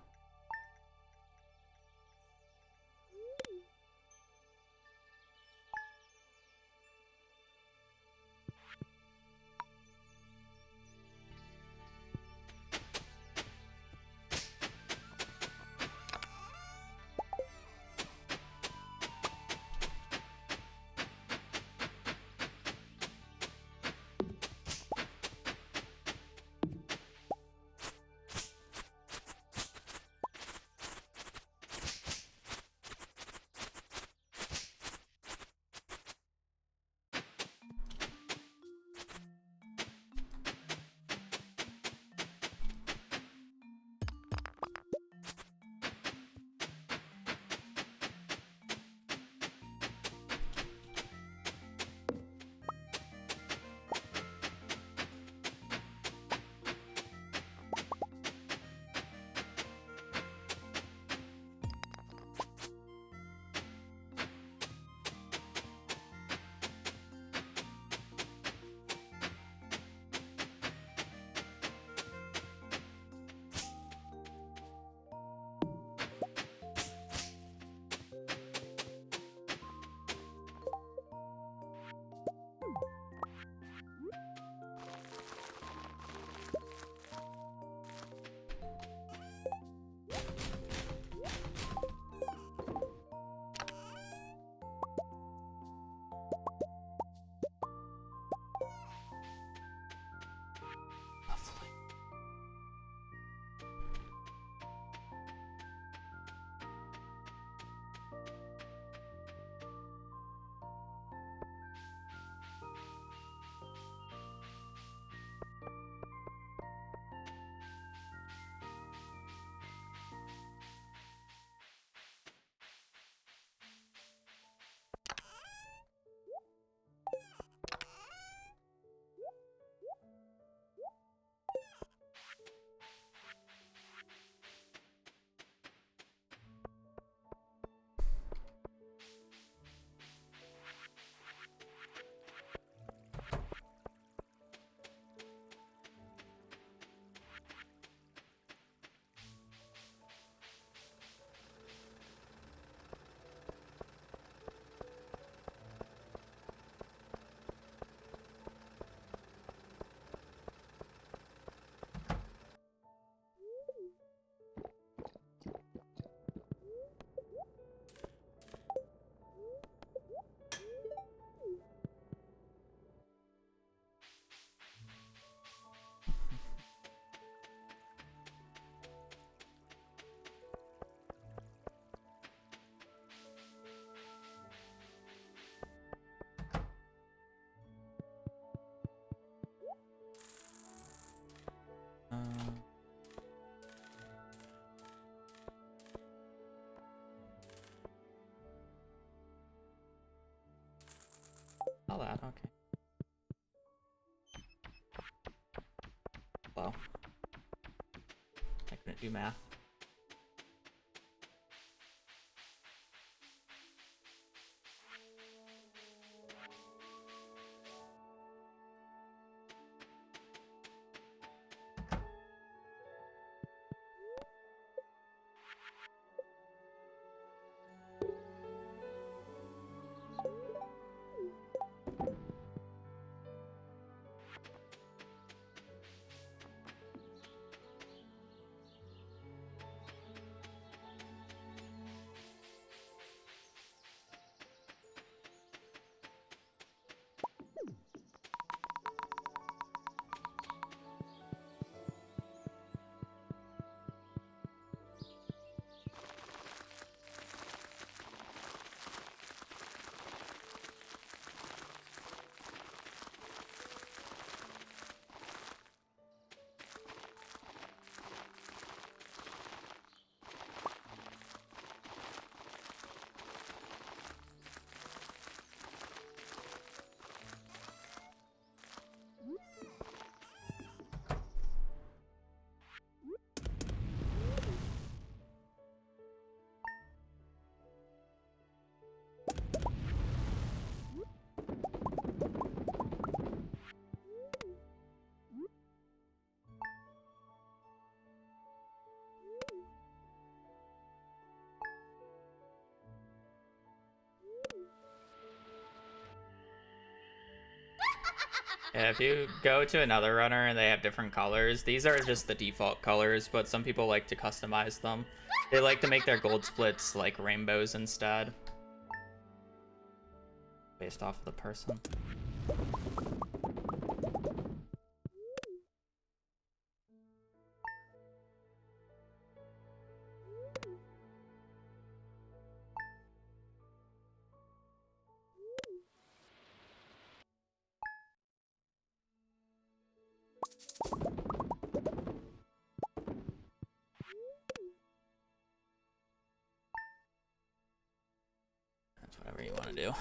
All that, okay. Well, I couldn't do math. Yeah, if you go to another runner and they have different colors, these are just the default colors, but some people like to customize them. They like to make their gold splits like rainbows instead. Based off of the person. That's whatever you want to do.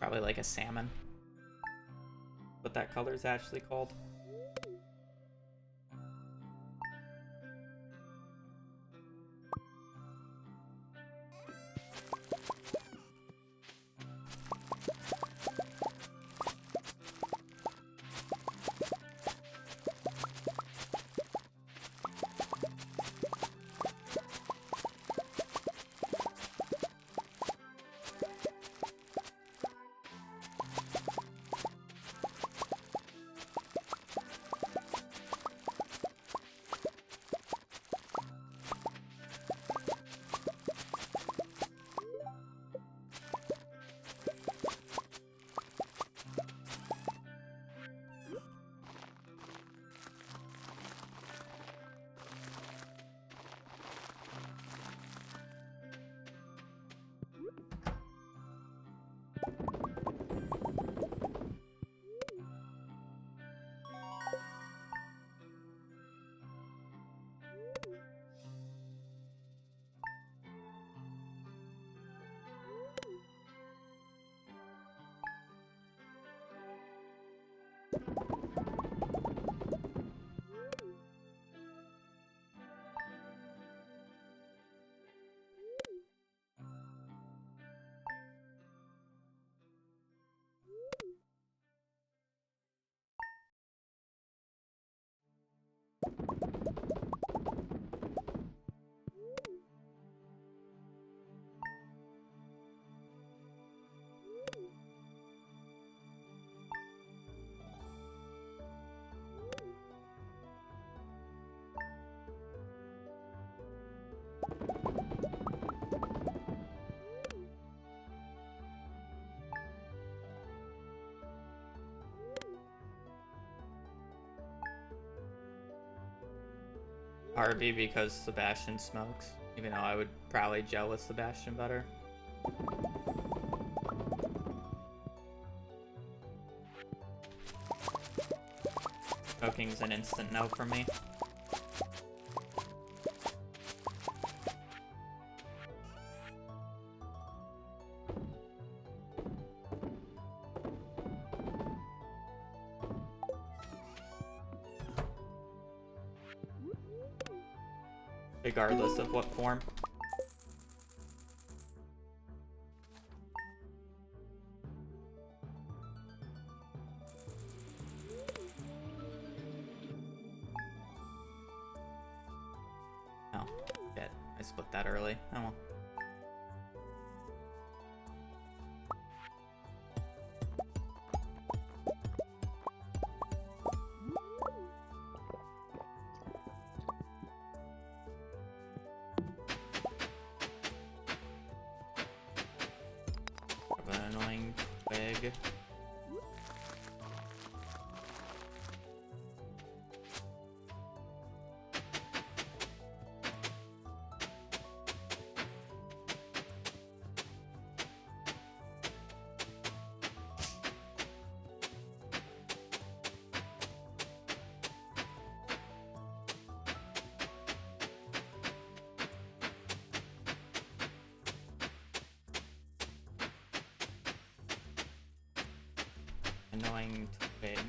Probably like a salmon. What that color is actually called. Harvey because Sebastian smokes, even though I would probably gel with Sebastian better. Smoking's an instant no for me. Regardless of what form. Oh, shit. I split that early. Oh well. Annoying twig. Annoying twigs.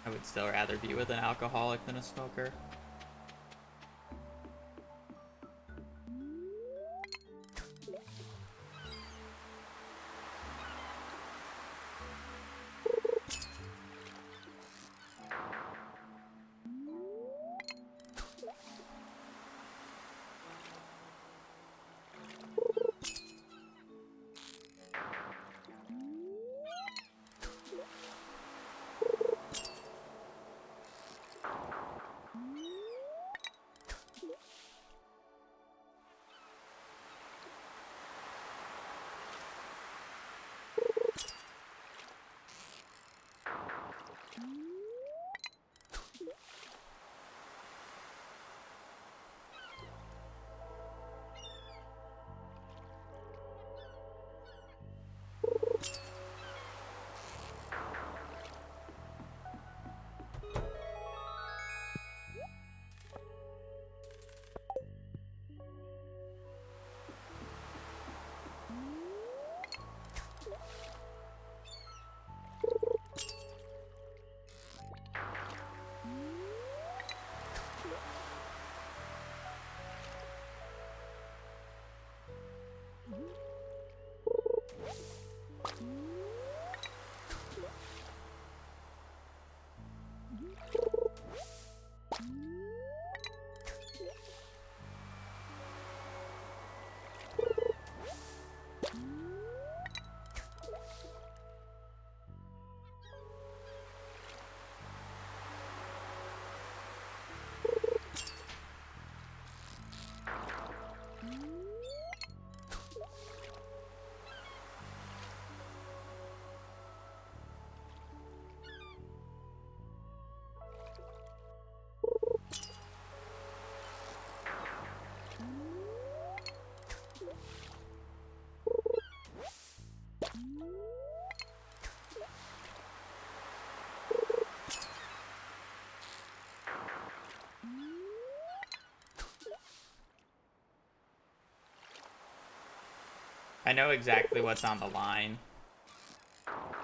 I would still rather be with an alcoholic than a smoker. I know exactly what's on the line.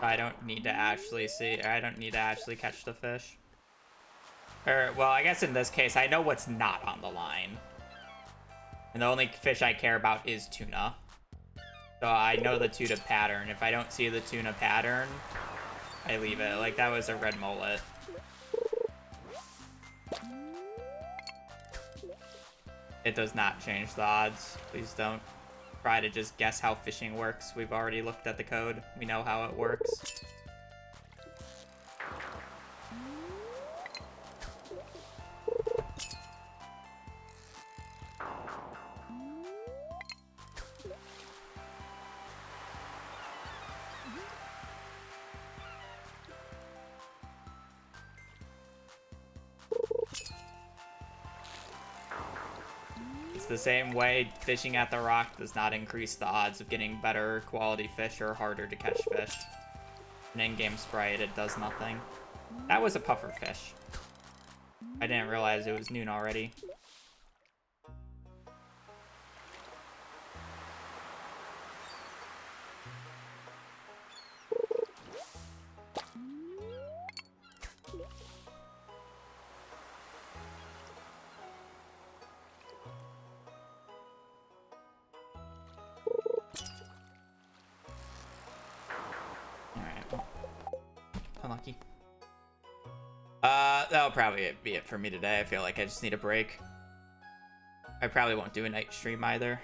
I don't need to actually see, or I don't need to actually catch the fish. Or, well, I guess in this case, I know what's not on the line. And the only fish I care about is tuna. So I know the tuna pattern. If I don't see the tuna pattern, I leave it. Like, that was a red mullet. It does not change the odds. Please don't try to just guess how fishing works. We've already looked at the code. We know how it works. It's the same way fishing at the rock does not increase the odds of getting better quality fish or harder to catch fish. An in-game sprite, it does nothing. That was a puffer fish. I didn't realize it was noon already. Unlucky. That'll probably be it for me today. I feel like I just need a break. I probably won't do a night stream either.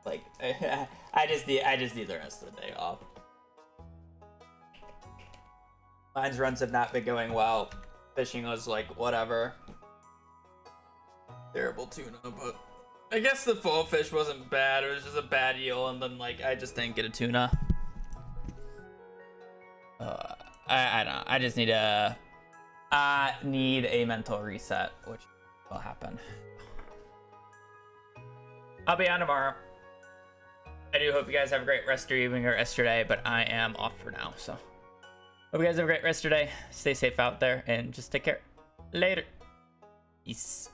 Like, I just need the rest of the day off. Mine's runs have not been going well. Fishing was like whatever. Terrible tuna, but I guess the full fish wasn't bad. It was just a bad eel, and then like I just didn't get a tuna. I don't know. I just need a mental reset, which will happen. I'll be on tomorrow. I do hope you guys have a great rest of your evening or rest of your day, but I am off for now. So hope you guys have a great rest of your day. Stay safe out there and just take care. Later. Peace.